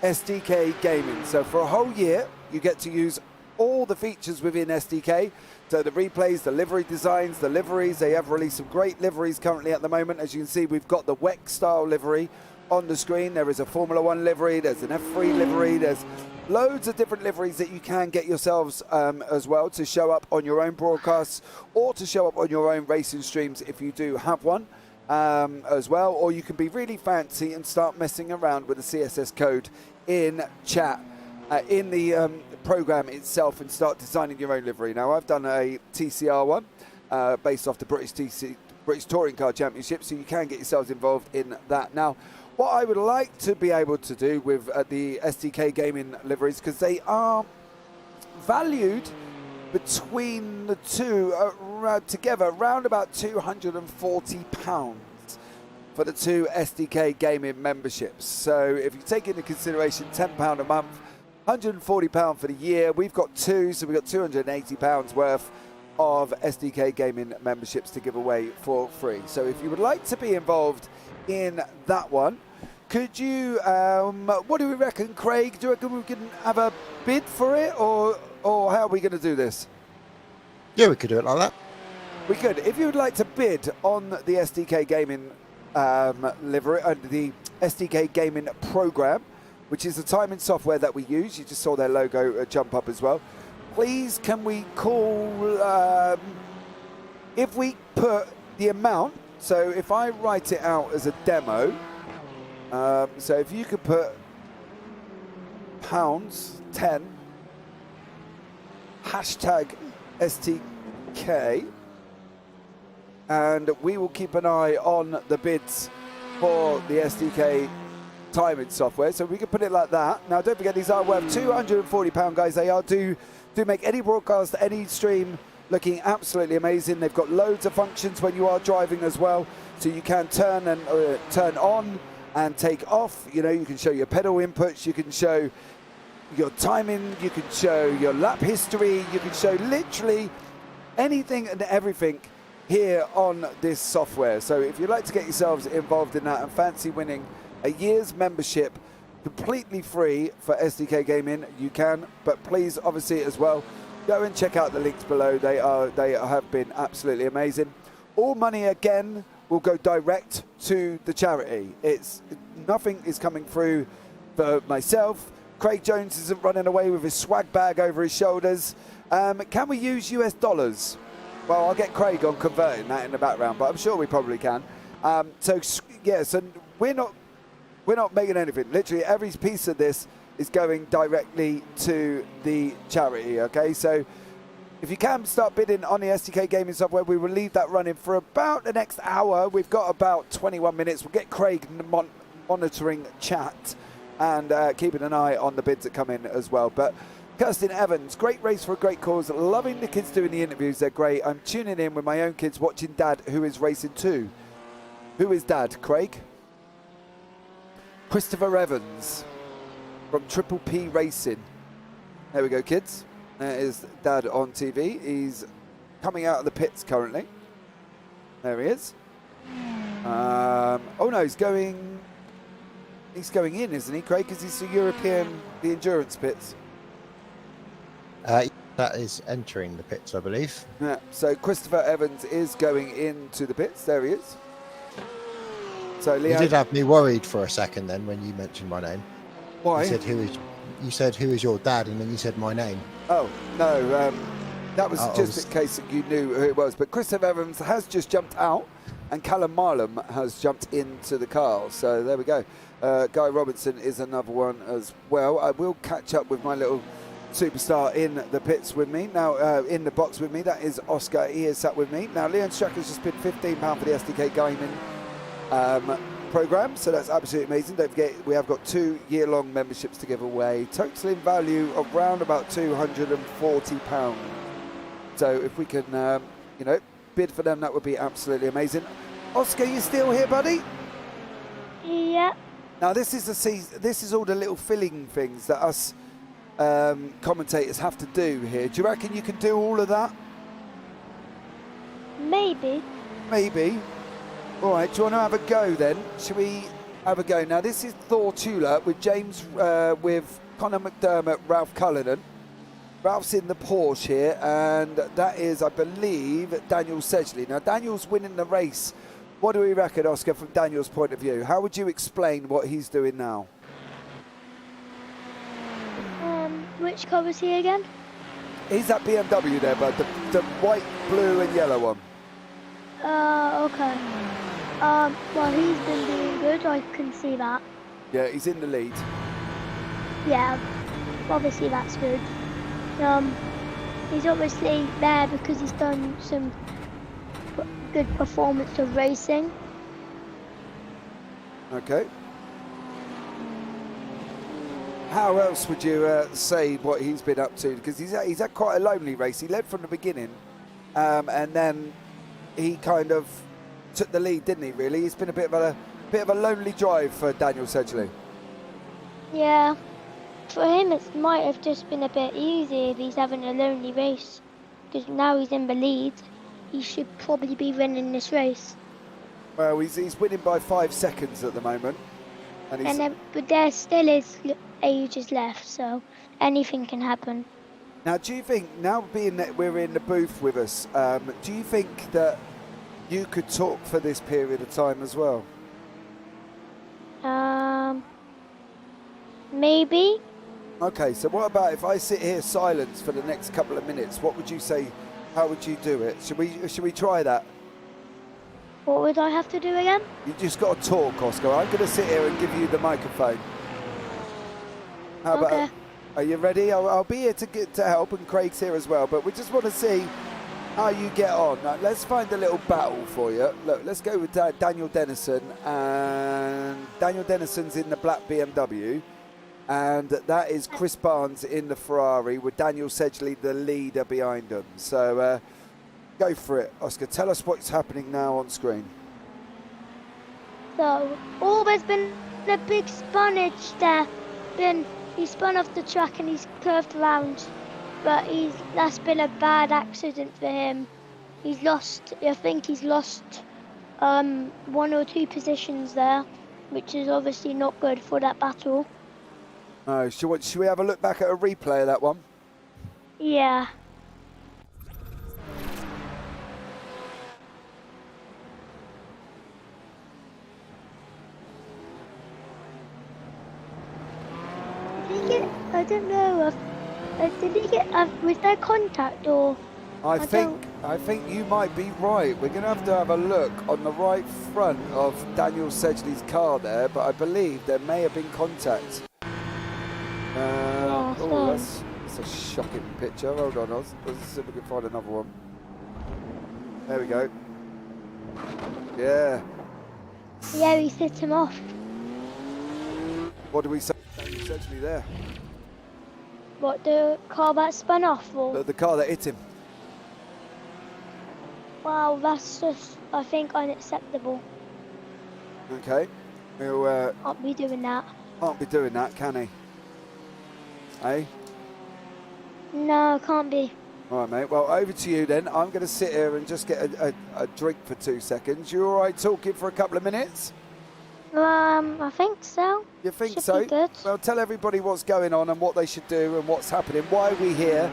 SDK Gaming. So for a whole year, you get to use all the features within SDK. So the replays, the livery designs, the liveries. They have released some great liveries currently at the moment. As you can see, we've got the WEC style livery on the screen. There is a Formula 1 livery. There's an F3 livery. There's loads of different liveries that you can get yourselves as well to show up on your own broadcasts or to show up on your own racing streams if you do have one. As well, or you can be really fancy and start messing around with the CSS code in chat in the program itself and start designing your own livery. Now, I've done a TCR one based off the British Touring Car Championship, so you can get yourselves involved in that. Now, what I would like to be able to do with the SDK Gaming liveries, because they are valued between the two together around about £240 for the two SDK Gaming memberships. So if you take into consideration £10 a month, £140 for the year, we've got two, so we've got £280 worth of SDK Gaming memberships to give away for free. So if you would like to be involved in that one, could you, what do we reckon, Craig? Do you reckon we can have a bid for it, or how are we going to do this? Yeah, we could do it like that. We could. If you would like to bid on the SDK Gaming livery, the SDK Gaming program, which is the timing software that we use, you just saw their logo jump up as well. Please, can we call, if we put the amount, so if I write it out as a demo, so if you could put £10, hashtag STK, and we will keep an eye on the bids for the SDK timing software, so we can put it like that. Now, don't forget, these are worth £240, guys. They are do make any broadcast, any stream looking absolutely amazing. They've got loads of functions when you are driving as well, so you can turn and turn on and take off. You know, you can show your pedal inputs, you can show your timing, you can show your lap history, you can show literally anything and everything here on this software. So if you'd like to get yourselves involved in that and fancy winning a year's membership completely free for SDK Gaming, you can, but please, obviously, as well, go and check out the links below. They have been absolutely amazing. All money, again, will go direct to the charity. Nothing is coming through for myself. Craig Jones isn't running away with his swag bag over his shoulders. Can we use US dollars? Well, I'll get Craig on converting that in the background, but I'm sure we probably can. So we're not making anything. Literally every piece of this is going directly to the charity, okay? So if you can start bidding on the SDK Gaming software, we will leave that running for about the next hour. We've got about 21 minutes. We'll get Craig monitoring chat and keeping an eye on the bids that come in as well. But Kirsten Evans, great race for a great cause. Loving the kids doing the interviews. They're great. I'm tuning in with my own kids watching Dad, who is racing too. Who is Dad, Craig? Christopher Evans from Triple P Racing. There we go, kids. There is Dad on TV. He's coming out of the pits currently. There he is. Oh no, he's going in, isn't he, Craig? Because he's the European, the endurance pits. That is entering the pits, I believe. Yeah, so Christopher Evans is going into the pits. There he is. So, You Leo, did have me worried for a second then when you mentioned my name. why? You said who is your dad, and then you said my name. Oh, no, that was I just was- in case you knew who it was. But Christopher Evans has just jumped out, and Callum Marlam has jumped into the car. So there we go. Guy Robinson is another one as well. I will catch up with my little superstar in the pits with me. Now, in the box with me, that is Oscar. He is sat with me. Now, Leon Stracker's just bid £15 for the SDK Gaming program, so that's absolutely amazing. Don't forget, we have got 2 year-long memberships to give away, totaling value of around about £240. So if we can, bid for them, that would be absolutely amazing. Oscar, you still here, buddy? Yeah. Now this is all the little filling things that us commentators have to do here. Do you reckon you can do all of that? Maybe. Maybe. All right, do you want to have a go then? Shall we have a go? Now this is Thor Tula with James, with Conor McDermott, Ralph Cullinan. Ralph's in the Porsche here, and that is, I believe, Daniel Sedgley. Now Daniel's winning the race. What do we reckon, Oscar, from Daniel's point of view? How would you explain what he's doing now? Which car was he again? He's that BMW there, bud. The white, blue and yellow one. Okay. Well, he's been doing good, I can see that. Yeah, he's in the lead. Yeah, obviously that's good. He's obviously there because he's done some good performance of racing. Okay. How else would you say what he's been up to? Because he's had quite a lonely race. He led from the beginning, and then he kind of took the lead, didn't he? Really, it's been a bit of a lonely drive for Daniel Sedgley. Yeah, for him it might have just been a bit easy if he's having a lonely race, because now he's in the lead. He should probably be winning this race. Well, he's winning by 5 seconds at the moment, But there still is ages left, so anything can happen. Now, do you think, now being that we're in the booth with us, do you think that you could talk for this period of time as well? Maybe. Okay, so what about if I sit here silent for the next couple of minutes? What would you say? How would you do it? Should we try that? What would I have to do again? You just got to talk, Oscar. I'm going to sit here and give you the microphone. How about? Okay. Are you ready? I'll be here to help, and Craig's here as well. But we just want to see how you get on. Now, let's find a little battle for you. Look, let's go with Daniel Dennison, and Daniel Dennison's in the black BMW, and that is Chris Barnes in the Ferrari with Daniel Sedgley, the leader, behind them. So go for it, Oscar. Tell us what's happening now on screen. So, there's been a big spunage there. He spun off the track and he's curved around, but that's been a bad accident for him. I think he's lost 1 or 2 positions there, which is obviously not good for that battle. Oh, should we have a look back at a replay of that one? Yeah. I don't know. Did he get? Was there contact or? I think you might be right. We're going to have a look on the right front of Daniel Sedgley's car there, but I believe there may have been contact. That's a shocking picture. Hold on, Oz. Let's see if we can find another one. There we go. Yeah. Yeah, he hit him off. What do we say? Daniel Sedgley there. What, the car that spun off? Or? The car that hit him. Wow, that's just, I think, unacceptable. Okay. We'll, Can't be doing that. Can't be doing that, can he? Hey? No, can't be. All right, mate. Well, over to you then. I'm going to sit here and just get a drink for 2 seconds. You all right talking for a couple of minutes? I think so. You think Should so? be good. Well, tell everybody what's going on and what they should do and what's happening, why we're here,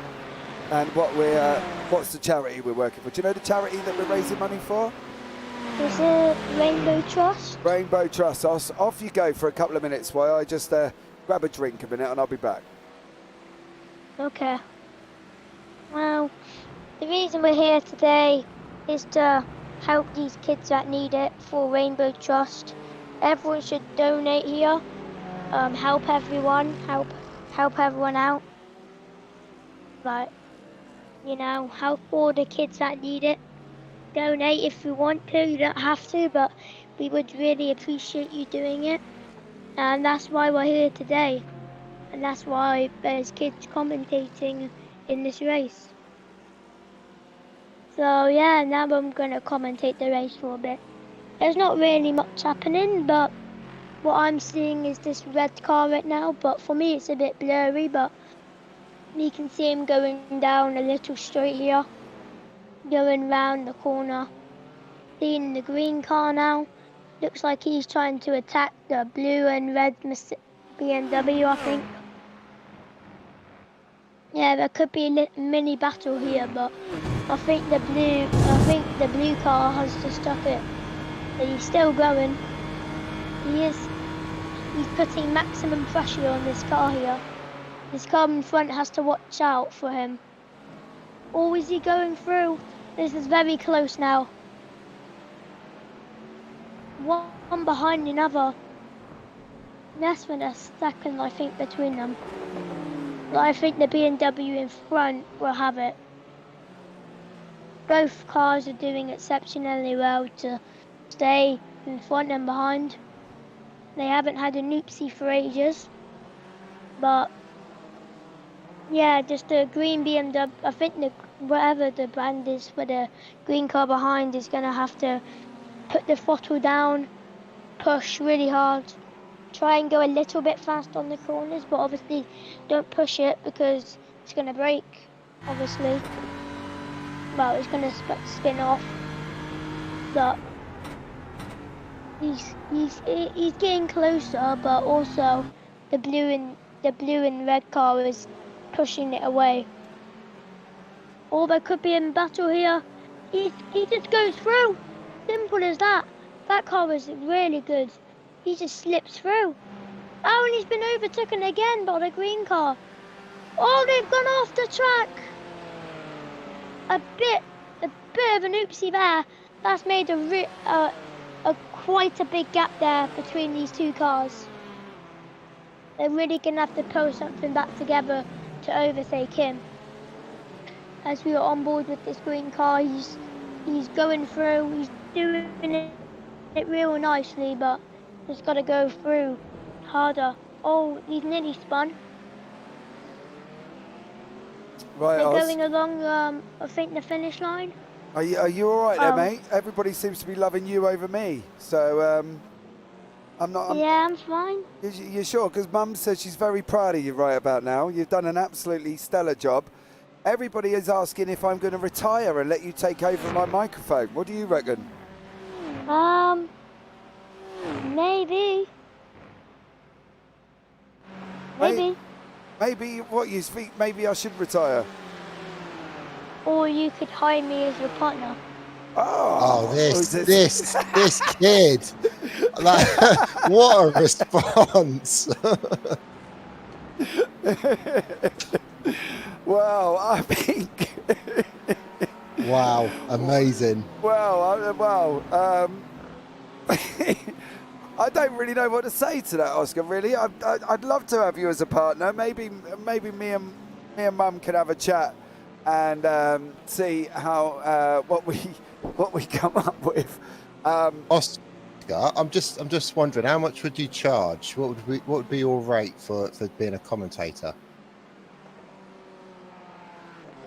and what's the charity we're working for. Do you know the charity that we're raising money for? Is it Rainbow Trust? Rainbow Trust. Off you go for a couple of minutes while I just grab a drink a minute and I'll be back. Okay. Well, the reason we're here today is to help these kids that need it for Rainbow Trust. Everyone should donate here. Help everyone. Help everyone out. Like, you know, help all the kids that need it. Donate if you want to. You don't have to, but we would really appreciate you doing it. And that's why we're here today. And that's why there's kids commentating in this race. So yeah, now I'm going to commentate the race for a bit. There's not really much happening, but what I'm seeing is this red car right now. But for me it's a bit blurry, but you can see him going down a little straight here. Going round the corner. Seeing the green car now. Looks like he's trying to attack the blue and red BMW, I think. Yeah, there could be a mini battle here, but I think the blue car has to stop it. But he's still going. He's putting maximum pressure on this car here. This car in front has to watch out for him. Or is he going through? This is very close now. One behind another. Less than a second, I think, between them. But I think the BMW in front will have it. Both cars are doing exceptionally well to stay in front and behind. They haven't had an oopsie for ages. But yeah, just the green BMW, I think whatever the brand is for the green car behind is going to have to put the throttle down, push really hard, try and go a little bit fast on the corners, but obviously don't push it because it's going to break, obviously. Well, it's going to spin off, but he's getting closer, but also the blue and red car is pushing it away. Or there could be a battle here. He just goes through. Simple as that. That car was really good. He just slips through. Oh, and he's been overtaken again by the green car. Oh, they've gone off the track. A bit of an oopsie there. That's made quite a big gap there between these two cars. They're really gonna have to pull something back together to overtake him. As we are on board with this green car, he's going through. He's doing it real nicely, but just got to go through harder. Oh, he's nearly spun. Right, they're going along. I think the finish line. Are you all right there, mate? Everybody seems to be loving you over me, so I'm not. Yeah, I'm fine. You're sure? Because Mum says she's very proud of you right about now. You've done an absolutely stellar job. Everybody is asking if I'm going to retire and let you take over my microphone. What do you reckon? Maybe. Maybe what you speak? Maybe I should retire. Or you could hire me as your partner. Oh, this kid! Like, what a response! Well, I think. Wow, amazing. I don't really know what to say to that, Oscar. Really, I'd love to have you as a partner. Maybe me and Mum can have a chat and see how what we come up with. Oscar, I'm just wondering, how much would you charge? What would be your rate for being a commentator?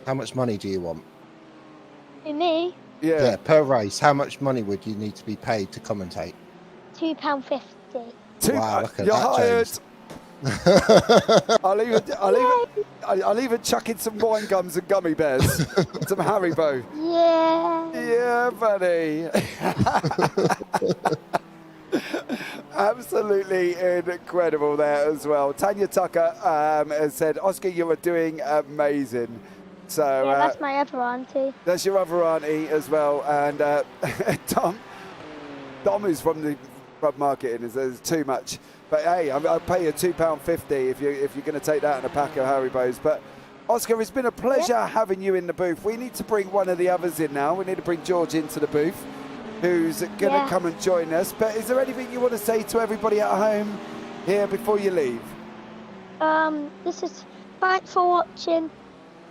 How much money do you want? Me? Yeah, per race. How much money would you need to be paid to commentate? £2.50. Wow, look at You're that, hired. I'll even chuck in some wine gums and gummy bears, some Haribo. Yeah. Yeah, buddy. Absolutely incredible there as well. Tanya Tucker has said, Oscar, you are doing amazing. So yeah, that's my other auntie. That's your other auntie as well. And Dom, who's from the rub marketing, is there's too much. But hey, I'll pay you £2.50 if you're going to take that and a pack of Haribos. But Oscar, it's been a pleasure having you in the booth. We need to bring one of the others in now. We need to bring George into the booth, who's going to come and join us. But is there anything you want to say to everybody at home here before you leave? This is thanks for watching.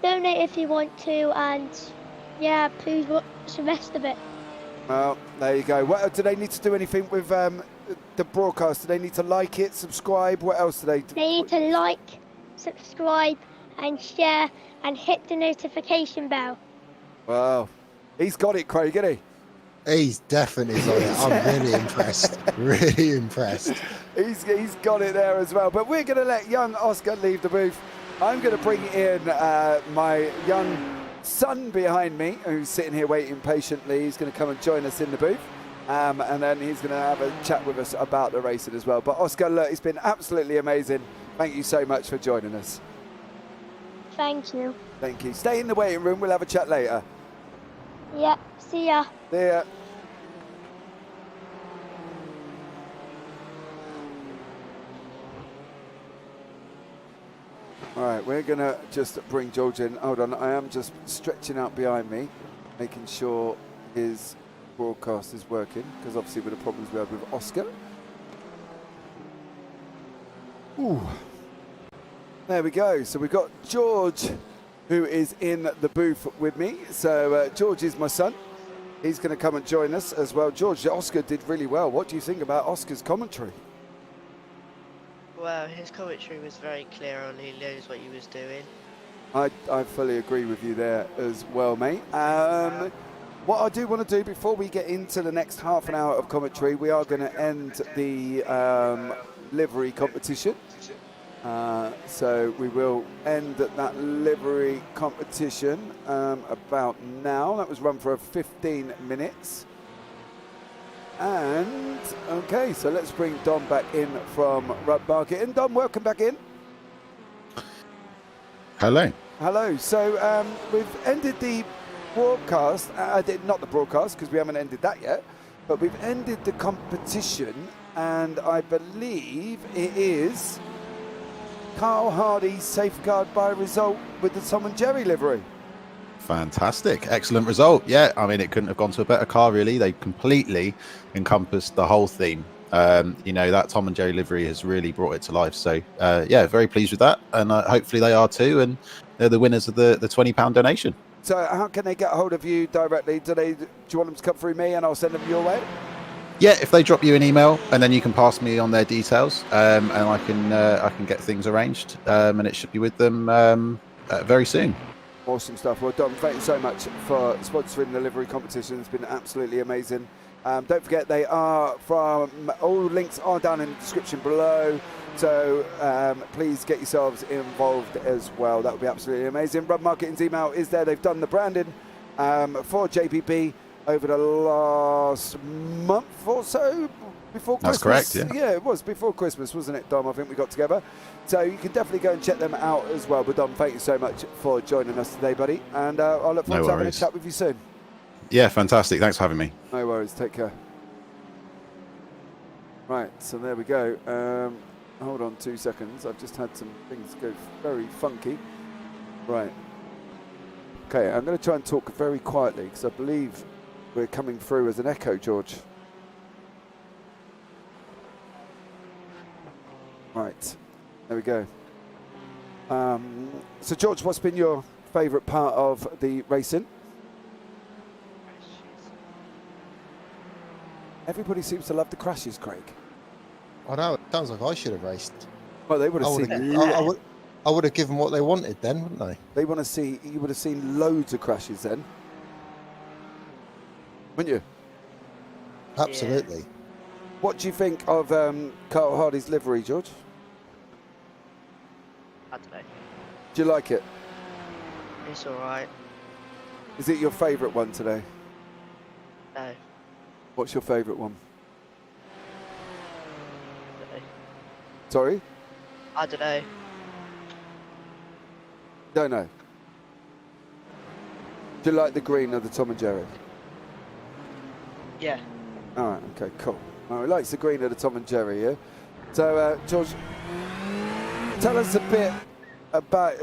Donate if you want to, and yeah, please watch the rest of it. Well, there you go. What do they need to do anything with the broadcast? Do they need to like it, subscribe? What else do they do? They need to like, subscribe, and share, and hit the notification bell. Wow, he's got it, Craig, isn't he? He's definitely got it. I'm really impressed. Really impressed. He's got it there as well. But we're going to let young Oscar leave the booth. I'm going to bring in my young son behind me, who's sitting here waiting patiently. He's going to come and join us in the booth. And then he's going to have a chat with us about the racing as well. But Oscar, look, it's been absolutely amazing. Thank you so much for joining us. Thank you. Thank you. Stay in the waiting room. We'll have a chat later. Yep, see ya. See ya. All right, we're going to just bring George in. Hold on, I am just stretching out behind me, making sure his broadcast is working, because obviously with the problems we had with Oscar. Ooh. There we go. So we've got George, who is in the booth with me. So George is my son. He's going to come and join us as well. George, Oscar did really well. What do you think about Oscar's commentary? Well, his commentary was very clear on he knows what he was doing. I fully agree with you there as well, mate. What I do want to do before we get into the next half an hour of commentary, we are going to end the livery competition. So we will end that livery competition about now. That was run for 15 minutes. And, okay, so let's bring Dom back in from Rub Market. And Dom, welcome back in. Hello. Hello. So we've ended the broadcast. Not the broadcast, because we haven't ended that yet. But we've ended the competition. And I believe it is Carl Hardy's safeguard by result with the Tom and Jerry livery. Fantastic. Excellent result. Yeah, I mean, it couldn't have gone to a better car, really. They completely encompassed the whole theme. You know, that Tom and Jerry livery has really brought it to life. So, yeah, very pleased with that. And hopefully they are too. And they're the winners of the £20 donation. So how can they get a hold of you directly? Do you want them to come through me and I'll send them your way? Yeah, if they drop you an email and then you can pass me on their details, and I can get things arranged, and it should be with them very soon. Awesome stuff. Well, Dom, thank you so much for sponsoring the livery competition. It's been absolutely amazing. Don't forget, they are from all links are down in the description below. So please get yourselves involved as well. That would be absolutely amazing. Rub Marketing's email is there. They've done the branding for JPB over the last month or so before Christmas. That's correct, yeah. Yeah, it was before Christmas, wasn't it, Dom? I think we got together. So you can definitely go and check them out as well. But Dom, thank you so much for joining us today, buddy. And I'll look forward to having a chat with you soon. Yeah, fantastic. Thanks for having me. No worries. Take care. Right, so there we go. Hold on 2 seconds. I've just had some things go very funky. Right. Okay, I'm going to try and talk very quietly because I believe we're coming through as an echo, George. Right, there we go. So, George, what's been your favourite part of the racing? Everybody seems to love the crashes, Craig. I know, it sounds like I should have raced. Well, they would have seen. I would have given what they wanted then, wouldn't they? They want to see. You would have seen loads of crashes then, wouldn't you? Absolutely. Yeah. What do you think of Carl Hardy's livery, George? I don't know. Do you like it? It's alright. Is it your favourite one today? No. What's your favourite one? No. Sorry? I don't know. Don't know. Do you like the green of the Tom and Jerry? Yeah. All right, okay, cool. Well, he likes the green of the Tom and Jerry, yeah? So, George, tell us a bit about,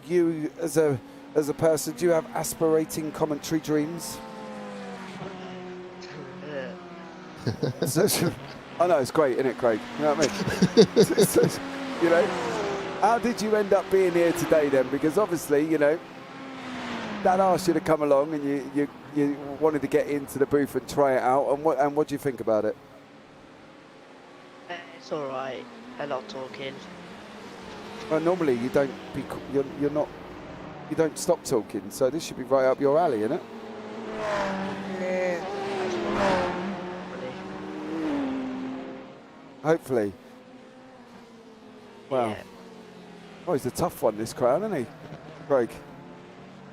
you as a person. Do you have aspirating commentary dreams? I know, it's great, isn't it, Craig? You know what I mean? How did you end up being here today then? Because obviously, Dad asked you to come along and you wanted to get into the booth and try it out. And what do you think about it? It's alright. A lot of talking. Well, normally you don't you don't stop talking, so this should be right up your alley, isn't it? Hopefully. Well, Yeah. Oh, he's a tough one, this Crown, isn't he, Craig?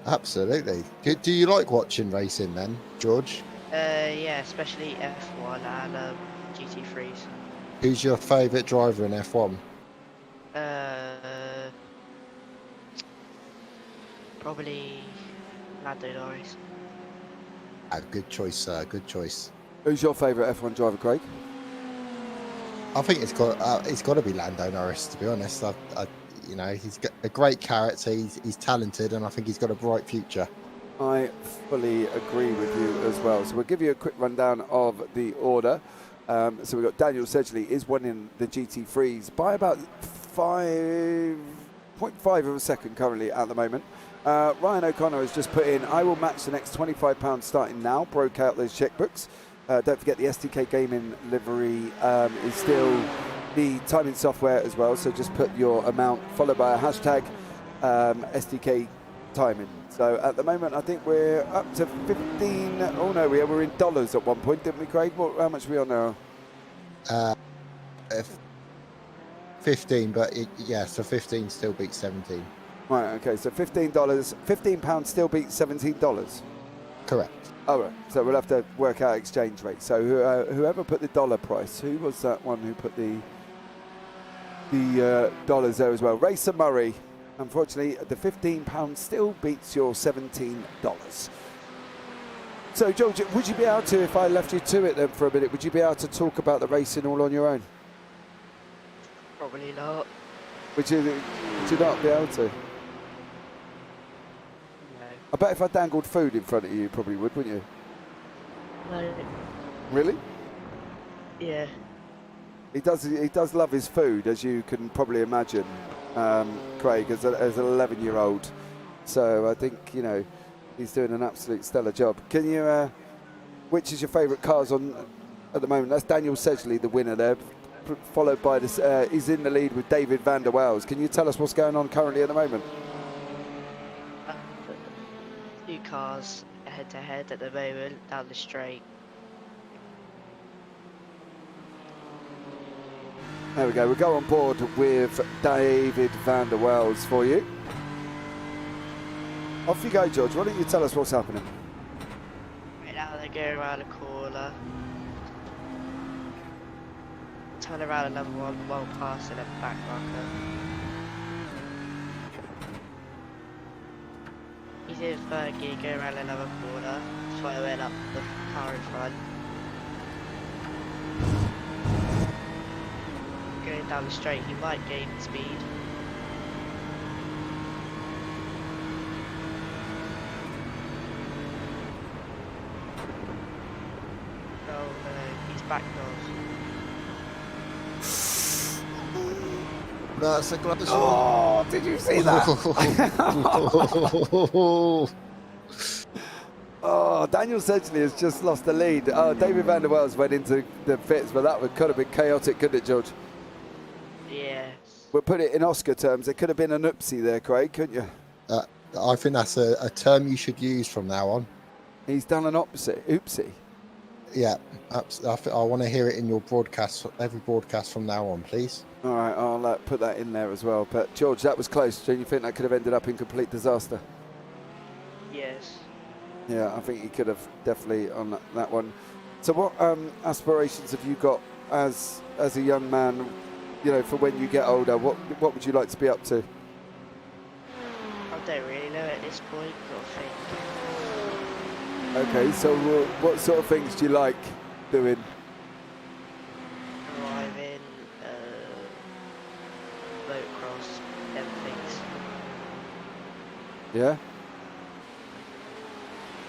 Absolutely. Do you like watching racing then, George? Yeah, especially F1 and GT3s. Who's your favourite driver in F1? Probably Lando Norris. Good choice, sir. Good choice. Who's your favourite F1 driver, Craig? I think it's got to be Lando Norris, to be honest. He's got a great character. He's talented, and I think he's got a bright future. I fully agree with you as well. So we'll give you a quick rundown of the order. So we've got Daniel Sedgley is winning the GT3s by about 5.5 of a second currently at the moment. Ryan O'Connor has just put in, I will match the next £25 starting now. Broke out those checkbooks. Don't forget the SDK Gaming livery is still the timing software as well. So just put your amount followed by a hashtag SDK timing. So at the moment, I think we're up to 15. Oh no, we were in dollars at one point, didn't we, Craig? How much are we on now? 15, but so 15 still beats 17. Right, okay, so £15 still beats $17. Correct. All right, so we'll have to work out exchange rate. So whoever put the dollar price, who was that one who put the dollars there as well? Racer Murray. Unfortunately, the £15 still beats your $17. So, George, would you be able to, if I left you to it then for a minute, would you be able to talk about the racing all on your own? Probably not. Would you not be able to? No. I bet if I dangled food in front of you, you probably would, wouldn't you? No. Really? Yeah. He does love his food, as you can probably imagine, Craig, as an 11-year-old. So I think, he's doing an absolute stellar job. Can you, which is your favourite cars on at the moment? That's Daniel Sedgley, the winner there, followed by this, he's in the lead with David van der Waals. Can you tell us what's going on currently at the moment? Two cars head-to-head at the moment, down the straight. There we go. We'll go on board with David van der Waals for you. Off you go, George. Why don't you tell us what's happening? Right now they go around the corner. Turn around another one, well past in a back marker. He's in third gear, go around another corner. Following up the car in front. Going down the straight, he might gain speed. Oh no, he's backed off. That's a close one. Oh, did you see that? Oh, Daniel Sedgley has just lost the lead. David van der Waals went into the pits, but that could have been chaotic, couldn't it, George? Yes. We'll put it in Oscar terms. It could have been an oopsie there, Craig, couldn't you? I think that's a term you should use from now on. He's done an oopsie. Yeah, I want to hear it in your broadcast, every broadcast from now on, please. All right, I'll put that in there as well. But, George, that was close. Do you think that could have ended up in complete disaster? Yes. Yeah, I think he could have definitely on that one. So what aspirations have you got as a young man, for when you get older? What would you like to be up to? I don't really know at this point, got to think. Okay, so what sort of things do you like? doing? Driving, motocross, everything. Yeah?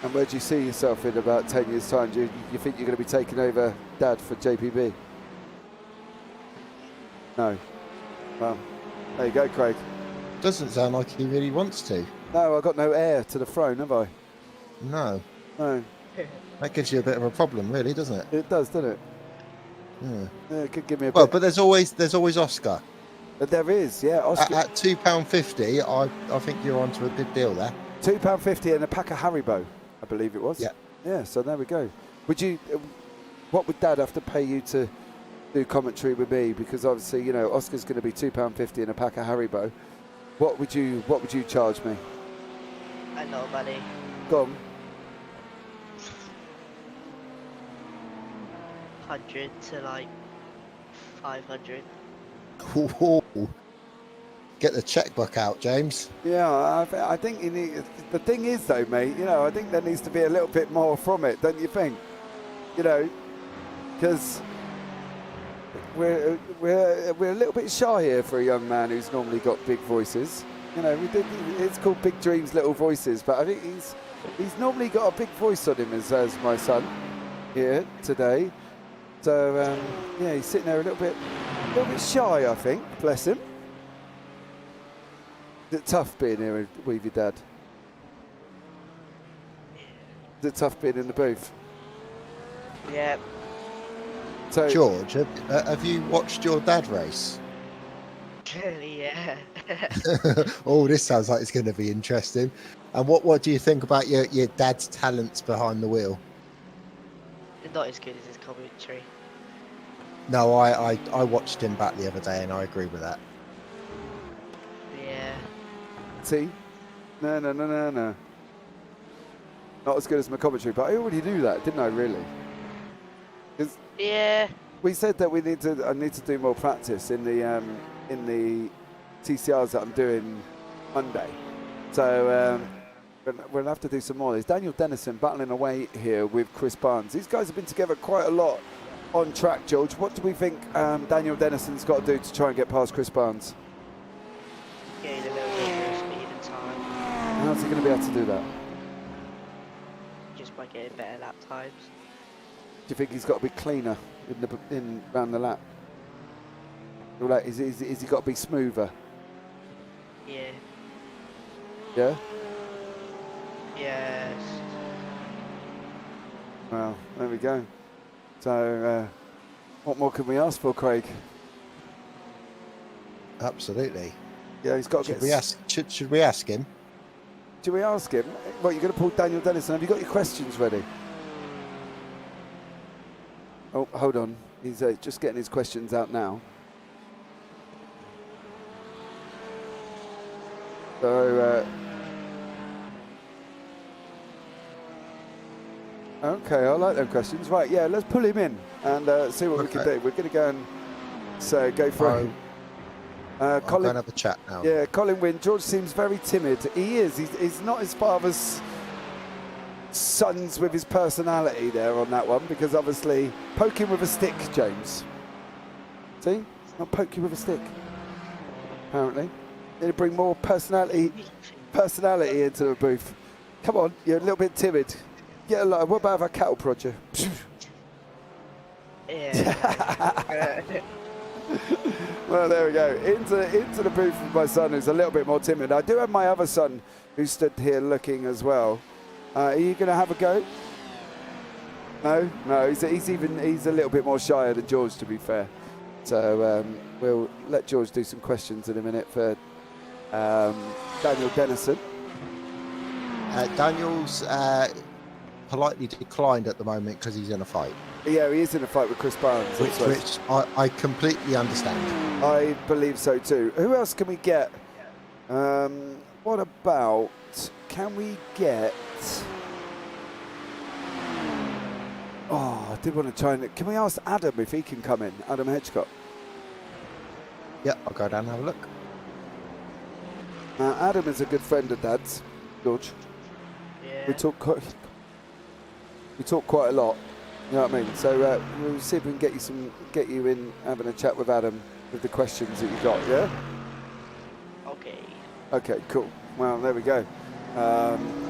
And where do you see yourself in about 10 years' time? Do you think you're going to be taking over Dad for JPB? No. Well, there you go, Craig. Doesn't sound like he really wants to. No, I've got no heir to the throne, have I? No. No. That gives you a bit of a problem, really, doesn't it? It does, doesn't it? Yeah. Yeah, it could give me a Well, bit. but there's always Oscar. But there is, yeah. Oscar. At £2.50, I think you're onto a good deal there. £2.50 and a pack of Haribo, I believe it was. Yeah. Yeah, so there we go. Would you, what would Dad have to pay you to do commentary with me? Because obviously, you know, Oscar's going to be £2.50 and a pack of Haribo. What would you charge me? I know, buddy. Go on. 100 to like 500. Ooh. Get the checkbook out, James. Yeah, I think you need. The thing is, though, mate. You know, I think there needs to be a little bit more from it, don't you think? You know, because we're a little bit shy here for a young man who's normally got big voices. You know, it's called Big Dreams, Little Voices, but I think he's normally got a big voice on him as my son here today. So yeah, he's sitting there a little bit shy, I think. Bless him. Is it tough being here with your dad? Is it tough being in the booth? Yeah. So George, have you watched your dad race? Yeah. Oh, this sounds like it's going to be interesting. And what do you think about your dad's talents behind the wheel? Not as good as his commentary. No, I watched him back the other day, and I agree with that. Yeah. See? No. Not as good as my commentary, but I already knew that, didn't I, really? 'Cause Yeah. we said that I need to do more practice in the TCRs that I'm doing Monday. So we'll have to do some more. There's Daniel Dennison battling away here with Chris Barnes. These guys have been together quite a lot on track, George. What do we think Daniel Dennison's got to do to try and get past Chris Barnes? Gain a little bit more speed and time. How's he going to be able to do that? Just by getting better lap times. Do you think he's got to be cleaner in around the lap? Or like, is he got to be smoother? Yeah. Yeah? Yes. Well, there we go. So, what more can we ask for, Craig? Absolutely. Yeah, he's got to get... Should we ask him? Should we ask him? What, you're going to pull Daniel Dennison? Have you got your questions ready? Oh, hold on. He's just getting his questions out now. So, okay, I like them questions. Right, yeah, let's pull him in and see what we can do. We're going to go and go for it. I'll Colin, go and have a chat now. Yeah, Colin Wynn. George seems very timid. He is. He's not his father's sons with his personality there on that one, because obviously poke him with a stick, James. See? Not poke you with a stick. Apparently. Need to bring more personality into the booth. Come on, you're a little bit timid. Get a lot. What about if I cattle prod you? Yeah. Well, there we go. Into the booth with my son, who's a little bit more timid. I do have my other son who stood here looking as well. Are you going to have a go? No. He's a little bit more shyer than George, to be fair. So we'll let George do some questions in a minute for Daniel Dennison. Daniel's politely declined at the moment because he's in a fight. Yeah, he is in a fight with Chris Barnes. Which I completely understand. I believe so too. Who else can we get? What about, can we get... Oh, I did want to try and... Can we ask Adam if he can come in? Adam Hitchcock. Yeah, I'll go down and have a look. Adam is a good friend of Dad's, George. Yeah. We talk quite a lot. You know what I mean? So we'll see if we can get you in having a chat with Adam with the questions that you got. Yeah. Okay. Okay. Cool. Well, there we go.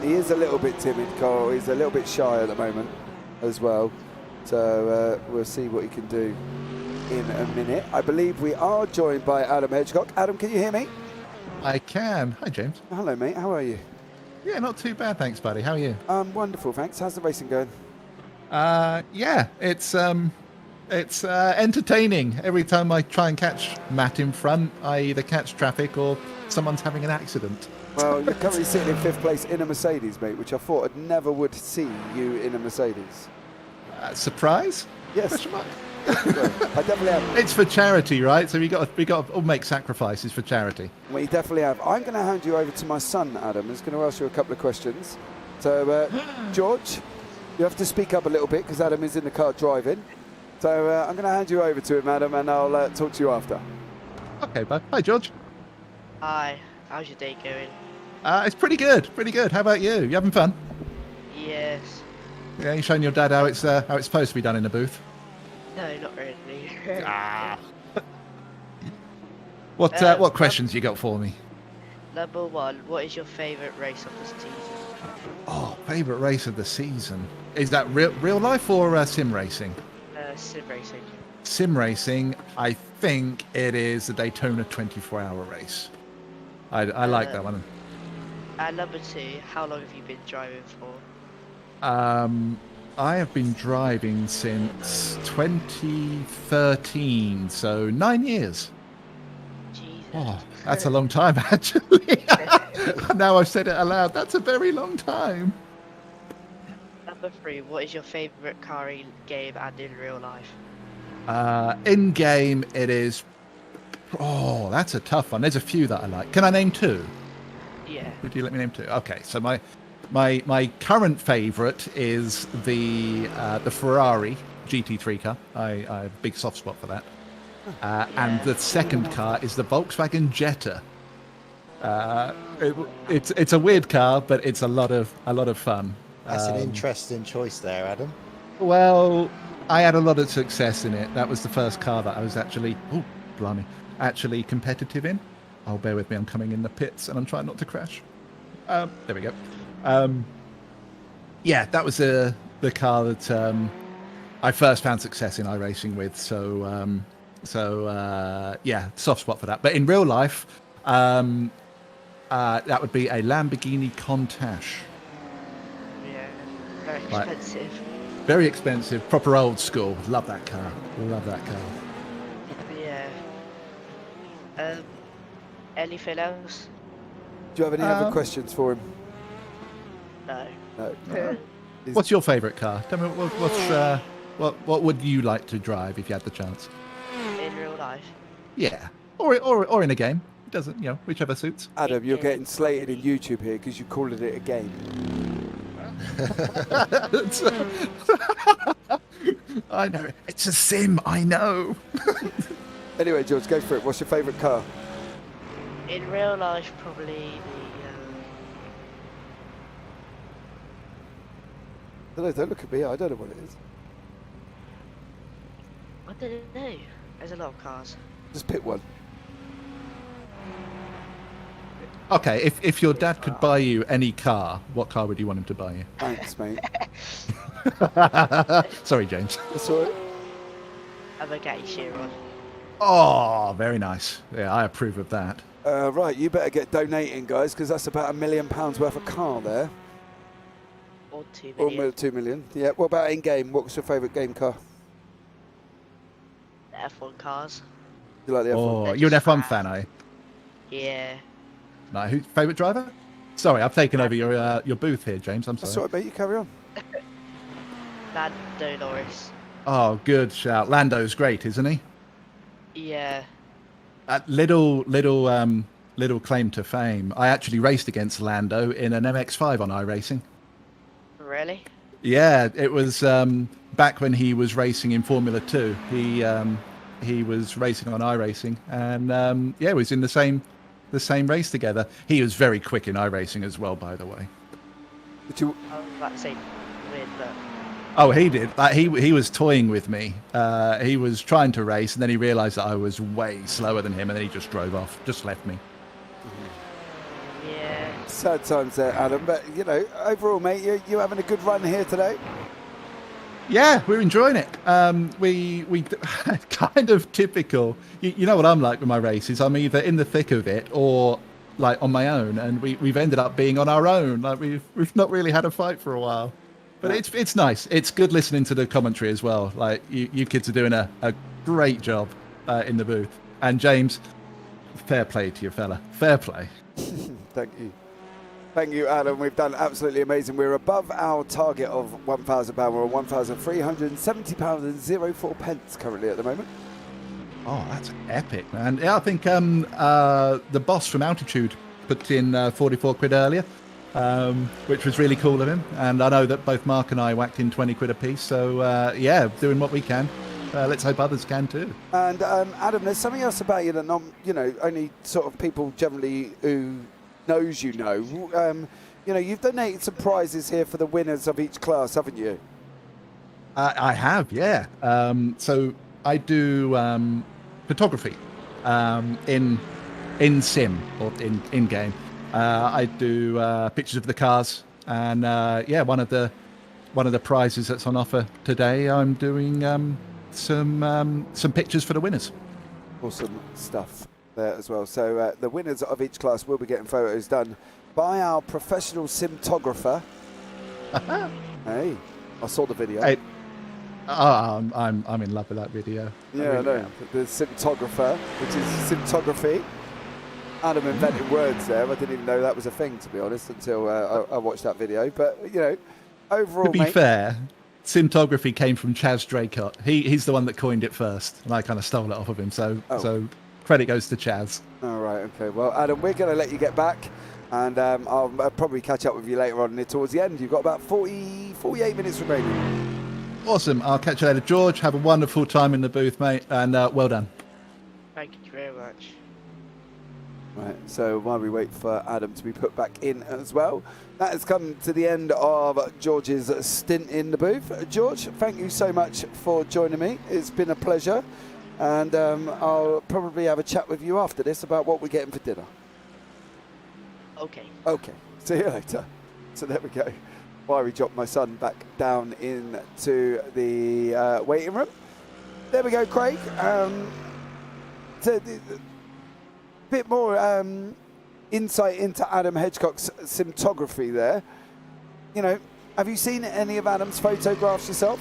He is a little bit timid, Carl. He's a little bit shy at the moment as well. So we'll see what he can do in a minute. I believe we are joined by Adam Hitchcock. Adam, can you hear me? I can. Hi, James. Hello, mate. How are you? Yeah, not too bad, thanks, buddy. How are you? Wonderful, thanks. How's the racing going? Yeah, it's entertaining. Every time I try and catch Matt in front, I either catch traffic or someone's having an accident. Well, you're currently sitting in 5th place in a Mercedes, mate, which I thought I never would see you in a Mercedes. Surprise? Yes. I definitely have. It's for charity, right? So we got to all make sacrifices for charity. We definitely have. I'm going to hand you over to my son, Adam. He's going to ask you a couple of questions. So, George, you have to speak up a little bit because Adam is in the car driving. So I'm going to hand you over to him, Adam, and I'll talk to you after. Okay, bud. Hi, George. Hi. How's your day going? It's pretty good. Pretty good. How about you? You having fun? Yes. Yeah, you showing your dad how it's supposed to be done in the booth? No, not really. What questions you got for me? Number 1, what is your favourite race of the season? Oh, favourite race of the season. Is that real life or sim racing? Sim racing. Sim racing, I think it is the Daytona 24-hour race. I like that one. And number 2, how long have you been driving for? I have been driving since 2013, so 9 years. Jesus. Oh, that's a long time, actually. Now I've said it aloud, that's a very long time. Number 3, what is your favourite car game and in real life? In game, it is. Oh, that's a tough one. There's a few that I like. Can I name 2? Yeah. Would you let me name 2? Okay, so my current favourite is the Ferrari GT3 car. I have a big soft spot for that. And the second car is the Volkswagen Jetta. It's a weird car, but it's a lot of fun. That's an interesting choice there, Adam. Well, I had a lot of success in it. That was the first car that I was actually actually competitive in. Oh, bear with me. I'm coming in the pits and I'm trying not to crash. There we go. Yeah, that was the car that I first found success in iRacing with. So yeah, soft spot for that. But in real life, that would be a Lamborghini Countach. Yeah, very expensive. Very expensive, proper old school. Love that car. Love that car. Yeah. Anything else? Do you have any other questions for him? No. No. What's your favourite car? Tell me what would you like to drive if you had the chance? In real life? Yeah, or in a game. It doesn't, whichever suits. Adam, you're getting slated in YouTube here because you called it a game. I know. It's a sim, I know. Anyway, George, go for it. What's your favourite car? In real life, probably Don't look at me. I don't know what it is. I don't know. There's a lot of cars. Just pick one. Okay, if your dad could buy you any car, what car would you want him to buy you? Thanks, mate. Sorry, James. That's all right. A Bugatti Chiron. Oh, very nice. Yeah, I approve of that. Right, you better get donating, guys, because that's about £1 million worth of car there. Or 2 million. Or 2 million. Yeah. What about in game? What was your favourite game car? The F1 cars. You like the F1? Oh, you're an F1 fan, are you? Yeah. No, favourite driver? Sorry, I've taken over your booth here, James. I'm sorry. That's all right, mate. You carry on. Lando Norris. Oh, good shout. Lando's great, isn't he? Yeah. Little claim to fame. I actually raced against Lando in an MX-5 on iRacing. Really? Yeah, it was back when he was racing in Formula 2. He was racing on iRacing, and yeah, it was in the same race together. He was very quick in iRacing as well, by the way. Did you? I was about to say weird, but Oh, he did. Like, he was toying with me. He was trying to race, and then he realised that I was way slower than him, and then he just drove off, just left me. Yeah. Sad times there, Adam. But, you know, overall, mate, you having a good run here today? Yeah, we're enjoying it. We kind of typical. You know what I'm like with my races. I'm either in the thick of it or like on my own, and we've ended up being on our own. Like we've not really had a fight for a while. But it's nice. It's good listening to the commentary as well. Like you kids are doing a great job in the booth. And James, fair play to you, fella. Fair play. Thank you. Thank you, Adam. We've done absolutely amazing. We're above our target of £1,000. We're on £1,370.04 currently at the moment. Oh, that's epic, man. Yeah, I think the boss from Altitude put in 44 quid earlier. Which was really cool of him, and I know that both Mark and I whacked in 20 quid a piece, so yeah, doing what we can. Let's hope others can too. And Adam, there's something else about you that only sort of people generally who knows you know. You've donated some prizes here for the winners of each class, haven't you? I have, yeah. So I do photography in sim or in game. I do pictures of the cars, and one of the prizes that's on offer today, I'm doing some pictures for the winners. Awesome stuff there as well. So the winners of each class will be getting photos done by our professional cinematographer. Hey, I saw the video. Hey, I'm in love with that video. Yeah, I know. The cinematographer, which is cinematography. Adam invented words there. I didn't even know that was a thing, to be honest, until I watched that video. But, overall, to be fair, cinematography came from Chaz Draycott. He's the one that coined it first, and I kind of stole it off of him. So credit goes to Chaz. All right, okay. Well, Adam, we're going to let you get back, and I'll probably catch up with you later on towards the end. You've got about 48 minutes remaining. Awesome. I'll catch you later. George, have a wonderful time in the booth, mate, and well done. Thank you very much. Right, so while we wait for Adam to be put back in as well, that has come to the end of George's stint in the booth. George, thank you so much for joining me. It's been a pleasure, and I'll probably have a chat with you after this about what we're getting for dinner. Okay. Okay, see you later. So there we go. While we drop my son back down into the waiting room. There we go, Craig. Bit more insight into Adam Hitchcock's cinematography there. Have you seen any of Adam's photographs yourself?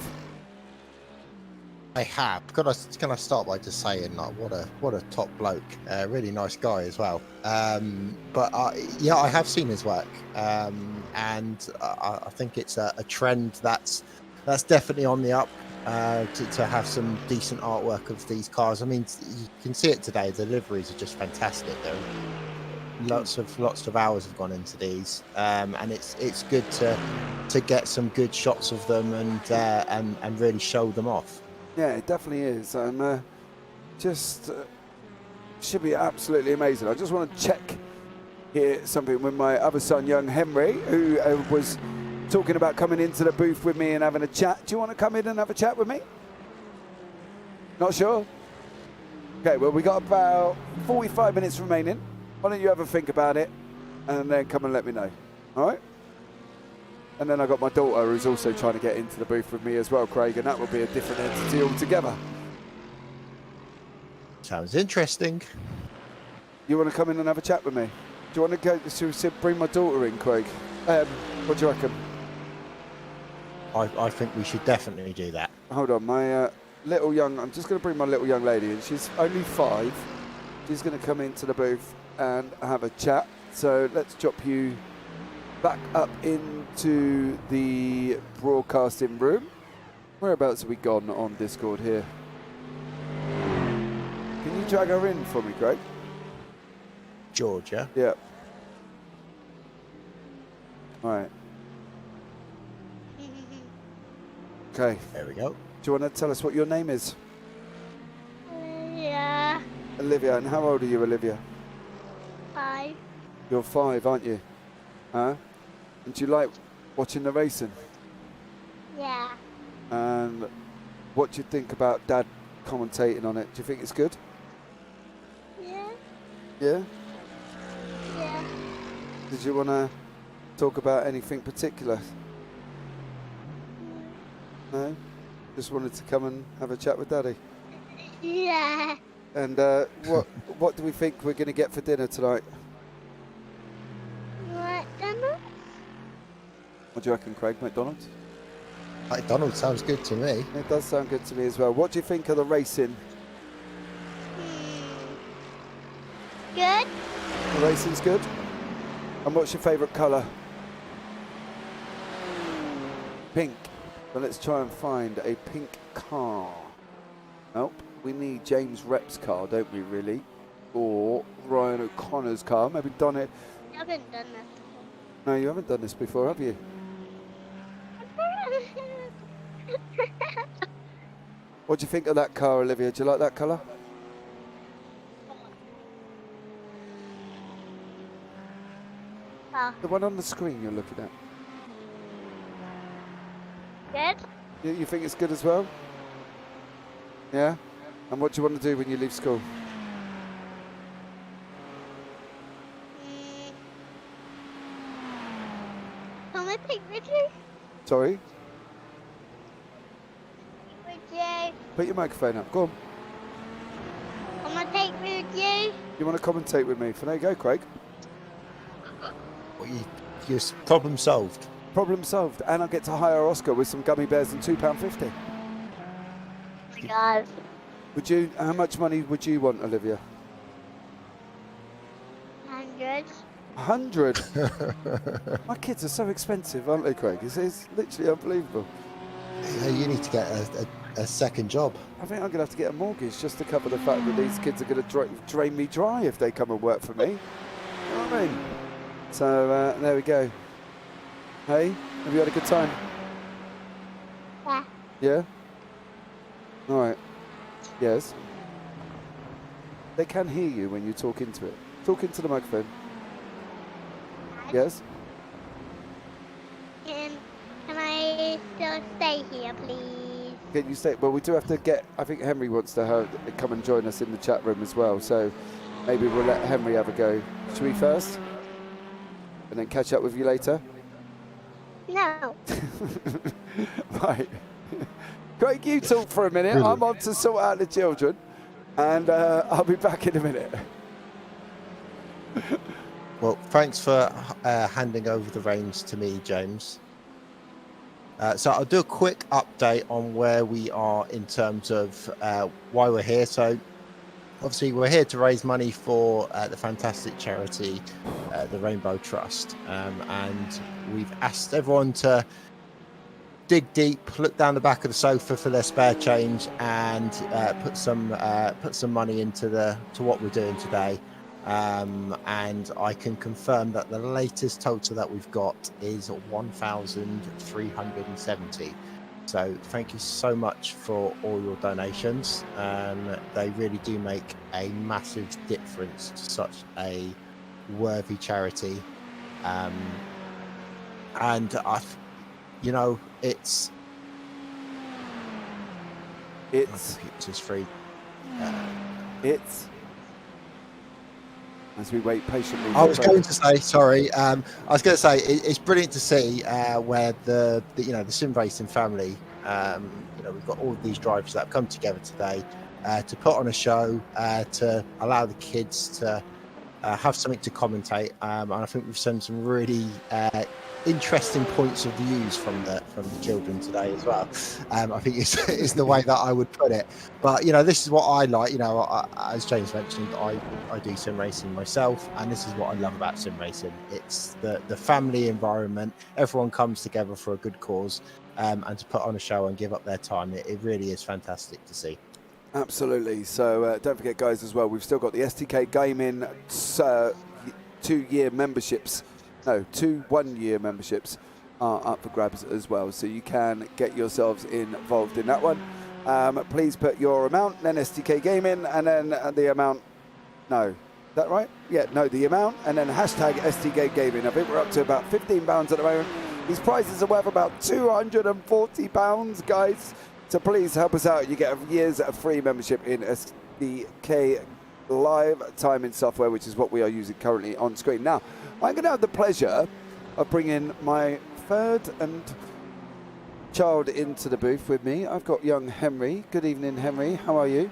I have. Can I start by just saying, like, what a top bloke, really nice guy as well. But I have seen his work, and I think it's a trend that's definitely on the up. To have some decent artwork of these cars. I mean, you can see it today. The liveries are just fantastic. Lots of hours have gone into these, and it's good to get some good shots of them and really show them off. Yeah, it definitely is. Should be absolutely amazing. I just want to check here something with my other son, young Henry, who was talking about coming into the booth with me and having a chat. Do you want to come in and have a chat with me? Not sure? Okay, well, we got about 45 minutes remaining. Why don't you have a think about it and then come and let me know, all right? And then I got my daughter who's also trying to get into the booth with me as well, Craig, and that will be a different entity altogether. Sounds interesting. You want to come in and have a chat with me? Do you want to go to bring my daughter in, Craig? What do you reckon? I think we should definitely do that. Hold on, I'm just going to bring my little young lady in. She's only 5. She's going to come into the booth and have a chat. So let's drop you back up into the broadcasting room. Whereabouts have we gone on Discord here? Can you drag her in for me, Craig? Georgia? Yeah. All right. Okay. There we go. Do you want to tell us what your name is? Yeah. Olivia. And how old are you, Olivia? 5. You're 5, aren't you? Huh? And do you like watching the racing? Yeah. And what do you think about Dad commentating on it? Do you think it's good? Yeah. Yeah? Yeah. Did you want to talk about anything particular? No? Just wanted to come and have a chat with Daddy. Yeah. And what do we think we're going to get for dinner tonight? McDonald's? What do you reckon, Craig? McDonald's? McDonald's sounds good to me. It does sound good to me as well. What do you think of the racing? Good. The racing's good? And what's your favourite colour? Pink. Well, let's try and find a pink car. Nope. We need James Rep's car, don't we, really? Or Ryan O'Connor's car. Maybe done it. I haven't done that. No, you haven't done this before, have you? What do you think of that car, Olivia? Do you like that colour? Oh, The one on the screen you're looking at. good. You think it's good as well? Yeah? And what do you want to do when you leave school? Can we pick with you? Sorry? With you? Put your microphone up. Go on. Can I take with you? You want to commentate with me? There you go, Craig. Well, you're problem solved. Problem solved. And I'll get to hire Oscar with some gummy bears and £2.50. Oh my God. Would you? How much money would you want, Olivia? 100. 100. My kids are so expensive, aren't they, Craig? It's literally unbelievable. You need to get a second job. I think I'm going to have to get a mortgage just to cover the fact that these kids are going to drain me dry if they come and work for me. You know what I mean? So there we go. Hey, have you had a good time? Yeah. Yeah? All right. Yes? They can hear you when you talk into it. Talk into the microphone. Yes? Can I still stay here, please? Can you stay? Well, we do have to get... I think Henry wants to come and join us in the chat room as well, so maybe we'll let Henry have a go. Should we first? And then catch up with you later? No. Right. Craig, you talk for a minute. Really? I'm on to sort out the children, and I'll be back in a minute. Well, thanks for handing over the reins to me, James. So I'll do a quick update on where we are in terms of why we're here. So obviously we're here to raise money for the fantastic charity, the Rainbow Trust. And we've asked everyone to dig deep, look down the back of the sofa for their spare change, and put some money into what we're doing today. And I can confirm that the latest total that we've got is 1,370. So thank you so much for all your donations. They really do make a massive difference to such a worthy charity. And it's free. As we wait patiently. I was going to say, sorry. I was going to say it's brilliant to see where the sim racing family. We've got all of these drivers that have come together today to put on a show, to allow the kids to have something to commentate, and I think we've seen some really interesting points of views from the children today as well. I think is the way that I would put it. But this is what I like. As James mentioned, I do sim racing myself, and this is what I love about sim racing. It's the family environment. Everyone comes together for a good cause, and to put on a show and give up their time. It really is fantastic to see. Absolutely. So don't forget, guys, as well, we've still got the STK Gaming 2-year memberships. No, 2 1-year memberships are up for grabs as well. So you can get yourselves involved in that one. Please put your amount, then STK Gaming, and then the amount. No, is that right? Yeah, no, the amount, and then hashtag STK Gaming. I think we're up to about £15 at the moment. These prizes are worth about £240, guys. So please help us out. You get a year's free membership in SDK Live timing software, which is what we are using currently on screen. Now, I'm going to have the pleasure of bringing my third and child into the booth with me. I've got young Henry. Good evening, Henry. How are you?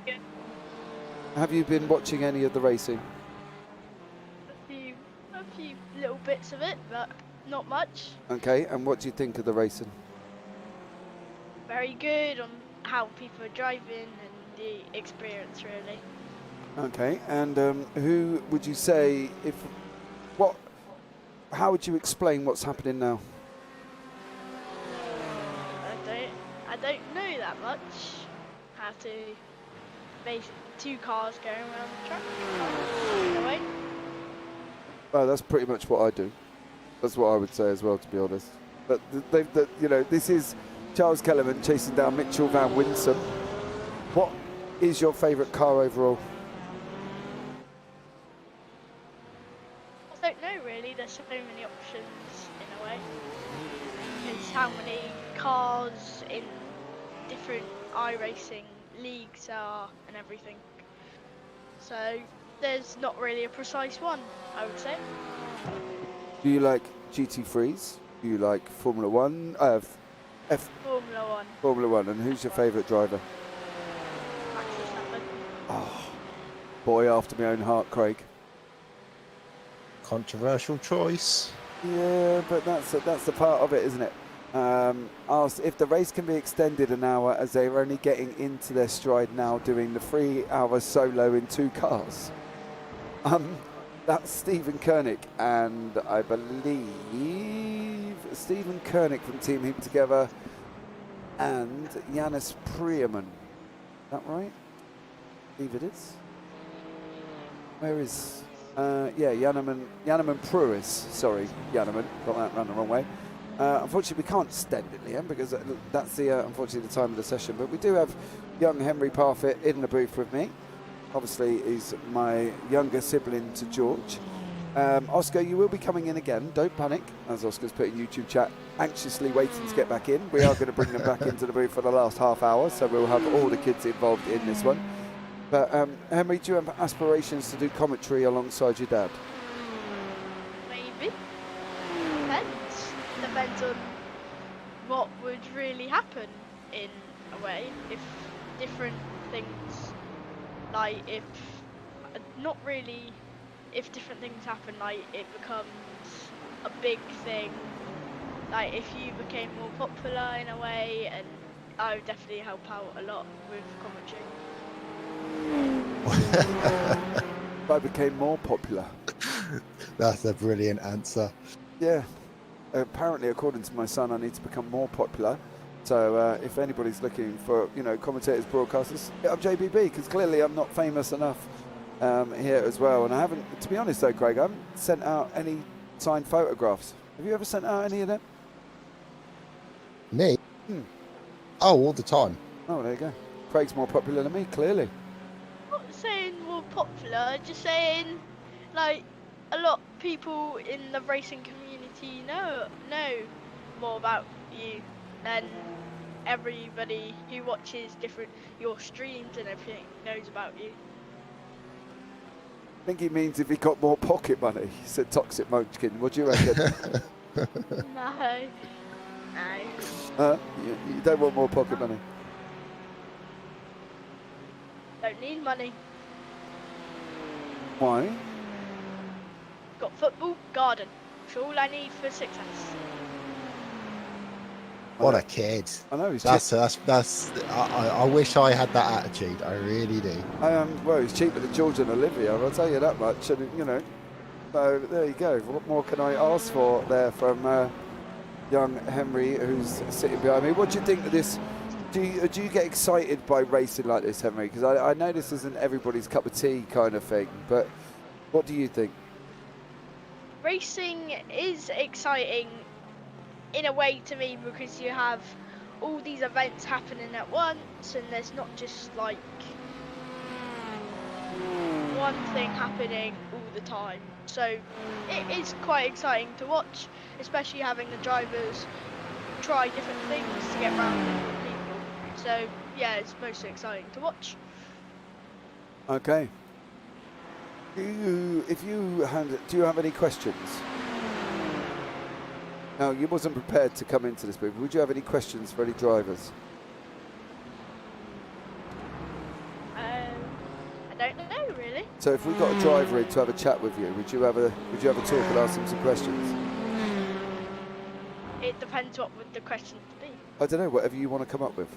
Good. Have you been watching any of the racing? A few little bits of it, but not much. Okay, and what do you think of the racing? Very good on how people are driving and the experience, really. Okay, and who would you say how would you explain what's happening now? I don't know that much. How to base two cars going around the track. In a way. Well, that's pretty much what I do. That's what I would say as well, to be honest. But this is Charles Kellerman chasing down Mitchell Van Winsum. What is your favourite car overall? I don't know really. There's so many options in a way. There's how many cars in different iRacing leagues are and everything. So there's not really a precise one, I would say. Do you like GT3s? Do you like Formula 1? Formula 1. Formula 1. And who's your favourite driver? Max Verstappen. Oh, boy after my own heart, Craig. Controversial choice. Yeah, but that's the part of it, isn't it? If the race can be extended an hour, as they're only getting into their stride now, doing the 3 hour solo in 2 cars. That's Stephen Koenig, and I believe Stephen Koenig from Team Heap Together and Yanis Priaman. Is that right? I believe it is. Where is... Janneman Pruis. Sorry, Janneman. Got that round the wrong way. Unfortunately, we can't extend it, Liam, because that's unfortunately the time of the session. But we do have young Henry Parfitt in the booth with me. Obviously, he's my younger sibling to George. Oscar, you will be coming in again. Don't panic, as Oscar's put in YouTube chat, anxiously waiting to get back in. We are going to bring them back into the booth for the last half hour, so we'll have all the kids involved in this one. But Henry, do you have aspirations to do commentary alongside your dad? Maybe. Depends on what would really happen in a way. If different things, like if different things happen, like it becomes a big thing. Like if you became more popular in a way, and I would definitely help out a lot with commentary. If I became more popular. That's a brilliant answer. Yeah. Apparently, according to my son, I need to become more popular. So if anybody's looking for, commentators, broadcasters, hit up JPB, because clearly I'm not famous enough here as well. And I haven't, to be honest though, Craig, I haven't sent out any signed photographs. Have you ever sent out any of them? Me? Oh, all the time. Oh, there you go. Craig's more popular than me, clearly. Not saying more popular, just saying, like, a lot of people in the racing community know more about you than everybody who watches your streams and everything knows about you. I think he means if he got more pocket money. He said Toxic Munchkin. What do you reckon? No. You don't want more pocket money? Don't need money. Why? Got football, garden. That's all I need for success. What a kid! I know he's that's. I wish I had that attitude. I really do. Well, he's cheaper than George and Olivia. I'll tell you that much. And so there you go. What more can I ask for there from young Henry, who's sitting behind me? What do you think of this? Do you get excited by racing like this, Henry? Because I know this isn't everybody's cup of tea kind of thing, but what do you think? Racing is exciting in a way to me because you have all these events happening at once, and there's not just like one thing happening all the time. So it is quite exciting to watch, especially having the drivers try different things to get around different people. So yeah, it's mostly exciting to watch. Okay. Do you have any questions? No, you wasn't prepared to come into this booth. Would you have any questions for any drivers? I don't know really. So if we got a driver in to have a chat with you, would you have a talk and ask them some questions? It depends what would the questions be. I don't know, whatever you want to come up with.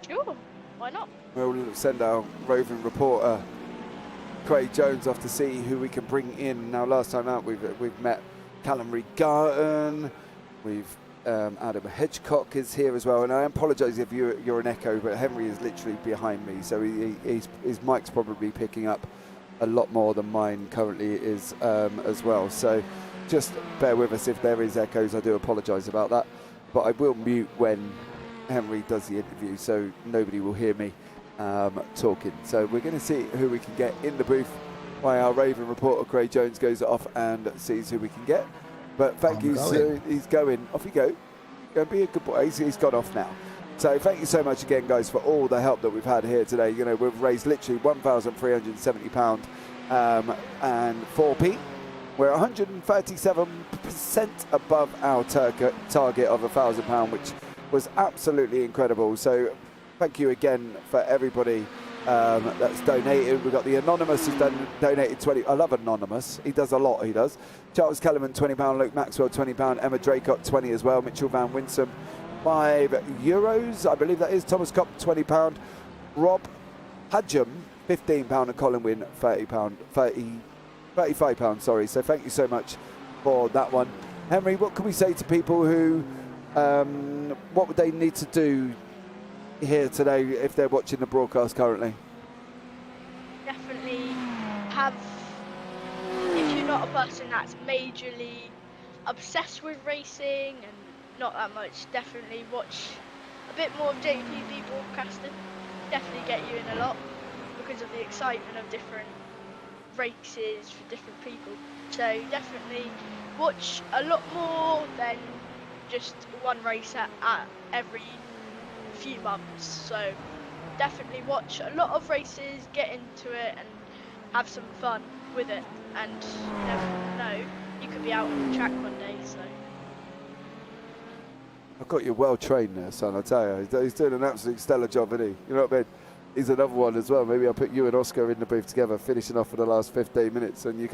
Sure, why not? We'll send our roving reporter Craig Jones off to see who we can bring in. Now, last time out, we've met Callum Regarden. We've Adam Hitchcock is here as well, and I apologise if you're an echo, but Henry is literally behind me, so his mic's probably picking up a lot more than mine currently is as well. So just bear with us if there is echoes. I do apologise about that, but I will mute when Henry does the interview, so nobody will hear me talking. So we're going to see who we can get in the booth while our roving reporter Craig Jones goes off and sees who we can get. But thank you, sir. He's going. Off you go. Go be a good boy. He's gone off now. So thank you so much again, guys, for all the help that we've had here today. You know, we've raised literally £1,370 and 4p. We're 137% above our target of £1,000, which was absolutely incredible. So thank you again for everybody that's donated. We've got the Anonymous who's donated 20. I love Anonymous. He does a lot, he does. Charles Kellerman, £20. Luke Maxwell, £20. Emma Draycott, 20 as well. Mitchell Van Winsome, €5. I believe that is. Thomas Kopp, £20. Rob Hadjum, £15. And Colin Wynn, £35, sorry. So thank you so much for that one. Henry, what can we say to people who, what would they need to do here today if they're watching the broadcast currently? Definitely have, if you're not a person that's majorly obsessed with racing and not that much, definitely watch a bit more of JPB broadcasting. Definitely get you in a lot because of the excitement of different races for different people. So definitely watch a lot more than just one race at every few months. So definitely watch a lot of races, get into it and have some fun with it, and you never know, you could be out on the track one day. So I've got you well trained there, son, I tell you. He's doing an absolute stellar job, isn't he? You know what I mean? He's another one as well. Maybe I'll put you and Oscar in the booth together, finishing off for the last 15 minutes, and you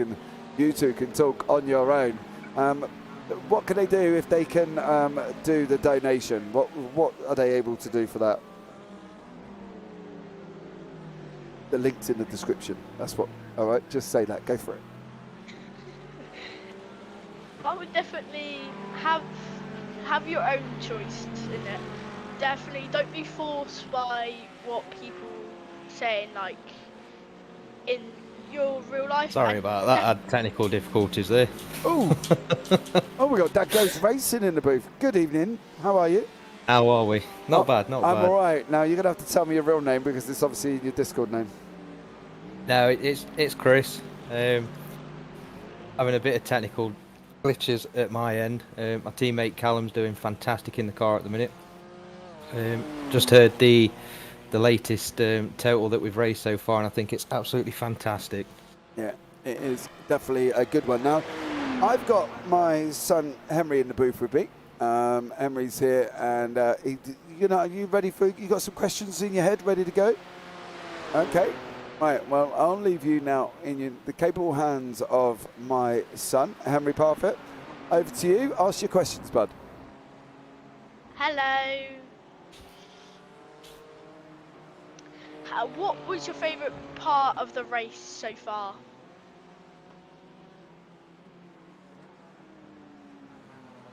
two can talk on your own. What can they do if they can do the donation? What are they able to do for that? The link's in the description. That's what. All right, just say that. Go for it. I would definitely have your own choice in it. Definitely don't be forced by what people saying, like in your real life. Sorry about that. I had technical difficulties there. Oh, we got Dad Goes Racing in the booth. Good evening. How are you? How are we? Not bad. I'm all right. Now you're gonna have to tell me your real name because it's obviously your Discord name. No, it's Chris. Having a bit of technical glitches at my end. My teammate Callum's doing fantastic in the car at the minute. Just heard the latest total that we've raised so far, and I think it's absolutely fantastic. Yeah, it is definitely a good one. Now, I've got my son Henry in the booth with me. Henry's here, and are you ready for? You got some questions in your head, ready to go? Okay. Right. Well, I'll leave you now in the capable hands of my son Henry Parfitt. Over to you. Ask your questions, bud. Hello. What was your favourite part of the race so far?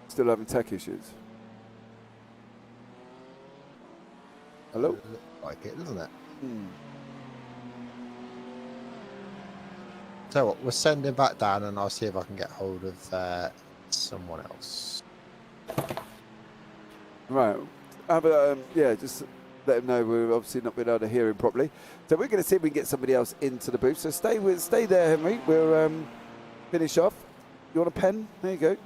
Still having tech issues. Hello? Looks like it, doesn't it? So what, we'll send him back down and I'll see if I can get hold of someone else. Right. have a, just let him know we've obviously not been able to hear him properly. So we're going to see if we can get somebody else into the booth. So stay there, Henry. We'll finish off. You want a pen? There you go.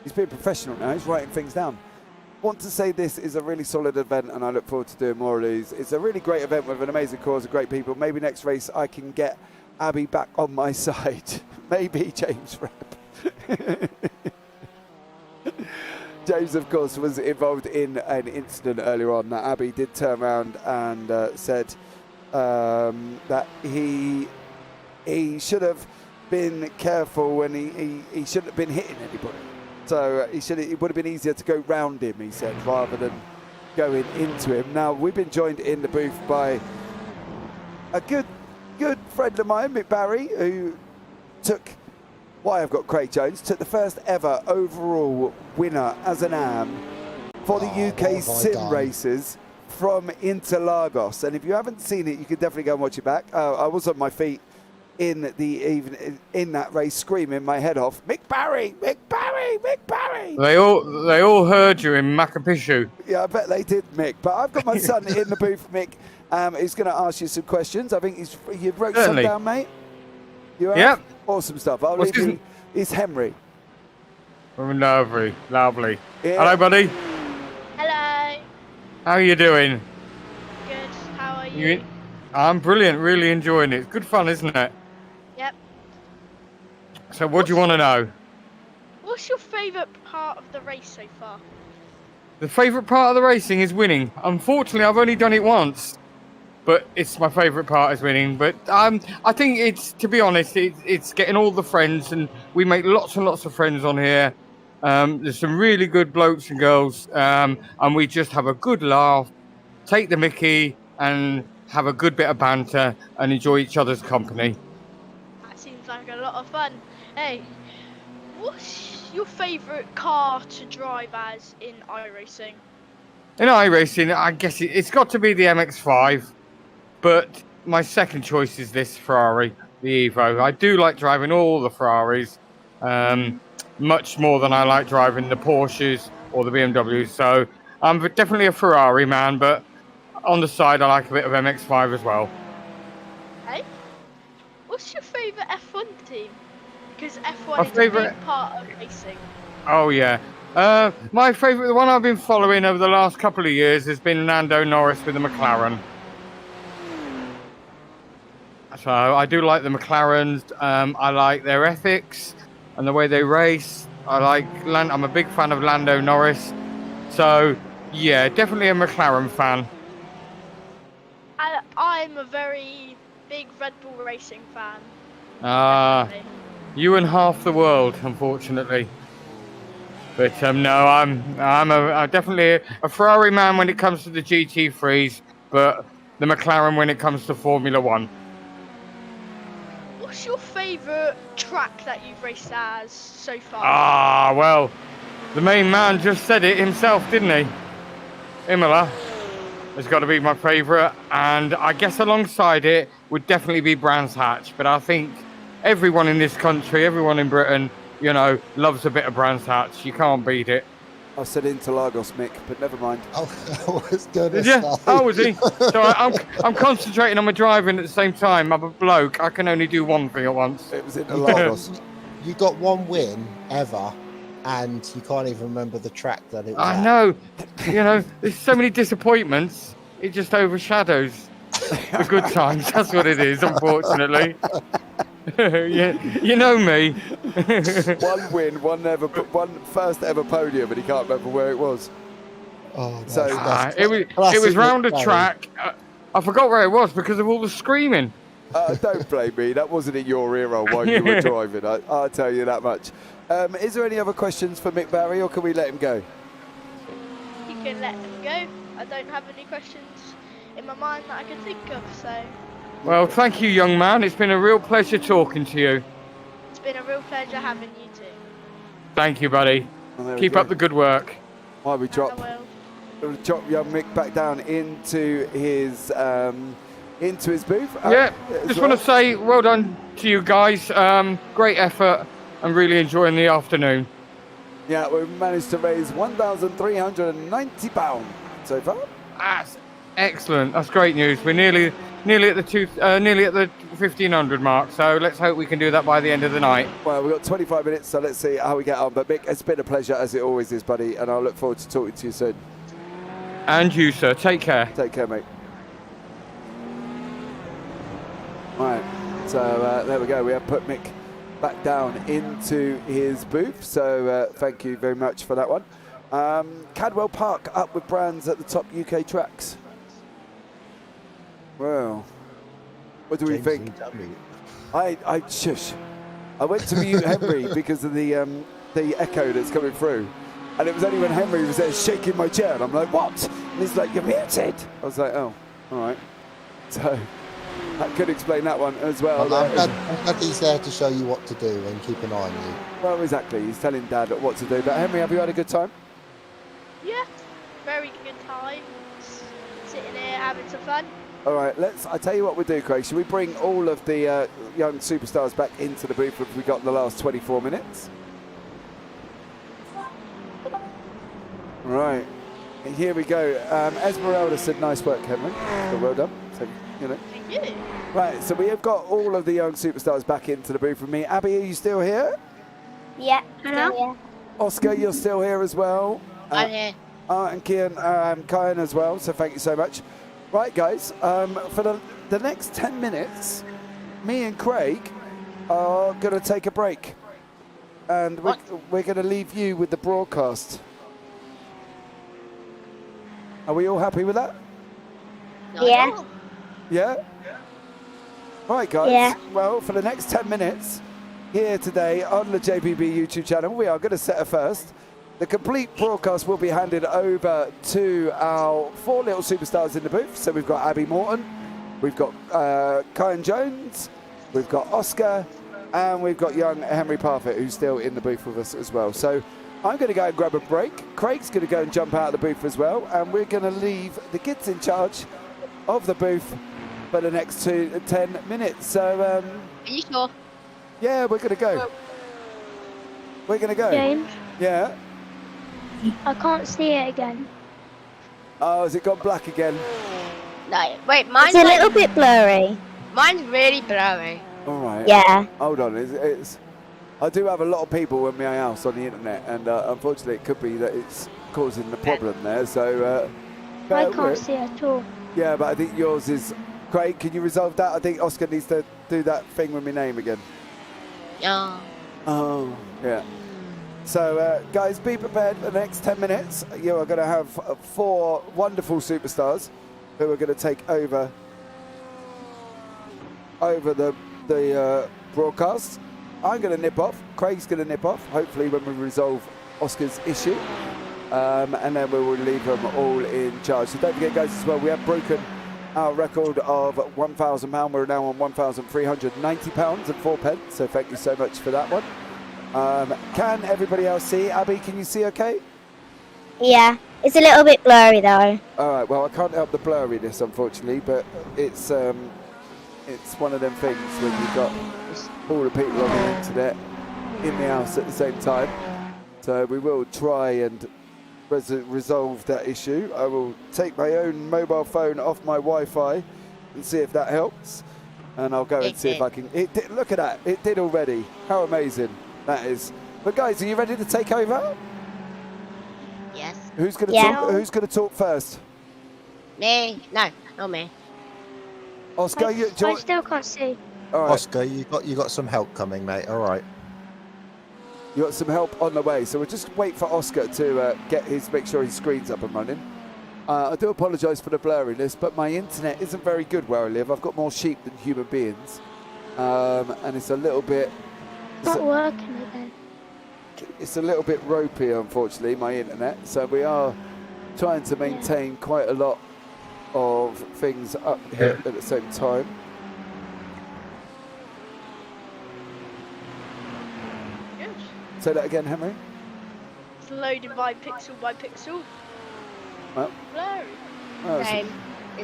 He's being professional now. He's writing things down. Want to say this is a really solid event, and I look forward to doing more of these. It's a really great event with an amazing cause of great people. Maybe next race I can get Abby back on my side. Maybe James Rapp. James, of course, was involved in an incident earlier on that Abby did turn around and said that he should have been careful and he shouldn't have been hitting anybody. So it would have been easier to go round him, he said, rather than going into him. Now, we've been joined in the booth by a good friend of mine, Mick Barry, who took, why I've got Craig Jones, took the first ever overall winner as an AM for the UK sim races from Interlagos. And if you haven't seen it, you can definitely go and watch it back. I was on my feet in that race, screaming my head off, Mick Barry, Mick Barry, Mick Barry. They all heard you in Macapishu. Yeah, I bet they did, Mick. But I've got my son in the booth, Mick. He's going to ask you some questions. I think you wrote some down, mate. You have? Yep. Awesome stuff. I'll leave you. It's Henry. Lovely. Yeah. Hello, buddy. Hello. How are you doing? Good. How are you? I'm brilliant. Really enjoying it. It's good fun, isn't it? Yep. So what do you want to know? What's your favourite part of the race so far? The favourite part of the racing is winning. Unfortunately, I've only done it once, but it's my favourite part is winning. But I think it's, to be honest, it's getting all the friends, and we make lots and lots of friends on here. There's some really good blokes and girls, and we just have a good laugh, take the mickey, and have a good bit of banter and enjoy each other's company. That seems like a lot of fun. Hey, what's your favourite car to drive as in iRacing? In iRacing, I guess it's got to be the MX-5, but my second choice is this Ferrari, the Evo. I do like driving all the Ferraris, much more than I like driving the Porsches or the BMWs. So I'm definitely a Ferrari man, but on the side, I like a bit of MX-5 as well. Hey, what's your favourite F1 team? Because F1 is a big part of racing. Oh, yeah. My favourite, the one I've been following over the last couple of years has been Lando Norris with the McLaren. So I do like the McLarens. I like their ethics and the way they race. I'm a big fan of Lando Norris. So, yeah, definitely a McLaren fan. I'm a very big Red Bull Racing fan. You and half the world, unfortunately. But no, I'm definitely a Ferrari man when it comes to the GT3s, but the McLaren when it comes to Formula One. What's your favourite track that you've raced as so far? Well, the main man just said it himself, didn't he? Imola has got to be my favourite, and I guess alongside it would definitely be Brands Hatch. But I think everyone in this country, everyone in Britain, loves a bit of Brands Hatch. You can't beat it. I said Interlagos, Mick, but never mind. I was going to Did you? say. Oh, was he? So I'm concentrating on my driving at the same time. I'm a bloke. I can only do one thing at once. It was Interlagos. You got one win ever, and you can't even remember the track that it was I at. know. There's so many disappointments. It just overshadows the good times. That's what it is, unfortunately. You know me. One win, one first ever podium, and he can't remember where it was. Oh, so it was round a track. I forgot where it was because of all the screaming. Don't blame me. That wasn't in your era while you were driving. I'll tell you that much. Is there any other questions for Mick Barry, or can we let him go? You can let him go. I don't have any questions in my mind that I can think of, so... Well, thank you, young man. It's been a real pleasure talking to you. It's been a real pleasure having you two. Thank you, buddy. Keep up the good work. Why we drop young Mick back down into his booth. Just want to say well done to you guys. Great effort. I'm really enjoying the afternoon. Yeah, we've managed to raise £1,390 so far. That's excellent. That's great news. We're nearly at the 1500 mark. So let's hope we can do that by the end of the night. Well, we've got 25 minutes, so let's see how we get on. But Mick, it's been a pleasure as it always is, buddy, and I'll look forward to talking to you soon. And you, sir. Take care. Take care, mate. Right, so there we go. We have put Mick back down into his booth, so thank you very much for that one. Cadwell Park up with brands at the top UK tracks. Well, what do we think? I shush. I went to mute Henry because of the echo that's coming through, and it was only when Henry was there shaking my chair, and I'm like, what? And he's like, you're muted. I was like, oh, all right. So that could explain that one as well. I'm glad he's there to show you what to do and keep an eye on you. Well, exactly. He's telling Dad what to do. But Henry, have you had a good time? Yeah, very good time. Sitting here having some fun. All right, I tell you what we'll do, Craig. Should we bring all of the young superstars back into the booth if we got the last 24 minutes? Right, here we go. Esmeralda said, nice work, Henry. So well done. So, you know. Thank you. Right, so we have got all of the young superstars back into the booth with me. Abby, are you still here? Yeah, still here. Oscar, you're still here as well. I'm here. And Kyan as well, so thank you so much. Right, guys, for the next 10 minutes, me and Craig are going to take a break. And we're going to leave you with the broadcast. Are we all happy with that? Yeah. Yeah? Right, guys. Yeah. Well, for the next 10 minutes, here today on the JPB YouTube channel, we are going to set a first. The complete broadcast will be handed over to our 4 little superstars in the booth. So we've got Abby Morton, we've got Kyan Jones, we've got Oscar, and we've got young Henry Parfitt, who's still in the booth with us as well. So I'm going to go and grab a break. Craig's going to go and jump out of the booth as well. And we're going to leave the kids in charge of the booth for the next 10 minutes. So, Are you sure? Yeah, we're going to go. We're going to go. James? Yeah? I can't see it again. Oh, has it gone black again? No, wait, mine's It's a little bit blurry. Mine's really blurry. All right. Yeah. Hold on. I do have a lot of people in my house on the internet, and unfortunately it could be that it's causing the problem there. So I can't see it at all. Yeah, but I think yours is... Craig, can you resolve that? I think Oscar needs to do that thing with my name again. Yeah. Oh, yeah. So, guys, be prepared for the next 10 minutes. You are going to have 4 wonderful superstars who are going to take over the broadcast. I'm going to nip off. Craig's going to nip off, hopefully when we resolve Oscar's issue. And then we will leave them all in charge. So don't forget, guys, as well, we have broken our record of £1,000. We're now on £1,390 and 4 pence. So thank you so much for that one. Can everybody else see? Abby, can you see okay? Yeah. It's a little bit blurry though. All right, well, I can't help the blurriness, unfortunately, but it's one of them things when you've got all the people on the internet in the house at the same time. So we will try and resolve that issue. I will take my own mobile phone off my Wi-Fi and see if that helps. And I'll go and see if I can... Look at that. It did already. How amazing that is. But guys, are you ready to take over? Yes. Who's going to talk? Who's going to talk first? Me? No, not me. Oscar, I still can't see. All right. Oscar, you got some help coming, mate. All right. You got some help on the way, so we'll just wait for Oscar to make sure his screen's up and running. I do apologise for the blurriness, but my internet isn't very good where I live. I've got more sheep than human beings, and it's a little bit. It's not working again. It's a little bit ropey, unfortunately, my internet. So we are trying to maintain quite a lot of things up here at the same time. Say that again, Henry. It's loading by pixel. Well, Blurry. oh, Same.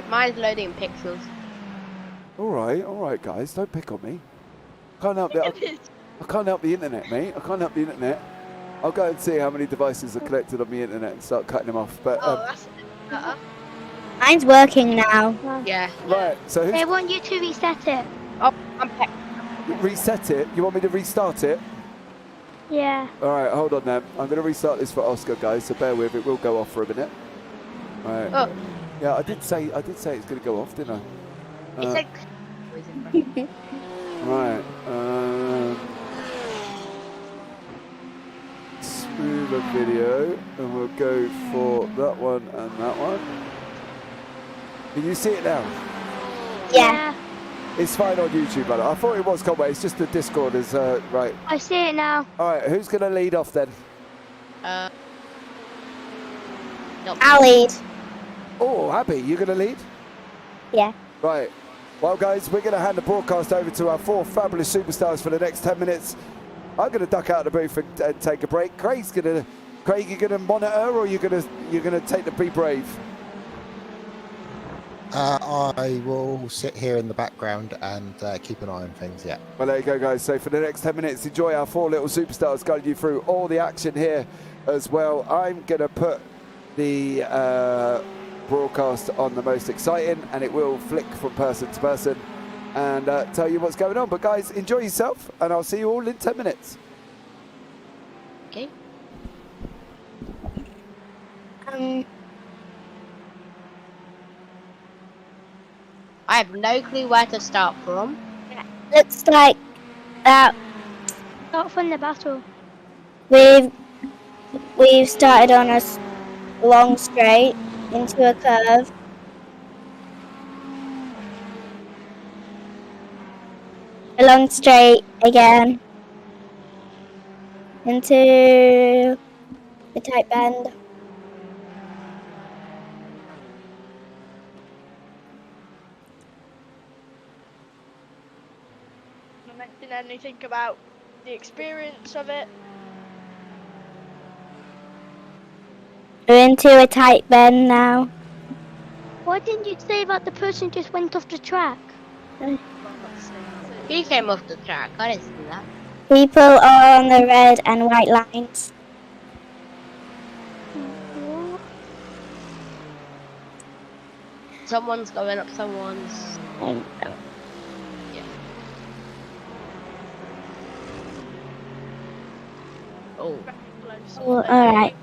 Mine's loading in pixels. all right, guys, don't pick on me. Can't help that. I can't help the internet, mate. I can't help the internet. I'll go and see how many devices are connected on the internet and start cutting them off. But Mine's working now. Yeah. Right, so They who's want you to reset it. Oh, I'm back. reset it? You want me to restart it? Yeah. All right, hold on then. I'm going to restart this for Oscar, guys. So bear with it. Will go off for a minute. All right. Oh. Yeah, I did say it's going to go off, didn't I? It's like. Right. Smoother video, and we'll go for that one and that one. Can you see it now? Yeah. It's fine on YouTube, but I thought it was Conway. It's just the Discord is right. I see it now. All right, who's going to lead off then? I'll lead. Oh, Abby, you going to lead? Yeah. Right. Well, guys, we're going to hand the broadcast over to our 4 fabulous superstars for the next 10 minutes. I'm going to duck out of the booth and take a break. Craig, you going to monitor, or you're going to take the Be Brave? I will sit here in the background and keep an eye on things, yeah. Well, there you go, guys. So for the next 10 minutes, enjoy our 4 little superstars guiding you through all the action here as well. I'm going to put the broadcast on the most exciting, and it will flick from person to person and tell you what's going on. But guys, enjoy yourself, and I'll see you all in 10 minutes. Okay. I have no clue where to start from. Looks like that Start from the battle. we've started on a long straight into a curve. A long straight again into a tight bend. Not mention anything about the experience of it. We're into a tight bend now. Why didn't you say about the person just went off the track? He came off the track. I didn't see that. People are on the red and white lines. Someone's going up someone's. Yeah. Oh. Oh, alright.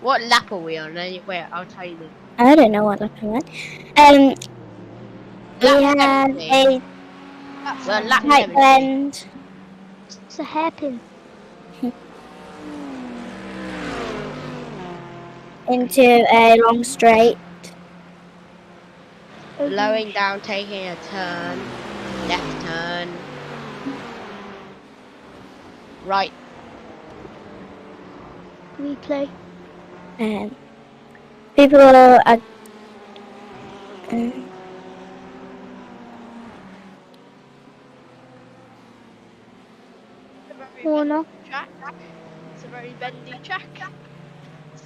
What lap are we on? Wait, I'll tell you. I don't know what lap I'm on. We have a tight bend. It's a hairpin. Into a long straight. Slowing down, taking a turn. Left turn. Right. Replay. People are corner. Track. It's a very bendy track. It's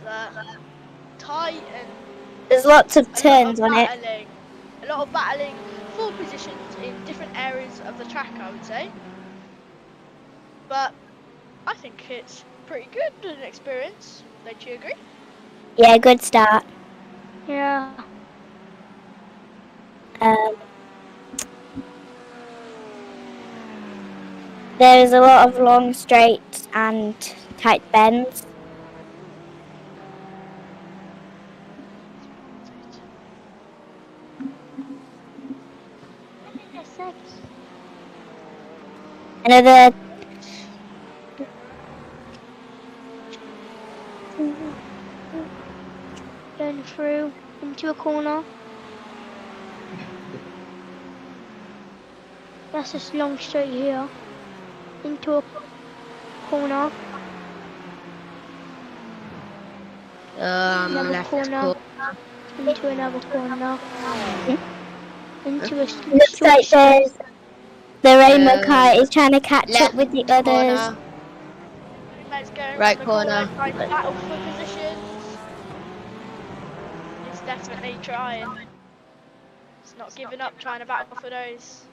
tight and There's lots of turns on it. A lot of battling for positions in different areas of the track, I would say. But I think it's pretty good an experience. Don't you agree? Yeah, good start. Yeah. There's a lot of long straights and tight bends. Another Going through into a corner. That's just long straight here. Into a corner. Another Left corner. Into another corner. Into a looks like the rainbow car is trying to catch up with the others. Corner. Right corner. Battle for positions. It's definitely trying. It's not giving up trying to battle for those.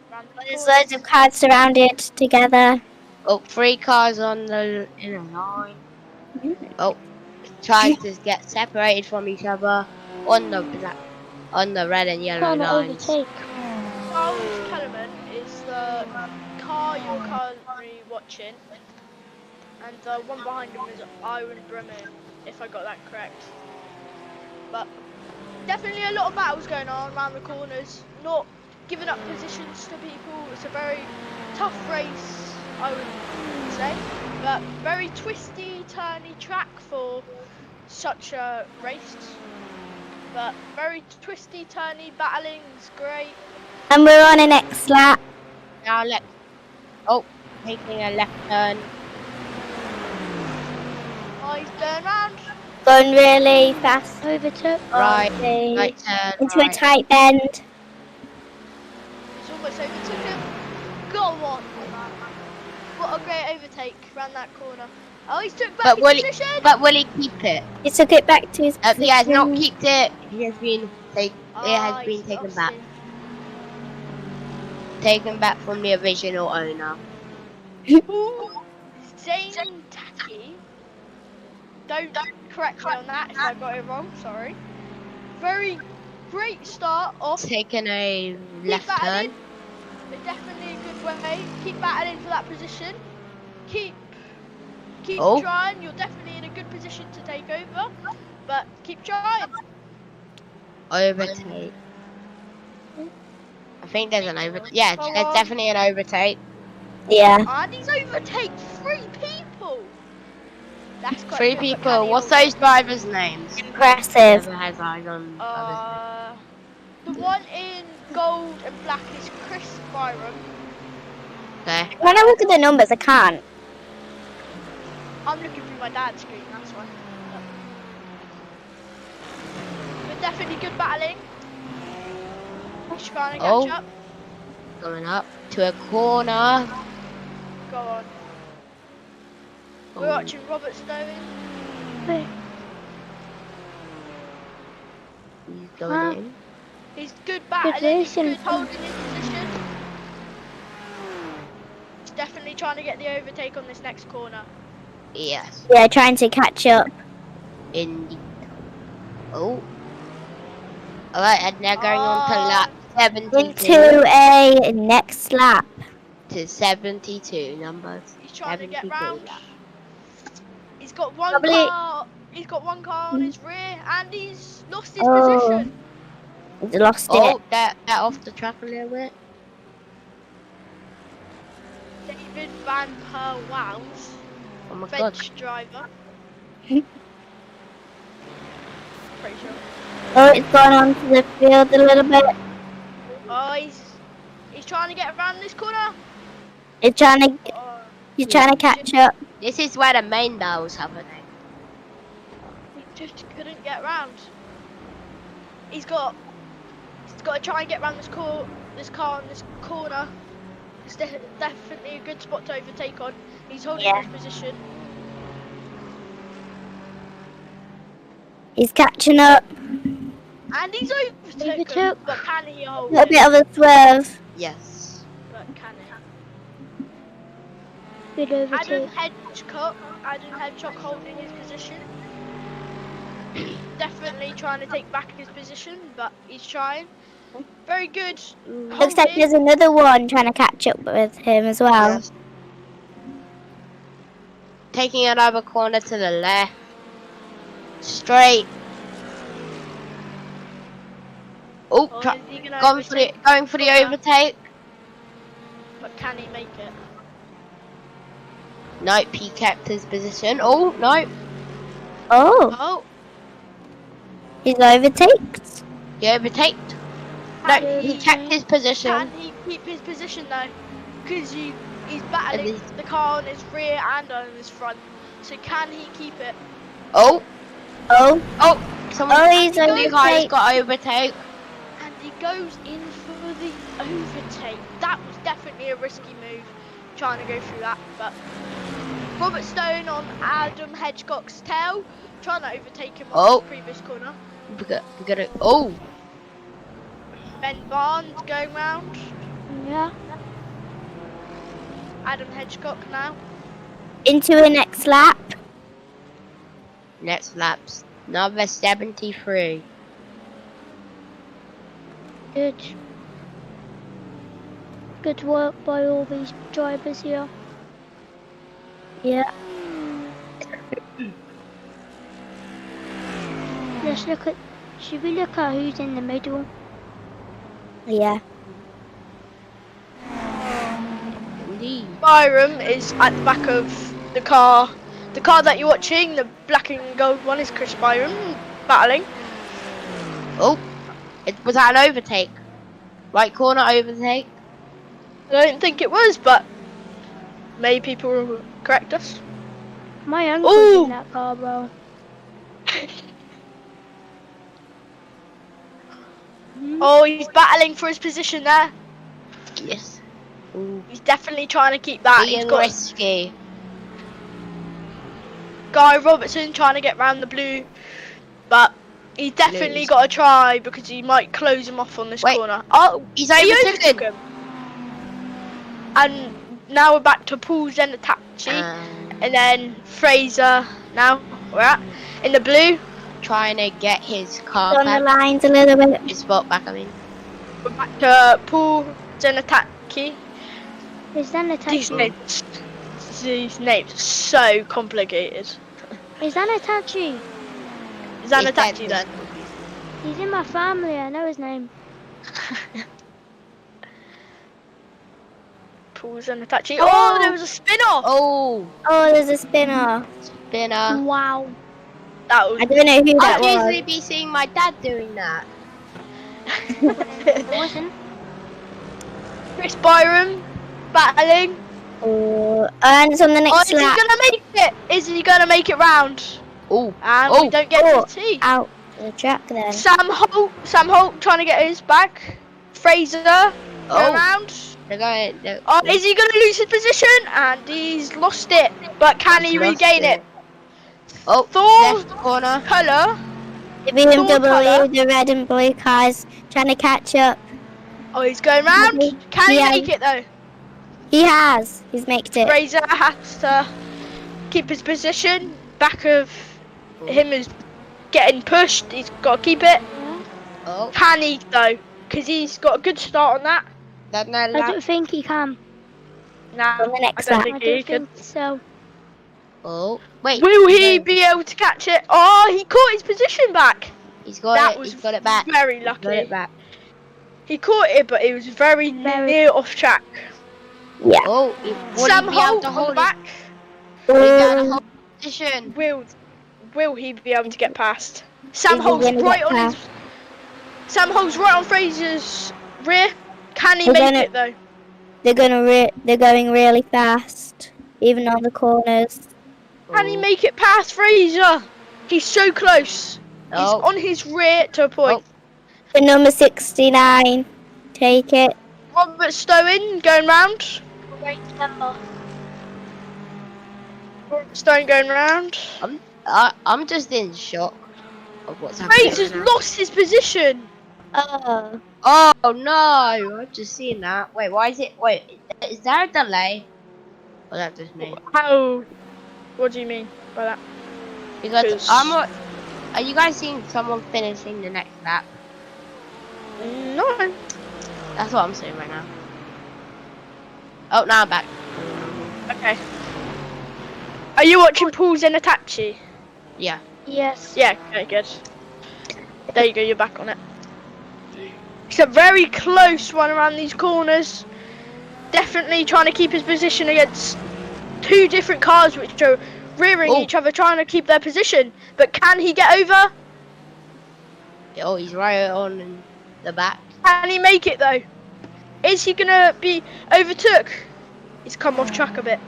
There's loads of cars surrounded together. Oh, 3 cars on the in a line. Oh, trying to get separated from each other on the red and yellow Trying to lines. overtake. Miles Kellerman is the car you're currently watching, and the one behind him is Iron Bremen, if I got that correct. But definitely a lot of battles going on around the corners, not giving up positions to people. It's a very tough race, I would say, but very twisty, turny track for such a race. But very twisty, turny, battling's great. And we're on a next lap. Now taking a left turn. Nice turn round. Going really fast. Overtook. Right turn. Into a tight bend. It's almost overtook him. Go on. What a great overtake round that corner. Oh, he's took back his position. But will he keep it? He took it back to his position. He has not kept it. He has been taken back. Taken back from the original owner. Zane Tacky. Don't correct me on that if I got it wrong. Sorry. Very great start off. Taking a left battling. turn. But definitely a good way. Keep battling for that position. Keep trying. You're definitely in a good position to take over. But keep trying. Overtake. I think there's an overtake. Yeah, there's definitely an overtake. Yeah. And he's overtaken 3 people. That's quite 3 good for people. Canny What's Hall. those drivers' names? Impressive. Whoever has eyes on others. The one in gold and black is Chris Byram. Okay. When I look at the numbers, I can't. I'm looking through my dad's screen, that's why. But definitely good battling. He's trying to catch up. Going up to a corner. Go on. We're watching Robert Stone. He's going in. He's good battling, he's good holding his position. He's definitely trying to get the overtake on this next corner. Yes. Yeah, trying to catch up. Indeed. Alright, and they're going on to lap 72. Into a next lap. To 72 numbers. He's trying to get round. Laps. He's got one car. He's got one car on his rear, and he's lost his position. He's lost it. Oh, that off the track a little bit. David Van Per Wows, Oh my bench driver. Oh, Pretty sure. it's gone onto the field a little bit. Oh, he's trying to get around this corner. He's trying to catch up. This is where the main battle's happening. He just couldn't get round. He's got to try and get around this car on this corner. It's definitely a good spot to overtake on. He's holding his position. He's catching up. And he's overtaken. But can he hold A little bit of a swerve. Yes. But can he? Good overtake. Adam Hitchcock holding his position. Definitely trying to take back his position, but he's trying. Very good. Looks like there's another one trying to catch up with him as well. Yes. Taking another corner to the left. Straight. Oh, going for the overtake. But can he make it? Nope, he kept his position. Oh, no. Oh. He's overtaked. He overtaked. No, he kept his position. Can he keep his position though? Because he's battling the car on his rear and on his front. So can he keep it? Oh. He's overtaked. He's got overtake. And he goes in for the overtake. That was definitely a risky move, trying to go through that. But Robert Stone on Adam Hitchcock's tail, trying to overtake him on the previous corner. We got it. Oh. Ben Barnes going round. Yeah. Adam Hitchcock now. Into the next lap. Next lap's number 73. Good. Good work by all these drivers here. Yeah. Let's look at. Should we look at who's in the middle? Yeah. Byram is at the back of the car. The car that you're watching, the black and gold one, is Chris Byram battling. Oh, was that an overtake? Right corner overtake? I don't think it was, but maybe people will correct us. My uncle's in that car, bro. Oh, he's battling for his position there. Yes. He's definitely trying to keep that. Being He's got risky. Guy Robertson trying to get round the blue, but he's definitely got to try because he might close him off on this corner. Oh, he's he overtook him. And now we're back to Paul Zenatachi, and then Fraser. Now we're at in the blue, trying to get his car On back. the lines a little bit. His spot back, I mean. We're back to Paul Zenatachi. Is Zenatachi? These names are so complicated. Is Zenatachi? Zenatachi then. He's in my family, I know his name. Paul Zenatachi. Oh, there was a spin-off. Oh, there's a spinner. Spinner. Wow. That was. I don't know who that I'd was. usually be seeing my dad doing that. It wasn't. Chris Byram battling. Oh, and it's on the next Is he lap. gonna make it? Is he gonna make it round? Oh, and we don't get to see. Out the track then. Sam Holt trying to get his back. Fraser going round. They're going. Oh, is he gonna lose his position? And he's lost it. But can he regain it? Oh, Thor left corner. Colour. The BMW, the red and blue cars trying to catch up. Oh, he's going round. Can he make it though? He has. He's made it. Fraser has to keep his position. Back of him is getting pushed. He's got to keep it. Oh. Can he though? Because he's got a good start on that. I don't think he can. No, On the next I lap. don't I think he don't can. think so. Oh, wait. Will he be able to catch it? Oh, he caught his position back. He's got That it. was He's got it back. Very lucky. Got it back. He caught it, but it was very near off track. Yeah. Oh, Sam Holt on the back. Will he be able to hold position? Will he be able to get past? Sam Is he Holt's gonna right get on his. Sam Holt's right on Fraser's rear. Can he make it though? They're going really fast, even on the corners. Can he make it past Fraser? He's so close. He's on his rear to a point. The number 69, take it. Robert Stone going round. Great number. Robert Stone going round. I'm just in shock of what's happening. Fraser's lost his position. Oh no! I've just seen that. Wait, why is it? Wait, is there a delay? Or that's just me? How? What do you mean by that? Because are you guys seeing someone finishing the next lap? No. That's what I'm saying right now. Oh, now I'm back. Okay. Are you watching Paul Zenatachi? Yeah. Yes. Yeah. Okay. Good. There you go. You're back on it. It's a very close one around these corners. Definitely trying to keep his position against two different cars which are rearing each other, trying to keep their position. But can he get over? Oh, he's right on in the back. Can he make it though? Is he gonna be overtook? He's come off track a bit.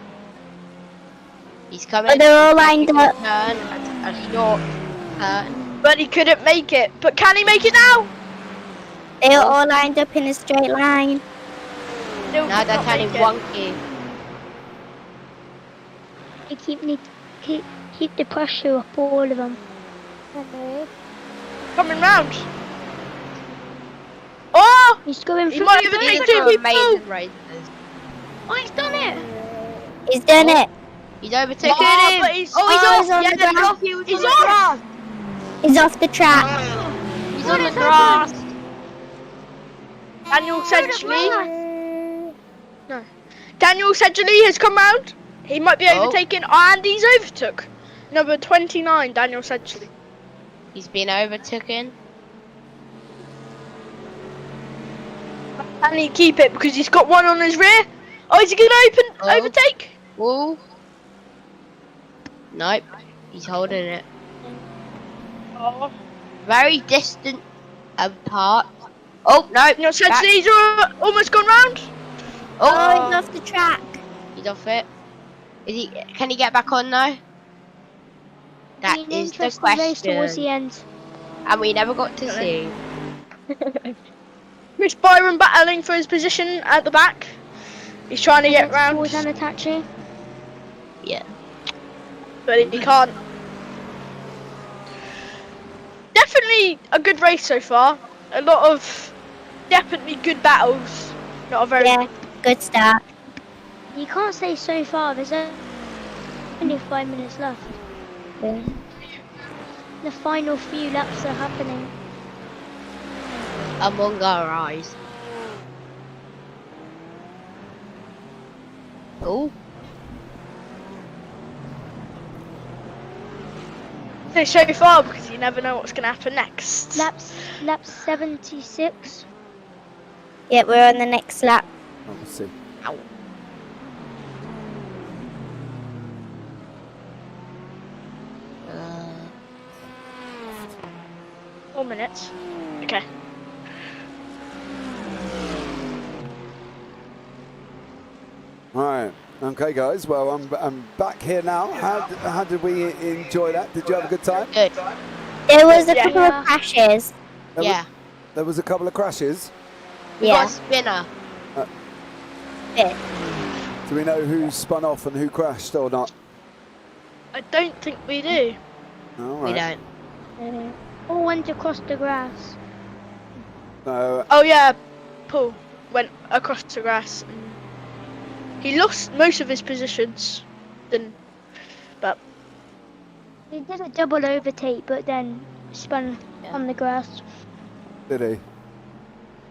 He's coming. They're all lined up. Turn and short turn. But he couldn't make it. But can he make it now? They're all lined up in a straight line. Still Now they're not kind of make it. wonky. They keep the pressure up all of them. Coming round. Oh! He's going He through. might even take two people. Amazing races. Oh, he's done it. He's done it. He's overtaken Oh, him. but he's He's he's off. on Yeah, the he's ground. off. He was He's on the off. grass. He's off the track. He's on the grass. Daniel Sedgley. No. Daniel Sedgley has come round. He might be overtaken, and he's overtook. Number 29, Daniel Sedgley. He's been overtaken. And he keep it because he's got one on his rear. Oh, is he going to overtake? Oh. Nope. He's holding it. Oh. Very distant apart. Oh, no. Daniel Sedgley's almost gone round. Oh, he's off the track. He's off it. Is he? Can he get back on now? That Been is the interesting race towards the question. end. And we never got to see. Chris Byram battling for his position at the back. He's trying to get round. Towards Anatachi. Yeah. But he can't. Definitely a good race so far. A lot of definitely good battles. Not a very good start. You can't say so far. There's only 5 minutes left. Yeah. The final few laps are happening. Among our eyes. Oh. So far because you never know what's going to happen next. Laps 76. Yeah, we're on the next lap. Let's see. Ow. Uh, 4 minutes. Okay. Right. Okay, guys. Well, I'm back here now. How did we enjoy that? Did you have a good time? Good. There was a couple of crashes. There was a couple of crashes. We got a spinner. Do we know who spun off and who crashed or not? I don't think we do. All We right. don't. All went across the grass. Oh yeah, Paul went across the grass. He lost most of his positions. But He did a double overtake, but then spun on the grass. Did he?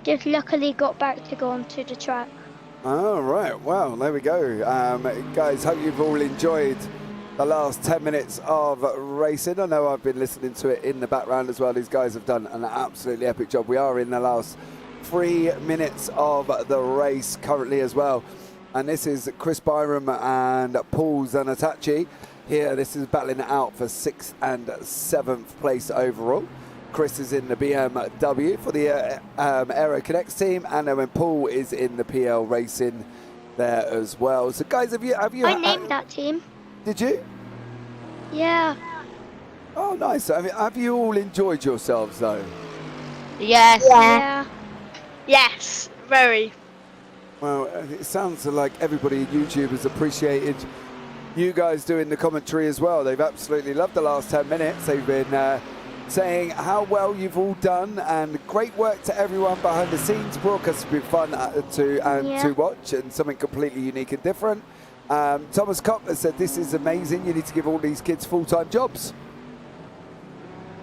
Just luckily got back to go onto the track. All right. Well, there we go. Guys, hope you've all enjoyed the last 10 minutes of racing. I know I've been listening to it in the background as well. These guys have done an absolutely epic job. We are in the last 3 minutes of the race currently as well. And this is Chris Byram and Paul Zanatachi here. This is battling it out for 6th and 7th place overall. Chris is in the BMW for the Aero Connects team, and then Paul is in the PL Racing there as well. So, guys, have you? I named that team. Did you? Yeah. Oh, nice. Have you all enjoyed yourselves though? Yes. Yeah. yes, very. Well, it sounds like everybody in YouTube has appreciated you guys doing the commentary as well. They've absolutely loved the last 10 minutes. They've been saying how well you've all done, and great work to everyone behind the scenes. Broadcast has been fun to watch, and something completely unique and different. Thomas Copper said this is amazing. You need to give all these kids full-time jobs.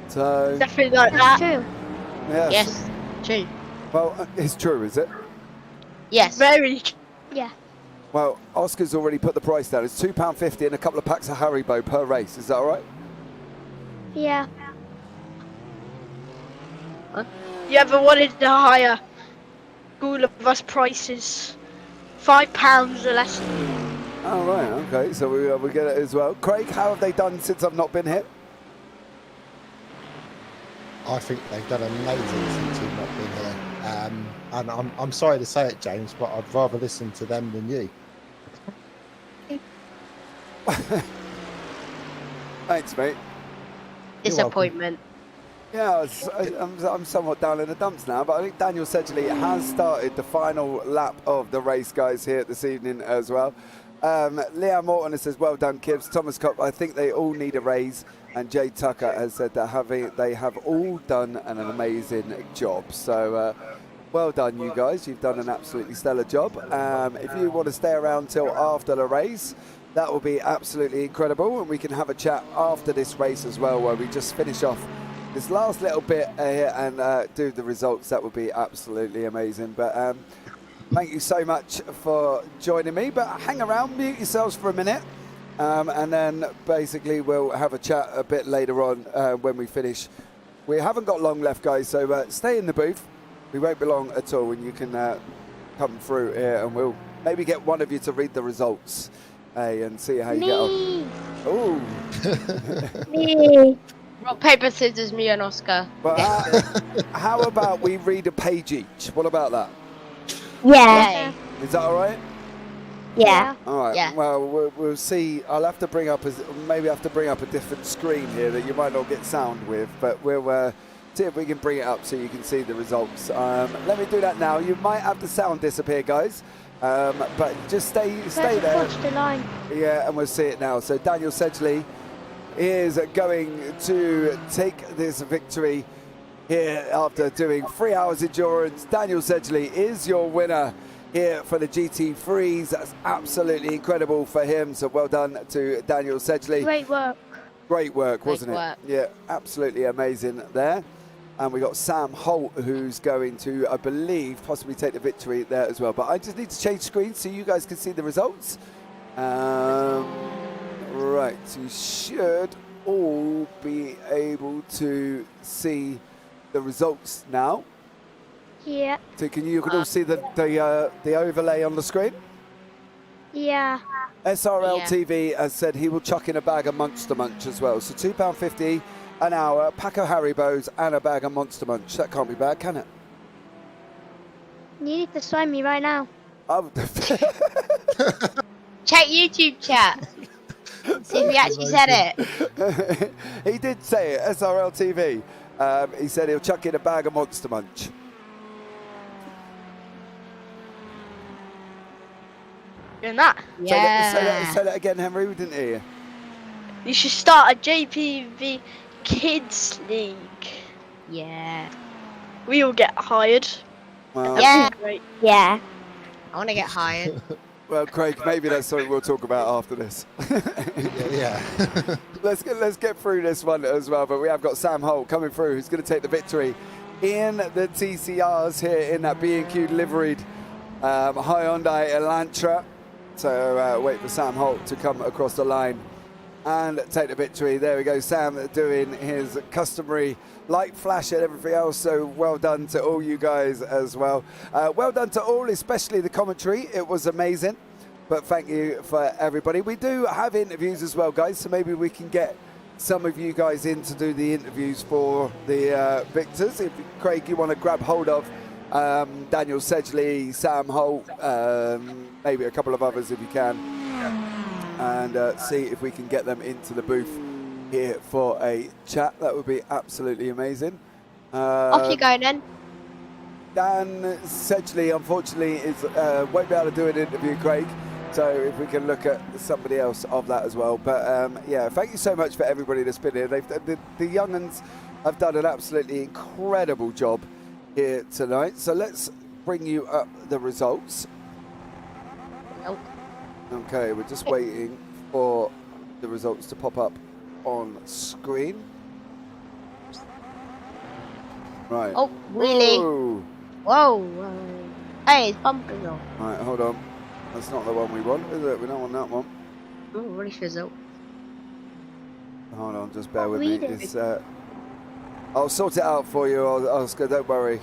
So Definitely like That's that. true. yes. True. Well, it's true, is it? Yes. Very. Yeah. Well, Oscar's already put the price down. It's £2.50 and a couple of packs of Haribo per race. Is that all right? Yeah. You ever wanted to hire all of us prices? £5 or less. Oh, right. Okay. So we get it as well. Craig, how have they done since I've not been here? I think they've done amazing since you've not been here. And I'm sorry to say it, James, but I'd rather listen to them than you. Thanks, mate. Disappointment. Yeah, I'm somewhat down in the dumps now, but I think Daniel Sedgley has started the final lap of the race, guys, here this evening as well. Leanne Morton says, well done, Kibbs. Thomas Copp, I think they all need a raise. And Jay Tucker has said that they have all done an amazing job. So, well done, you guys. You've done an absolutely stellar job. If you want to stay around till after the race, That will be absolutely incredible, and we can have a chat after this race as well, where we just finish off this last little bit here and do the results. That would be absolutely amazing. But thank you so much for joining me. But hang around, mute yourselves for a minute, and then basically we'll have a chat a bit later on when we finish. We haven't got long left, guys, so stay in the booth. We won't be long at all, and you can come through here, and we'll maybe get one of you to read the results, and see how you get on. Ooh. Me. Rock, paper, scissors, me and Oscar. But how about we read a page each? What about that? Yeah. Is that all right? Yeah. All right. Yeah. Well, we'll see. I'll have to bring up maybe have to bring up a different screen here that you might not get sound with, but we'll see if we can bring it up so you can see the results. Let me do that now. You might have the sound disappear, guys, but just stay there. Cross the line. Yeah, and we'll see it now. So Daniel Sedgley is going to take this victory here after doing 3 hours endurance. Daniel Sedgley is your winner here for the GT3s. That's absolutely incredible for him. So well done to Daniel Sedgley. Great work. Great work, wasn't Great work. it? Yeah, absolutely amazing there. And we got Sam Holt, who's going to, I believe, possibly take the victory there as well. But I just need to change screens so you guys can see the results. Right, you should all be able to see the results now. Yeah. So you can all see the overlay on the screen? Yeah. SRL Yeah. TV has said he will chuck in a bag of Monster Munch as well. So £2.50 an hour, pack of Haribos and a bag of Monster Munch. That can't be bad, can it? You need to sign me right now. Check YouTube chat. See if he actually said it. He did say it, SRL TV. He said he'll chuck in a bag of Monster Munch. Doing that. Yeah. Say that again, Henry. We didn't hear you. You should start a JPV Kids League. Yeah. We all get hired. Well, Yeah. Great. Yeah. I want to get hired. Well, Craig, maybe that's something we'll talk about after this. Yeah. Let's get through this one as well. But we have got Sam Holt coming through, who's going to take the victory in the TCRs here in that B&Q liveried Hyundai Elantra. So wait for Sam Holt to come across the line and take the victory. There we go, Sam doing his customary light flash and everything else. So well done to all you guys as well. Well done to all, especially the commentary. It was amazing. But thank you for everybody. We do have interviews as well, guys. So maybe we can get some of you guys in to do the interviews for the victors. If Craig, you want to grab hold of Daniel Sedgley, Sam Holt, maybe a couple of others if you can, and see if we can get them into the booth here for a chat. That would be absolutely amazing. Off you go then. Dan Sedgley, unfortunately, won't be able to do an interview, Craig. So if we can look at somebody else of that as well. But yeah, thank you so much for everybody that's been here. The young uns have done an absolutely incredible job here tonight. So let's bring you up the results. Nope. Okay, we're just waiting for the results to pop up on screen. Right. Oh, really? Whoa. Whoa. Hey, it's bumping on. Right, hold on. That's not the one we want, is it? We don't want that one. Oh, really fizzle. Hold on, just bear with Read me. it. It's, I'll sort it out for you, Oscar, don't worry.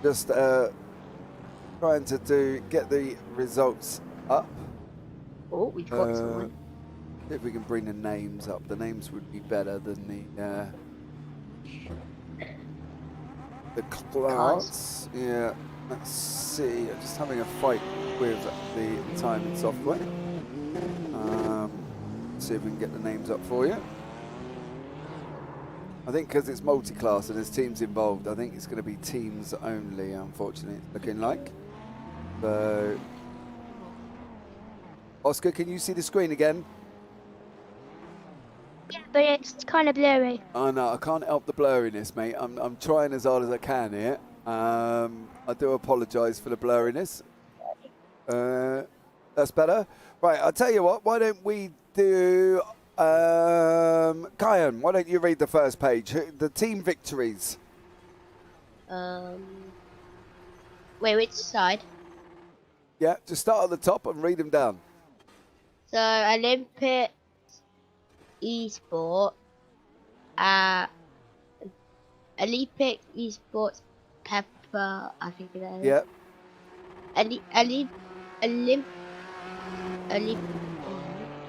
Just trying to get the results up. Oh, we've got someone. See if we can bring the names up. The names would be better than the class. Yeah, let's see. I'm just having a fight with the timing software. See if we can get the names up for you. I think because it's multi-class and there's teams involved, I think it's going to be teams only, unfortunately, it's looking like. So, Oscar, can you see the screen again? Yeah, but it's kind of blurry. Oh no, I can't help the blurriness, mate. I'm trying as hard as I can here. I do apologise for the blurriness. That's better. Right, I'll tell you what. Why don't we do... Kyan, why don't you read the first page? The team victories. Wait, which side? Yeah, just start at the top and read them down. So, Olympic Esport, Olympic Esports Pepper, I think that is. Yeah.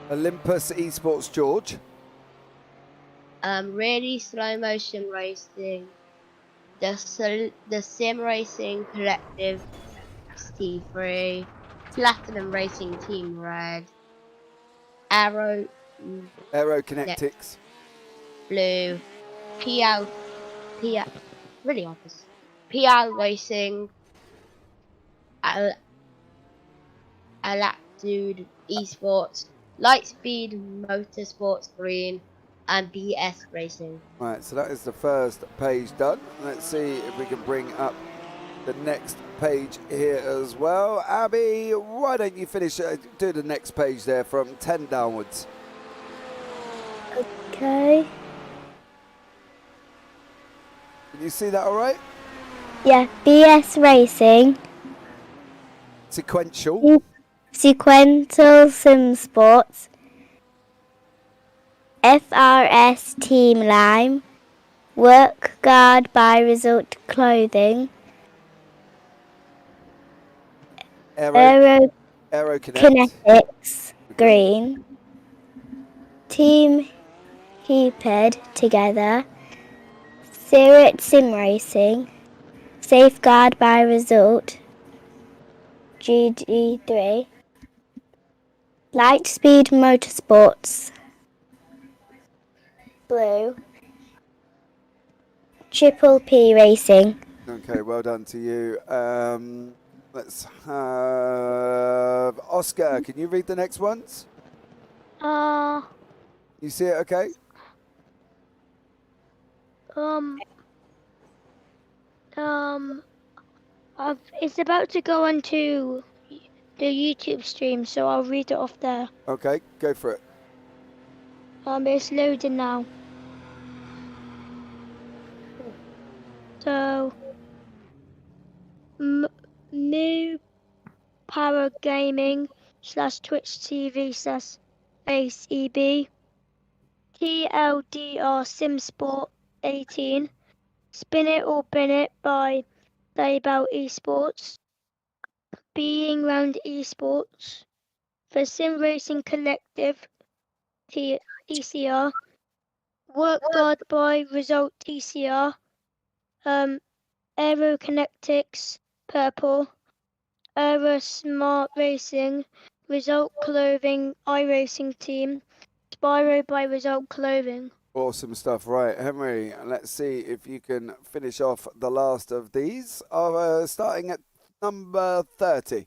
Olympus Esports George. Really slow motion racing. The sim racing collective T3. Platinum Racing Team Red. Aerokinetics. Blue. PL really obvious. PL Racing. Alaptude Esports. Lightspeed Motorsports Green. And BS Racing. Right, so that is the first page done. Let's see if we can bring up the next page here as well. Abby, why don't you finish, do the next page there from 10 downwards. Okay. Can you see that all right? Yeah, BS Racing. Sequential. Sequential Sim Sports. FRS Team Lime. Work Guard by Result Clothing. Aerokinetics Green. Team Heaped Together. Spirit Sim Racing. Safeguard by Result. GD3. Lightspeed Motorsports. Blue. Triple P Racing. Okay, well done to you. Let's have Oscar. Can you read the next ones? You see it okay? It's about to go onto the YouTube stream, so I'll read it off there. Okay, go for it. It's loading now. So, Moo Power Gaming / Twitch TV / Base EB. TLDR SimSport 18. Spin It or Bin It by Daybell Esports. Being Round Esports. The Sim Racing Collective TCR. Work Guard by Result TCR. Aerokinetics Purple. Aero Smart Racing. Result Clothing iRacing Team. Spyro by Result Clothing. Awesome stuff. Right, Henry, let's see if you can finish off the last of these. Starting at number 30.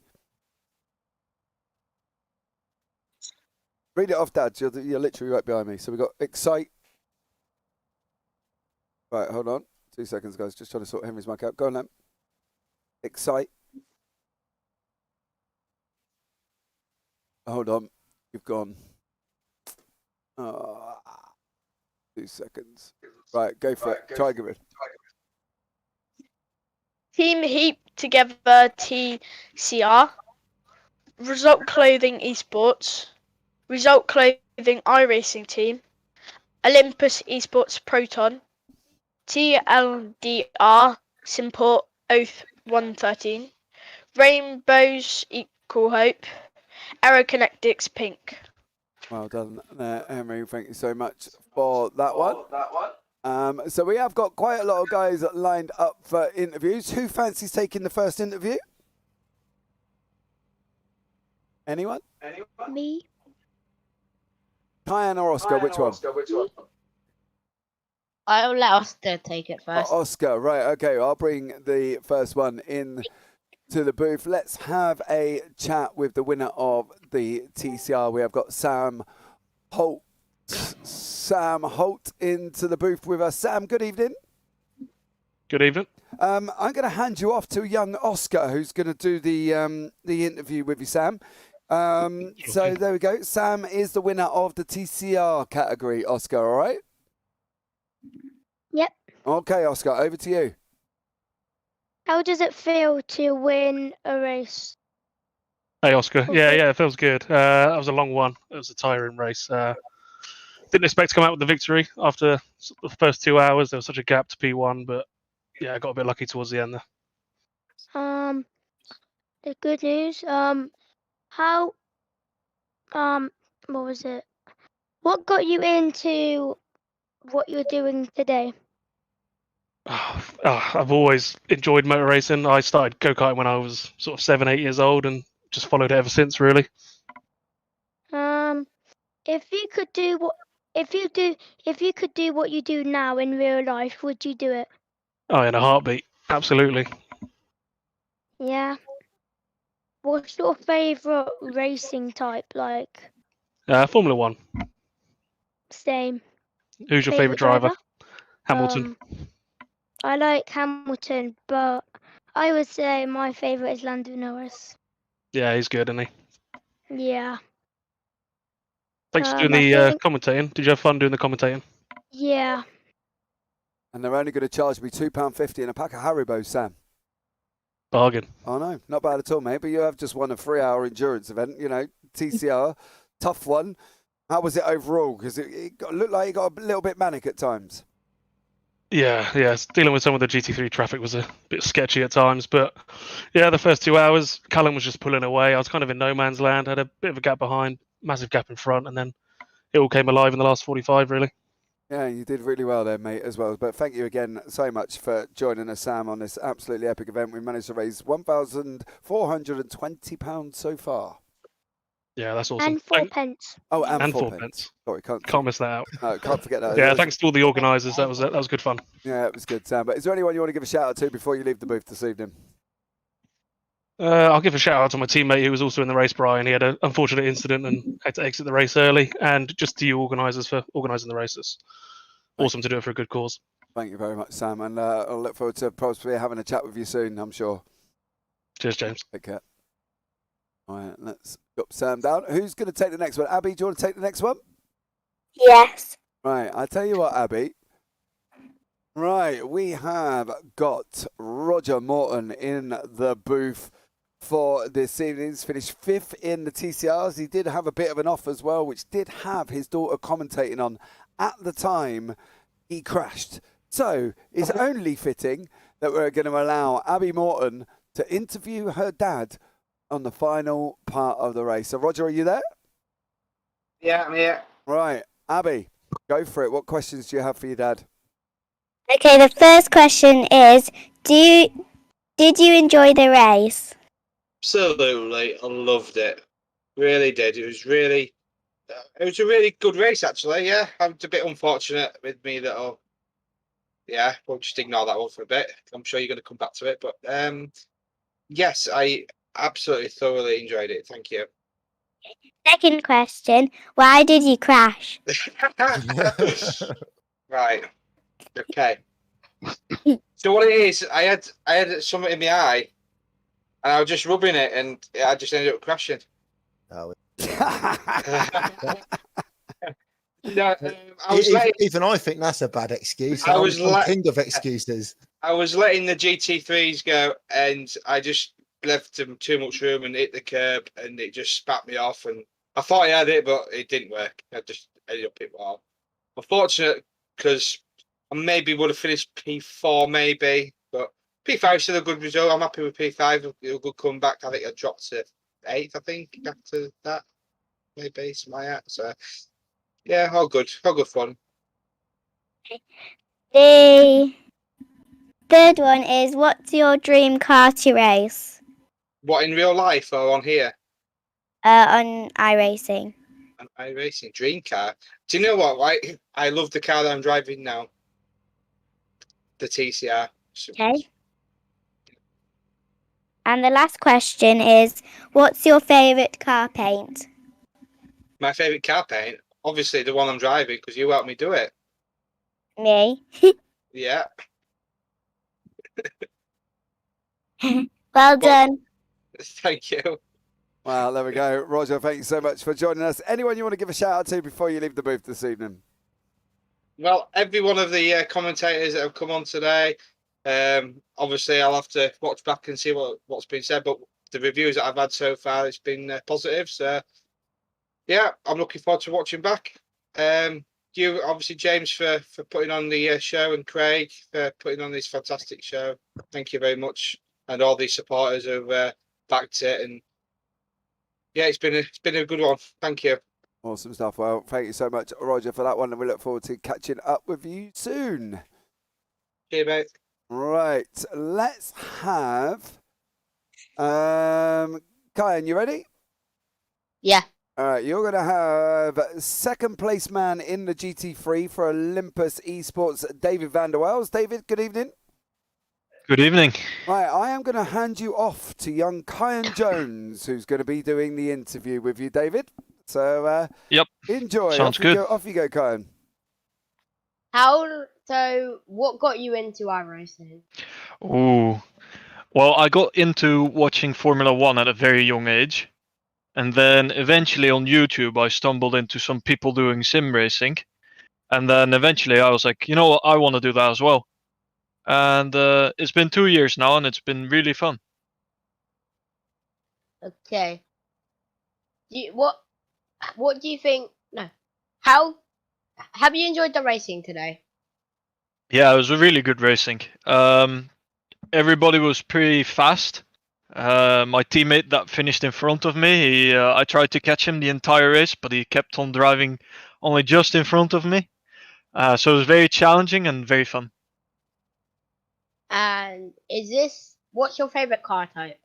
Read it off, Dad. You're literally right behind me. So we've got Excite. Right, hold on. 2 seconds, guys. Just trying to sort Henry's mic out. Go on, then. Excite. Hold on. You've gone. 2 seconds. Right, go for it. Try give it. Team Heap Together TCR. Result Clothing Esports. Result Clothing iRacing Team. Olympus Esports Proton. TLDR Simport Oath 113. Rainbows Equal Hope. Aerokinetics Pink. Well done there, Henry. Thank you so much for that one. So we have got quite a lot of guys lined up for interviews. Who fancies taking the first interview? Anyone? Me. Kyan or Oscar? Which one? I'll let Oscar take it first. Oscar, right. Okay, I'll bring the first one in to the booth. Let's have a chat with the winner of the TCR. We have got Sam Holt. Sam Holt into the booth with us. Sam, good evening. Good evening. I'm going to hand you off to young Oscar, who's going to do the interview with you, Sam. So there we go. Sam is the winner of the TCR category, Oscar, all right? Yep. Okay, Oscar, over to you. How does it feel to win a race? Hey, Oscar. Okay. Yeah, it feels good. That was a long one. It was a tiring race. Didn't expect to come out with the victory after the first 2 hours. There was such a gap to P1, but yeah, I got a bit lucky towards the end there. The good news. How? What was it? What got you into what you're doing today? I've always enjoyed motor racing. I started go-karting when I was sort of 7, 8 years old and just followed it ever since, really. If you could do what you do now in real life, would you do it? Oh, in a heartbeat. Absolutely. Yeah. What's your favourite racing type like? Formula One. Same. Who's your favourite driver? Hamilton. I like Hamilton, but I would say my favourite is Lando Norris. Yeah, he's good, isn't he? Yeah. Thanks for doing the commentating. Did you have fun doing the commentating? Yeah. And they're only going to charge me £2.50 and a pack of Haribo, Sam. Bargain. Oh, no, not bad at all, mate. But you have just won a 3-hour endurance event, TCR, tough one. How was it overall? Because it looked like it got a little bit manic at times. Yeah. Dealing with some of the GT3 traffic was a bit sketchy at times, but yeah, the first 2 hours, Callum was just pulling away. I was kind of in no man's land, had a bit of a gap behind, massive gap in front, and then it all came alive in the last 45, really. Yeah, you did really well there, mate, as well. But thank you again so much for joining us, Sam, on this absolutely epic event. We managed to raise £1,420 so far. Yeah, that's awesome. And 4 pence. Oh, and 4 pence. pence. Sorry, can't miss that out. No, can't forget that. Yeah, thanks to all the organisers. That was good fun. Yeah, it was good, Sam. But is there anyone you want to give a shout out to before you leave the booth this evening? I'll give a shout out to my teammate who was also in the race, Brian. He had an unfortunate incident and had to exit the race early. And just to you organisers for organising the races. Awesome to do it for a good cause. Thank you very much, Sam. And I'll look forward to possibly having a chat with you soon, I'm sure. Cheers, James. Take care. All right, let's drop Sam down. Who's going to take the next one? Abby, do you want to take the next one? Yes. Right, I'll tell you what, Abby. Right, we have got Roger Morton in the booth for this evening. He's finished 5th in the TCRs. He did have a bit of an off as well, which did have his daughter commentating on at the time he crashed. So it's only fitting that we're going to allow Abby Morton to interview her dad on the final part of the race. So, Roger, are you there? Yeah, I'm here. Right, Abby, go for it. What questions do you have for your dad? Okay, the first question is, did you enjoy the race? Absolutely, I loved it. Really did. It was a really good race, actually. Yeah, I'm a bit unfortunate with me that we'll just ignore that one for a bit. I'm sure you're going to come back to it, but yes, I absolutely thoroughly enjoyed it. Thank you. Second question, why did you crash? Right. Okay. So what it is, I had something in my eye, and I was just rubbing it, and I just ended up crashing. Oh. No, even I think that's a bad excuse. I was I'm king of excuses. I was letting the GT3s go, and I just left them too much room and hit the curb, and it just spat me off. And I thought I had it, but it didn't work. I just ended up hitting well. Unfortunate, because I maybe would have finished P4, maybe, but P5 is still a good result. I'm happy with P5. A good comeback. I think I dropped to 8th, I think, after that. Maybe, something like that. So, yeah, all good fun. The third one is, what's your dream car to race? What, in real life or on here? On iRacing. On iRacing, dream car. Do you know what? I love the car that I'm driving now. The TCR. Okay. And the last question is, what's your favourite car paint? My favourite car paint? Obviously the one I'm driving, because you helped me do it. Me? Yeah. Well done. Thank you. Well, there we go. Roger, thank you so much for joining us. Anyone you want to give a shout out to before you leave the booth this evening? Well, every one of the commentators that have come on today, obviously I'll have to watch back and see what's been said, but the reviews that I've had so far, it's been positive. So, yeah, I'm looking forward to watching back. You, obviously, James, for putting on the show, and Craig for putting on this fantastic show. Thank you very much. And all these supporters who've backed it. And yeah, it's been a good one. Thank you. Awesome stuff. Well, thank you so much, Roger, for that one, and we look forward to catching up with you soon. Cheers, mate. Right, let's have Kyan, you ready? Yeah. All right, you're going to have second place man in the GT3 for Olympus Esports, David van der Wells. David, good evening. Good evening. Right, I am going to hand you off to young Kyan Jones, who's going to be doing the interview with you, David. So, yep. Enjoy. Sounds good. Off you go, Kyan. So what got you into iRacing? Ooh. Well, I got into watching Formula One at a very young age. And then eventually on YouTube, I stumbled into some people doing sim racing. And then eventually I was like, you know what, I want to do that as well. And it's been 2 years now, and it's been really fun. Okay. What do you think? No. How have you enjoyed the racing today? Yeah, it was a really good racing. Everybody was pretty fast. My teammate that finished in front of me, I tried to catch him the entire race, but he kept on driving only just in front of me. So it was very challenging and very fun. And what's your favorite car type?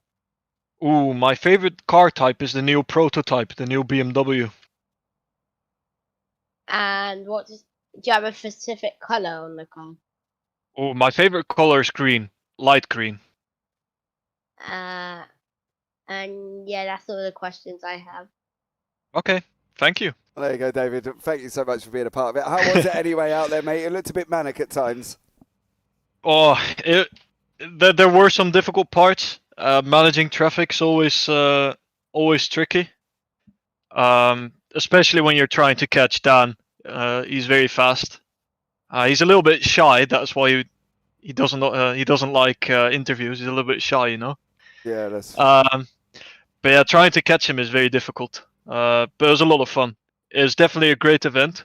Ooh, my favorite car type is the new prototype, the new BMW. And do you have a specific color on the car? Ooh, my favorite color is green, light green. And yeah, that's all the questions I have. Okay, thank you. There you go, David. Thank you so much for being a part of it. How was it anyway out there, mate? It looked a bit manic at times. Oh, there were some difficult parts. Managing traffic's always tricky. Especially when you're trying to catch Dan. He's very fast. He's a little bit shy. That's why he doesn't like interviews. He's a little bit shy, you know. Yeah, that's. But yeah, trying to catch him is very difficult. But it was a lot of fun. It's definitely a great event.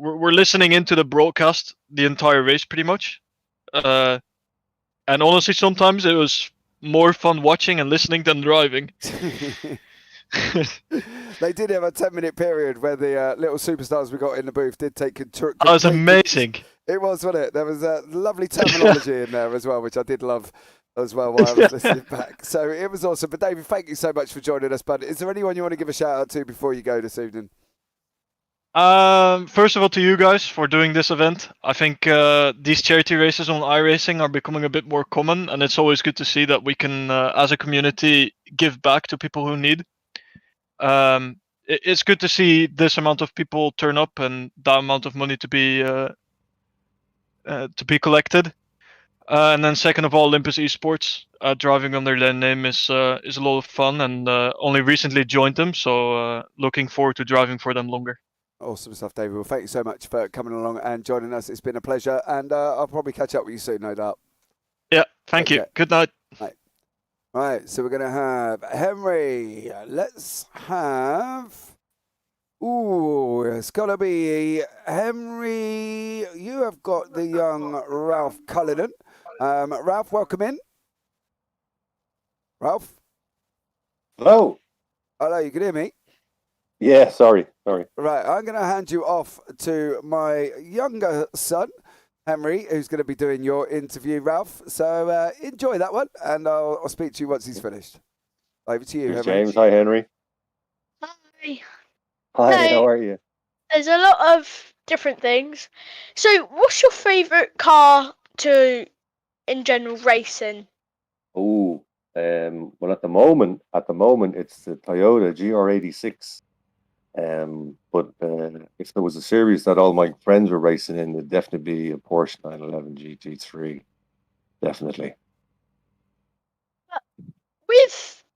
We're listening into the broadcast the entire race pretty much. And honestly, sometimes it was more fun watching and listening than driving. They did have a 10-minute period where the little superstars we got in the booth did take control. That was amazing. It was, wasn't it? There was a lovely terminology in there as well, which I did love as well while I was listening back. So it was awesome. But David, thank you so much for joining us, bud. Is there anyone you want to give a shout out to before you go this evening? First of all, to you guys for doing this event. I think these charity races on iRacing are becoming a bit more common, and it's always good to see that we can, as a community, give back to people who need. It's good to see this amount of people turn up and that amount of money to be collected. And then second of all, Olympus Esports driving under their name is a lot of fun, and only recently joined them, so looking forward to driving for them longer. Awesome stuff, David. Well, thank you so much for coming along and joining us. It's been a pleasure, and I'll probably catch up with you soon, no doubt. Yeah, thank you. Good night. Right. Right, so we're going to have Henry. Let's have... Ooh, it's got to be Henry. You have got the young Ralph Cullinan. Ralph, welcome in. Ralph? Hello. Hello, you can hear me? Yeah, sorry. Right, I'm going to hand you off to my younger son, Henry, who's going to be doing your interview, Ralph. So enjoy that one, and I'll speak to you once he's finished. Over to you, Here's Henry. James. Hi, Henry. Hi. Hi, So, how are you? There's a lot of different things. So, what's your favourite car in general racing? Oh, well, at the moment, it's the Toyota GR86. But if there was a series that all my friends were racing in, it'd definitely be a Porsche 911 GT3. Definitely.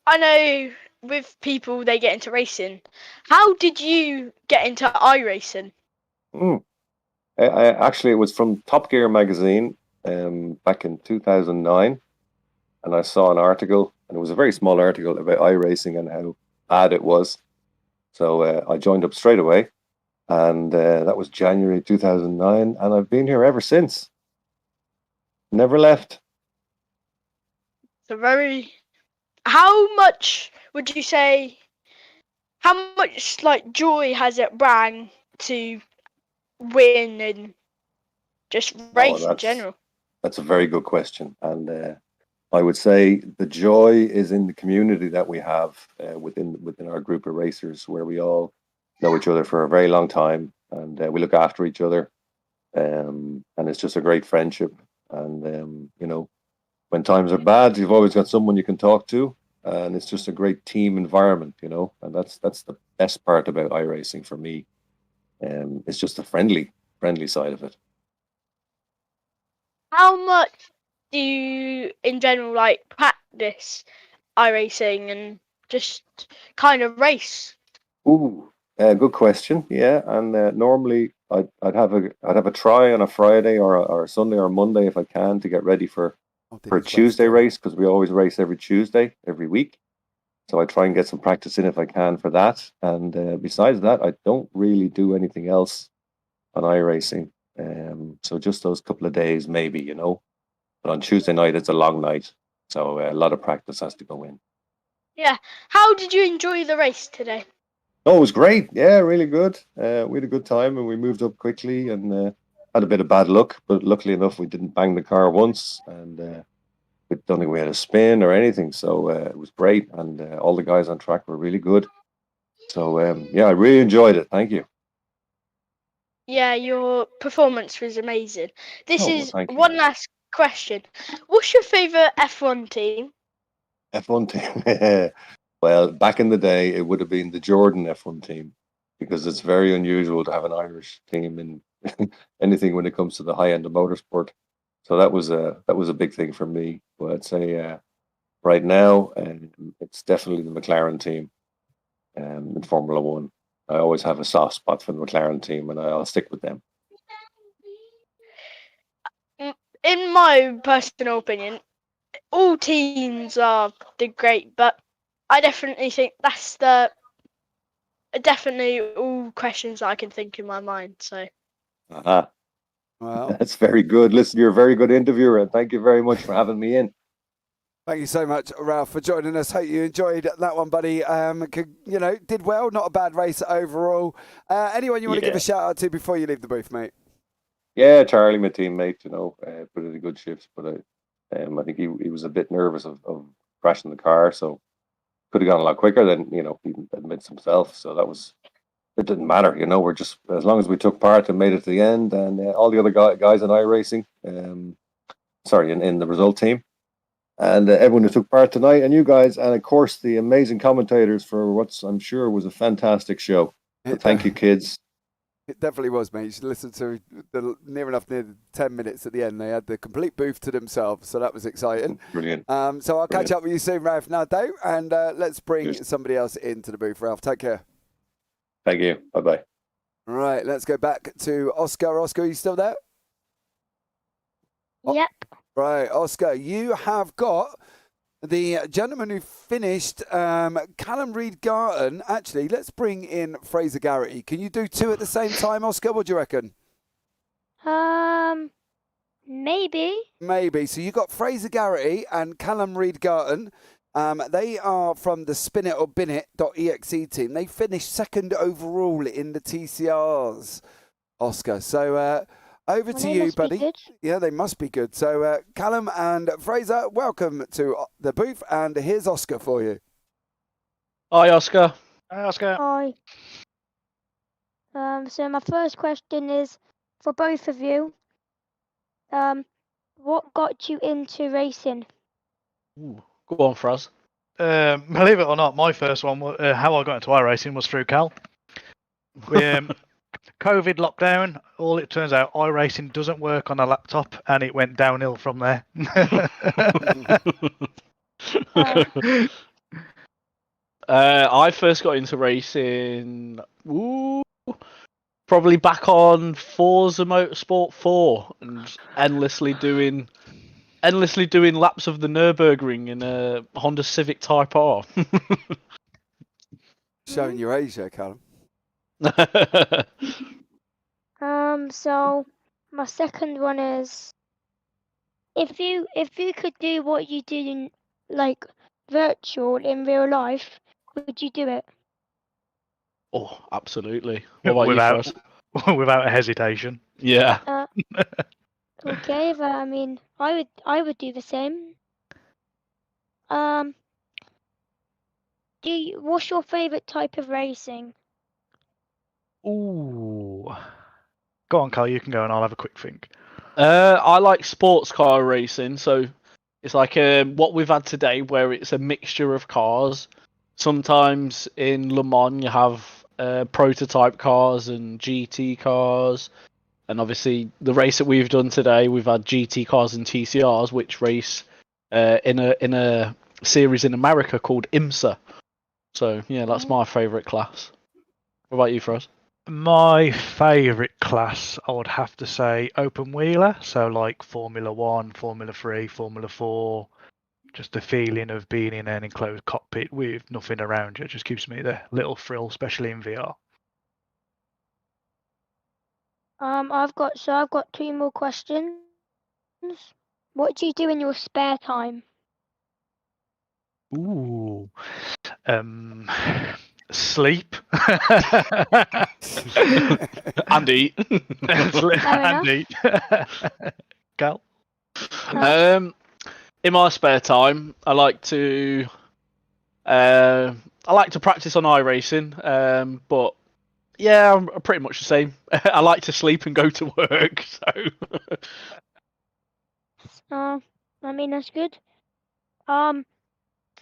I know with people they get into racing. How did you get into iRacing? Actually, it was from Top Gear magazine back in 2009, and I saw an article, and it was a very small article about iRacing and how bad it was. So I joined up straight away, and that was January 2009, and I've been here ever since. Never left. So how much would you say? How much like joy has it brought to win and just race in general? That's a very good question, and I would say the joy is in the community that we have within our group of racers, where we all know each other for a very long time, and we look after each other, and it's just a great friendship. And you know, when times are bad, you've always got someone you can talk to, and it's just a great team environment, you know, and that's the best part about iRacing for me. It's just the friendly side of it. How much do you, in general, like practice iRacing and just kind of race? Ooh, good question. Yeah, and normally I'd have a try on a Friday or a Sunday or a Monday if I can to get ready for a Tuesday race, because we always race every Tuesday every week. So I try and get some practice in if I can for that. And besides that, I don't really do anything else on iRacing. So just those couple of days, maybe, you know. But on Tuesday night, it's a long night, so a lot of practice has to go in. Yeah. How did you enjoy the race today? Oh, it was great. Yeah, really good. We had a good time, and we moved up quickly, and had a bit of bad luck, but luckily enough, we didn't bang the car once, and we don't think we had a spin or anything. So it was great, and all the guys on track were really good. So yeah, I really enjoyed it. Thank you. Yeah, your performance was amazing. This is thank you. one last question. What's your favourite F1 team? F1 team. Well, back in the day, it would have been the Jordan F1 team, because it's very unusual to have an Irish team in anything when it comes to the high end of motorsport. So that was a big thing for me. But I'd say right now, it's definitely the McLaren team in Formula One. I always have a soft spot for the McLaren team, and I'll stick with them. In my personal opinion, all teams are great, but I definitely think that's definitely all questions I can think in my mind. So. Uh-huh. Well, that's very good. Listen, you're a very good interviewer, and thank you very much for having me in. Thank you so much, Ralph, for joining us. Hope you enjoyed that one, buddy. You know, did well. Not a bad race overall. Anyone you want to give a shout out to before you leave the booth, mate? Yeah, Charlie, my teammate, you know, put in a good shift, but I think he was a bit nervous of crashing the car, so could have gone a lot quicker than, you know, he admits himself. So it didn't matter, you know. We're just, as long as we took part and made it to the end, and all the other guys in iRacing, in the result team, and everyone who took part tonight, and you guys, and of course the amazing commentators for what I'm sure was a fantastic show. So thank you, kids. It definitely was, mate. You should listen to near 10 minutes at the end. They had the complete booth to themselves, so that was exciting. Brilliant. So I'll catch up with you soon, Ralph. Now, Dave, and let's bring somebody else into the booth. Ralph, take care. Thank you. Bye-bye. All right, let's go back to Oscar. Oscar, are you still there? Yep. Right, Oscar, you have got the gentleman who finished, Callum Regarden. Actually, let's bring in Fraser Garrity. Can you do two at the same time, Oscar? What do you reckon? Maybe. Maybe. So you got Fraser Garrity and Callum Regarden. They are from the Spin It or Bin It.exe team. They finished second overall in the TCRs, Oscar. So over to you, buddy. Yeah, they must be good. So Callum and Fraser, welcome to the booth, and here's Oscar for you. Hi, Oscar. Hi, Oscar. Hi. So my first question is for both of you. What got you into racing? Ooh, go on, Fraz. Believe it or not, my first one, how I got into iRacing was through Cal. COVID lockdown, all it turns out, iRacing doesn't work on a laptop, and it went downhill from there. I first got into racing. Probably back on Forza Motorsport 4 and endlessly doing laps of the Nürburgring in a Honda Civic Type R. Showing your age there, Callum. So my second one is if you could do what you do in like virtual in real life, would you do it? Oh, absolutely. What about Without- you, Frost? Without a hesitation. Yeah. Okay, but I mean, I would do the same. What's your favorite type of racing? Ooh. Go on, Carl. You can go, and I'll have a quick think. I like sports car racing, so it's like what we've had today, where it's a mixture of cars. Sometimes in Le Mans you have prototype cars and GT cars, and obviously the race that we've done today, we've had GT cars and TCRs, which race in a series in America called IMSA. So yeah, that's my favourite class. What about you, Frost? My favourite class, I would have to say open wheeler. So like Formula 1, Formula 3, Formula 4. Just the feeling of being in an enclosed cockpit with nothing around you just gives me the little thrill, especially in VR. I've got 2 more questions. What do you do in your spare time? Ooh. Sleep. And eat. And eat. Gal? In my spare time, I like to practice on iRacing, but yeah, I'm pretty much the same. I like to sleep and go to work. So I mean that's good.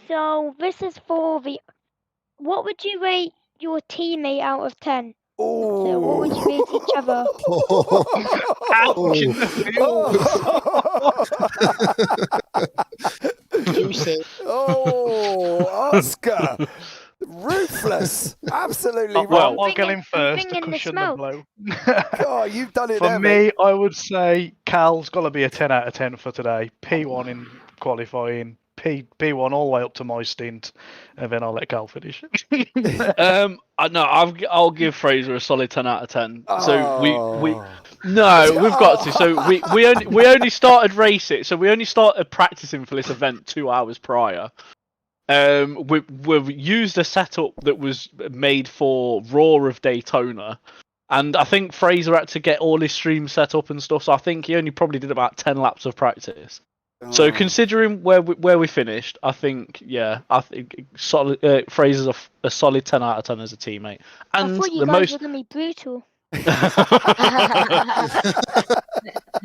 So this is for the. What would you rate your teammate out of 10? So what would you rate each other? Ouch in the Juicy. Oh, Oscar. Ruthless. Absolutely Well, wrong. I'll get him first to bringing the cushion the smoke. blow. God, you've done it For there, me, mate. I would say Cal's got to be a 10 out of 10 for today. P1 in qualifying, P1 all the way up to my stint, and then I'll let Cal finish. I'll give Fraser a solid 10 out of 10. So we've Oh. got to. So we only started racing. So we only started practicing for this event 2 hours prior. We've used a setup that was made for Raw of Daytona, and I think Fraser had to get all his streams set up and stuff. So I think he only probably did about 10 laps of practice. So considering where we finished, I think solid. Fraser's a solid 10 out of 10 as a teammate. And I thought you the guys most were gonna be brutal.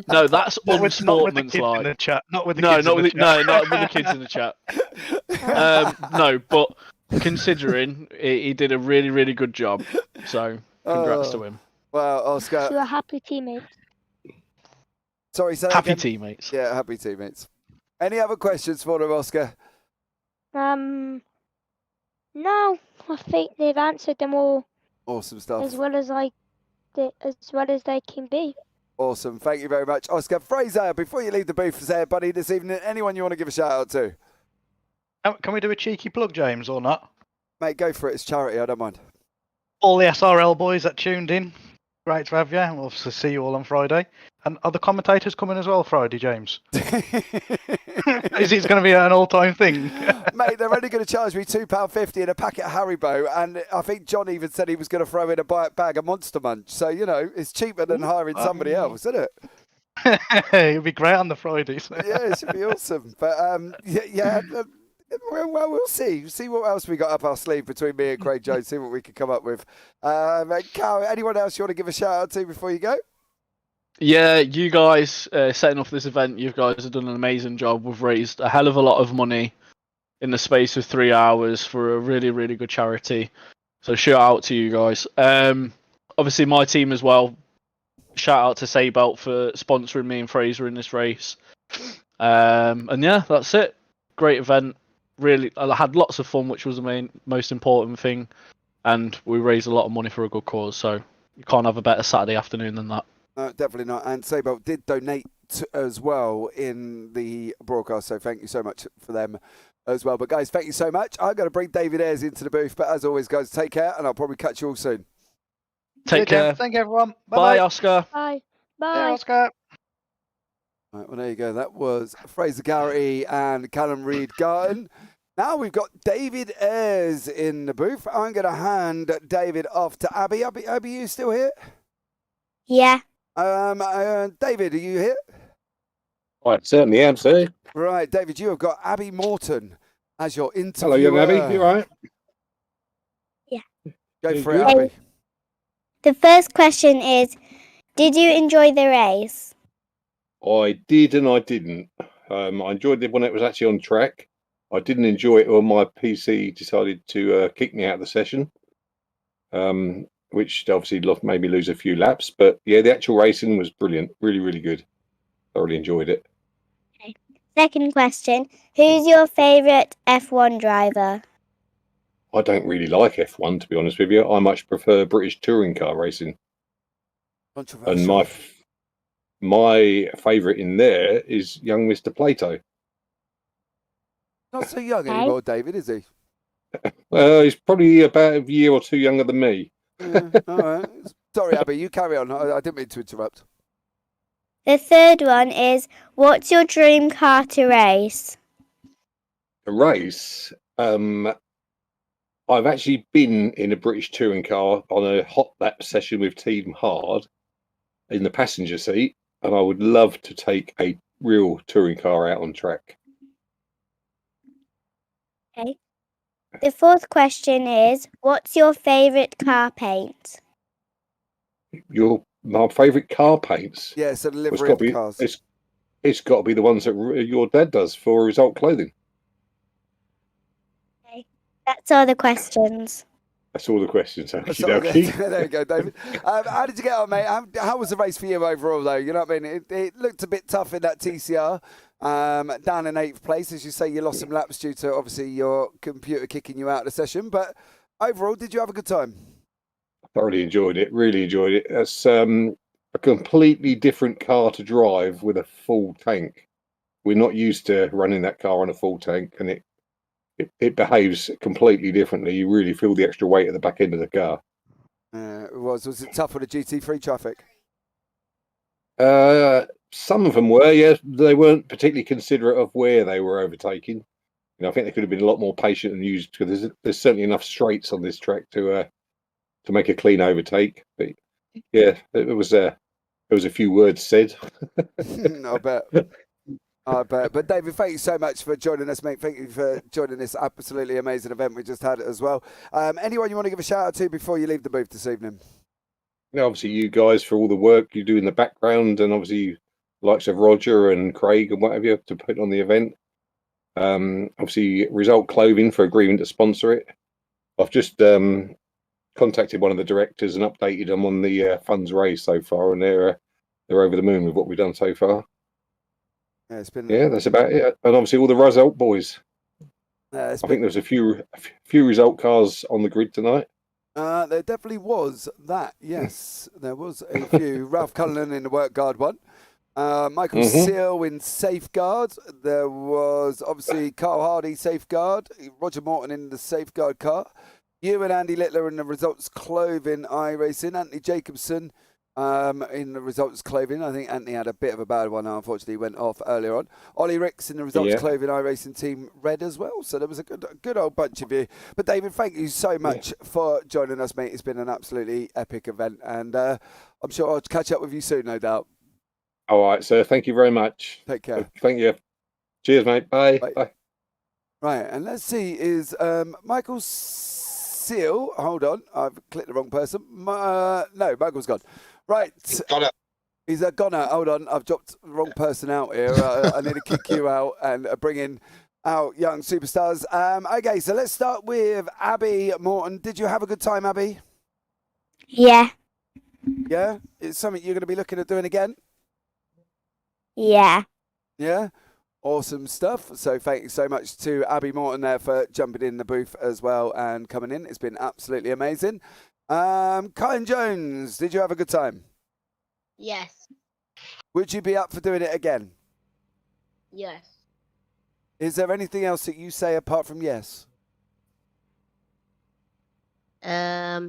no, that's Not with the kids unsportsmanlike. in the chat. Not with the No, kids not in with the no, chat. not with the kids in the chat. No, but considering he did a really, really good job, so congrats to him. Well, Oscar. You're a happy teammate. Sorry, say that Happy again. teammates. Yeah, happy teammates. Any other questions for them, Oscar? No, I think they've answered them all Awesome stuff. as well as they can be. Awesome. Thank you very much, Oscar. Fraser, before you leave the booth there, buddy, this evening, anyone you want to give a shout out to? Can we do a cheeky plug, James, or not? Mate, go for it. It's charity. I don't mind. All the SRL boys that tuned in, great to have you. We'll see you all on Friday. And are the commentators coming as well Friday, James? Is it going to be an all-time thing? Mate, they're only going to charge me £2.50 and a packet of Haribo, and I think John even said he was going to throw in a bag of Monster Munch. So, you know, it's cheaper than hiring somebody else, isn't it? It'll be great on the Fridays. Yeah, it should be awesome. But, well, we'll see. See what else we got up our sleeve between me and Craig Jones, see what we can come up with. Cal, anyone else you want to give a shout out to before you go? Yeah, you guys setting off this event, you guys have done an amazing job. We've raised a hell of a lot of money in the space of 3 hours for a really, really good charity. So shout out to you guys. Obviously my team as well. Shout out to Saybelt for sponsoring me and Fraser in this race. And yeah, that's it. Great event. really, I had lots of fun, which was the most important thing, and we raised a lot of money for a good cause. So you can't have a better Saturday afternoon than that. No, definitely not. And Sabo did donate as well in the broadcast, so thank you so much for them as well. But guys, thank you so much. I'm going to bring David Ayres into the booth, but as always, guys, take care, and I'll probably catch you all soon. Take care. Thank you, everyone. Bye, Oscar. Bye. Yeah, Bye. Oscar. Right, well, there you go. That was Fraser Garrity and Callum Regarden. Now we've got David Ayres in the booth. I'm going to hand David off to Abby. Abby, you still here? Yeah. David, are you here? I certainly am, sir. Right, David, you have got Abby Morton as your interviewer. Hello, young Abby. You all right? Yeah. Go for it, Abby. The first question is, did you enjoy the race? I did and I didn't. I enjoyed it when it was actually on track. I didn't enjoy it when my PC decided to kick me out of the session, which obviously made me lose a few laps. But yeah, the actual racing was brilliant. Really, really good. Thoroughly enjoyed it. Okay. Second question, who's your favourite F1 driver? I don't really like F1, to be honest with you. I much prefer British touring car racing. And my favourite in there is young Mr. Plato. Not so young anymore, David, is he? He's probably about a year or two younger than me. Yeah, all right. Sorry, Abby, you carry on. I didn't mean to interrupt. The third one is, what's your dream car to race? A race? I've actually been in a British touring car on a hot lap session with Team Hard in the passenger seat, and I would love to take a real touring car out on track. Okay. The fourth question is, what's your favourite car paint? My favourite car paints? Yeah, so the Well, livery of the cars. It's got to be the ones that your dad does for Result Clothing. Okay. That's all the questions. That's all the questions. There Okey-dokey. you go, David. How did you get on, mate? How was the race for you overall, though? You know what I mean? It looked a bit tough in that TCR. Down in 8th place, as you say, you lost some laps due to obviously your computer kicking you out of the session. But overall, did you have a good time? Thoroughly enjoyed it. Really enjoyed it. It's a completely different car to drive with a full tank. We're not used to running that car on a full tank, and it behaves completely differently. You really feel the extra weight at the back end of the car. Was it tough with the GT3 traffic? Some of them were, yeah. They weren't particularly considerate of where they were overtaking. I think they could have been a lot more patient and used, because there's certainly enough straights on this track to make a clean overtake. But yeah, it was a few words said. I bet. But David, thank you so much for joining us, mate. Thank you for joining this absolutely amazing event we just had as well. Anyone you want to give a shout out to before you leave the booth this evening? Obviously you guys for all the work you do in the background, and obviously likes of Roger and Craig and whatever to put on the event. Obviously Result Clothing for agreeing to sponsor it. I've just contacted one of the directors and updated them on the funds raised so far, and they're over the moon with what we've done so far. Yeah, that's about it. And obviously all the Result boys. I think there's a few Result cars on the grid tonight. There definitely was that, yes. There was a few. Ralph Cullen in the work guard one. Michael Seal in safeguard. There was obviously Carl Hardy safeguard. Roger Morton in the safeguard car. You and Andy Littler in the Results Clothing iRacing. Anthony Jacobson in the Results Clothing. I think Anthony had a bit of a bad one. Unfortunately, he went off earlier on. Ollie Ricks in the Results Clothing iRacing team Red as well. So there was a good old bunch of you. But David, thank you so much for joining us, mate. It's been an absolutely epic event, and I'm sure I'll catch up with you soon, no doubt. All right, sir. Thank you very much. Take care. Thank you. Cheers, mate. Bye. Bye. Right, and let's see, is Michael Seal, hold on, I've clicked the wrong person. No, Michael's gone. Right. Goner. He's a goner. Hold on, I've dropped the wrong person out here. I need to kick you out and bring in our young superstars. Okay, so let's start with Abby Morton. Did you have a good time, Abby? Yeah. Yeah? It's something you're going to be looking at doing again? Yeah. Yeah? Awesome stuff. So thank you so much to Abby Morton there for jumping in the booth as well and coming in. It's been absolutely amazing. Kyan Jones, did you have a good time? Yes. Would you be up for doing it again? Yes. Is there anything else that you say apart from yes? It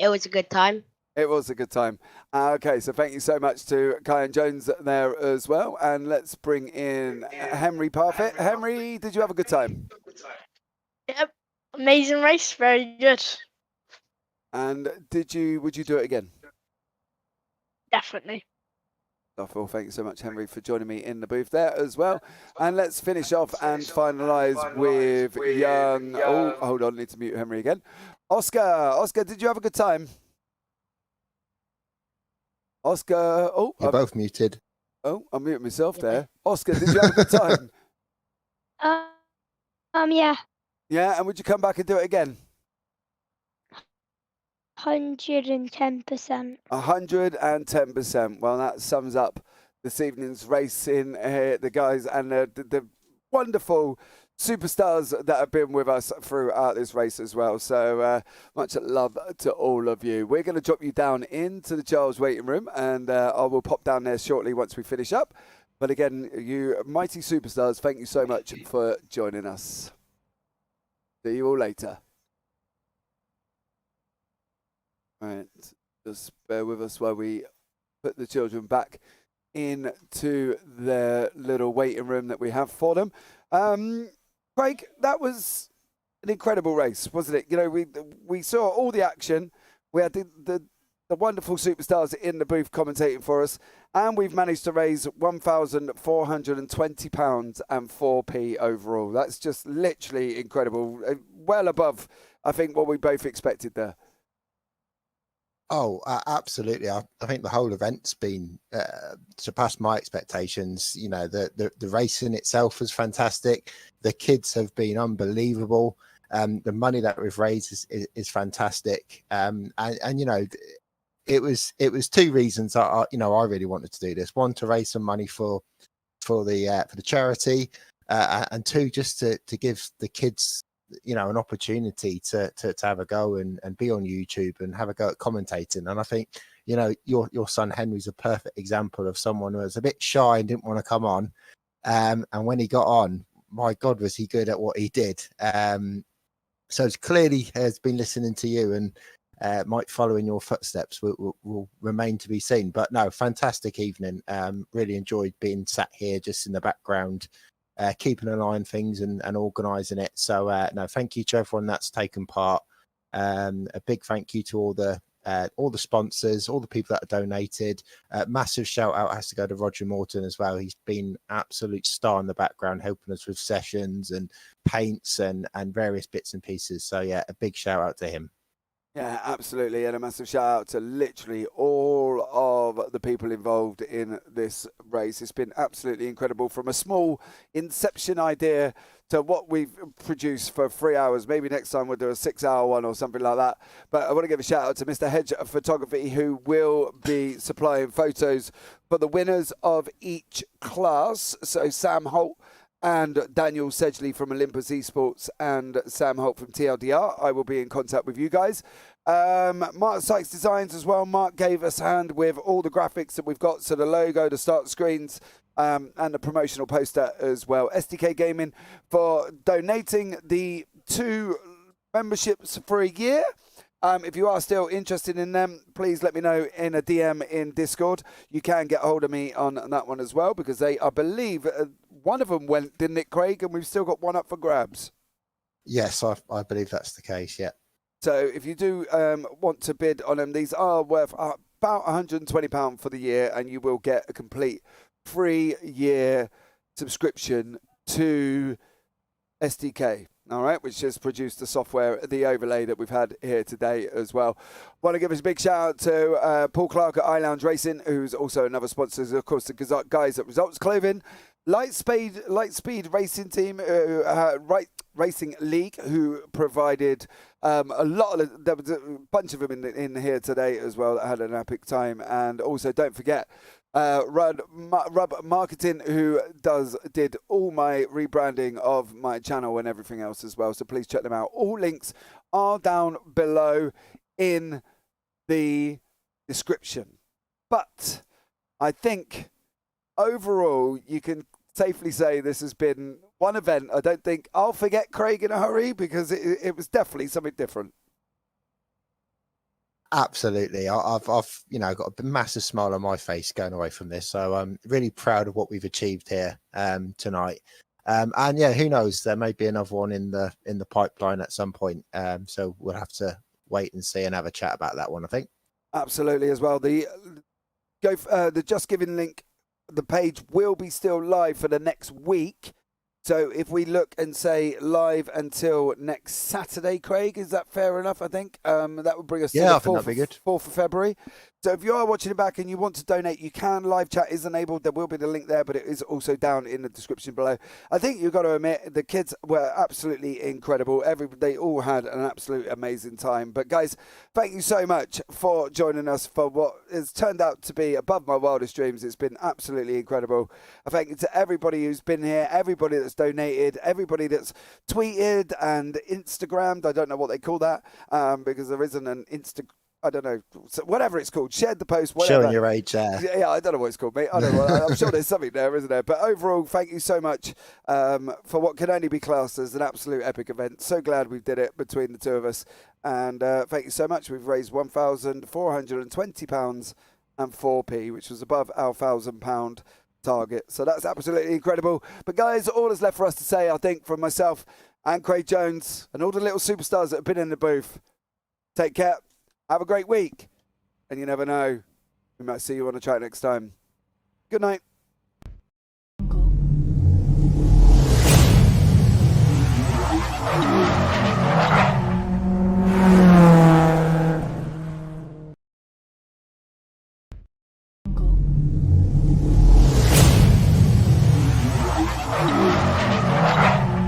was a good time. It was a good time. Okay, so thank you so much to Kyan Jones there as well. And let's bring in Henry Parfitt. Henry, did you have a good time? Yep. Amazing race. Very good. And would you do it again? Definitely. Well, thank you so much, Henry, for joining me in the booth there as well. And let's finish off and finalise with young... Oh, hold on, I need to mute Henry again. Oscar. Oscar, did you have a good time? Oscar... Oh, You're both muted. Oh, I muted myself there. Oscar, did you have a good time? Yeah. Yeah, and would you come back and do it again? 110%. 110%. Well, that sums up this evening's race in the guys and the wonderful superstars that have been with us throughout this race as well. So much love to all of you. We're going to drop you down into the Charles waiting room, and I will pop down there shortly once we finish up. But again, you mighty superstars, thank you so much for joining us. See you all later. Right, just bear with us while we put the children back into their little waiting room that we have for them. Craig, that was an incredible race, wasn't it? You know, we saw all the action. We had the wonderful superstars in the booth commentating for us, and we've managed to raise £1,420 and 4p overall. That's just literally incredible. Well above, I think, what we both expected there. Oh, absolutely. I think the whole event's been surpassed my expectations. You know, the racing itself was fantastic. The kids have been unbelievable. The money that we've raised is fantastic. And you know, it was two reasons I really wanted to do this. One, to raise some money for the charity, and two, just to give the kids, you know, an opportunity to have a go and be on YouTube and have a go at commentating. And I think, you know, your son Henry's a perfect example of someone who was a bit shy and didn't want to come on. And when he got on, my God, was he good at what he did. So it's clearly has been listening to you and might follow in your footsteps. Will remain to be seen. But no, fantastic evening. Really enjoyed being sat here just in the background, keeping an eye on things and organising it. So no, thank you to everyone that's taken part. A big thank you to all the sponsors, all the people that have donated. Massive shout out has to go to Roger Morton as well. He's been absolute star in the background, helping us with sessions and paints and various bits and pieces. So yeah, a big shout out to him. Yeah, absolutely. And a massive shout out to literally all of the people involved in this race. It's been absolutely incredible, from a small inception idea to what we've produced for 3 hours. Maybe next time we'll do a 6-hour one or something like that. But I want to give a shout out to Mr. Hedge Photography, who will be supplying photos for the winners of each class. So Sam Holt and Daniel Sedgley from Olympus Esports and Sam Holt from TLDR. I will be in contact with you guys. Mark Sykes Designs as well. Mark gave us a hand with all the graphics that we've got. So the logo, the start screens, and the promotional poster as well. SDK Gaming for donating the 2 memberships for a year. If you are still interested in them, please let me know in a DM in Discord. You can get hold of me on that one as well, because I believe one of them went, didn't it, Craig? And we've still got one up for grabs. Yes, I believe that's the case, yeah. So if you do want to bid on them, these are worth about £120 for the year, and you will get a complete 3-year subscription to SDK. All right, which has produced the software, the overlay that we've had here today as well. Want to give us a big shout out to Paul Clark at iLounge Racing, who's also another sponsor, of course, the guys at Results Clothing, Lightspeed Racing Team, Racing League, who provided a lot of. There was a bunch of them in here today as well that had an epic time, and also don't forget Rub Marketing, who did all my rebranding of my channel and everything else as well. So please check them out. All links are down below in the description. But I think overall you can safely say this has been one event. I don't think I'll forget Craig in a hurry, because it was definitely something different. Absolutely. I've got a massive smile on my face going away from this. So I'm really proud of what we've achieved here tonight. And yeah, who knows? There may be another one in the pipeline at some point. So we'll have to wait and see and have a chat about that one, I think. Absolutely as well. The Just Giving link, the page will be still live for the next week. So if we look and say live until next Saturday, Craig, is that fair enough? I think that would bring us to the 4th of February. So if you are watching it back and you want to donate, you can. Live chat is enabled. There will be the link there, but it is also down in the description below. I think you've got to admit, the kids were absolutely incredible. They all had an absolute amazing time. But guys, thank you so much for joining us for what has turned out to be above my wildest dreams. It's been absolutely incredible. I thank you to everybody who's been here, everybody that's donated, everybody that's tweeted and Instagrammed. I don't know what they call that, because there isn't an I don't know, whatever it's called. Shared the post, whatever. Showing your age. Yeah, I don't know what it's called, mate. I don't know. I'm sure there's something there, isn't there? But overall, thank you so much for what can only be classed as an absolute epic event. So glad we did it between the two of us. And thank you so much. We've raised £1,420 and 4p, which was above our £1,000 target. So that's absolutely incredible. But guys, all that's left for us to say, I think, from myself and Craig Jones and all the little superstars that have been in the booth, take care. Have a great week. And you never know, we might see you on the track next time. Good night.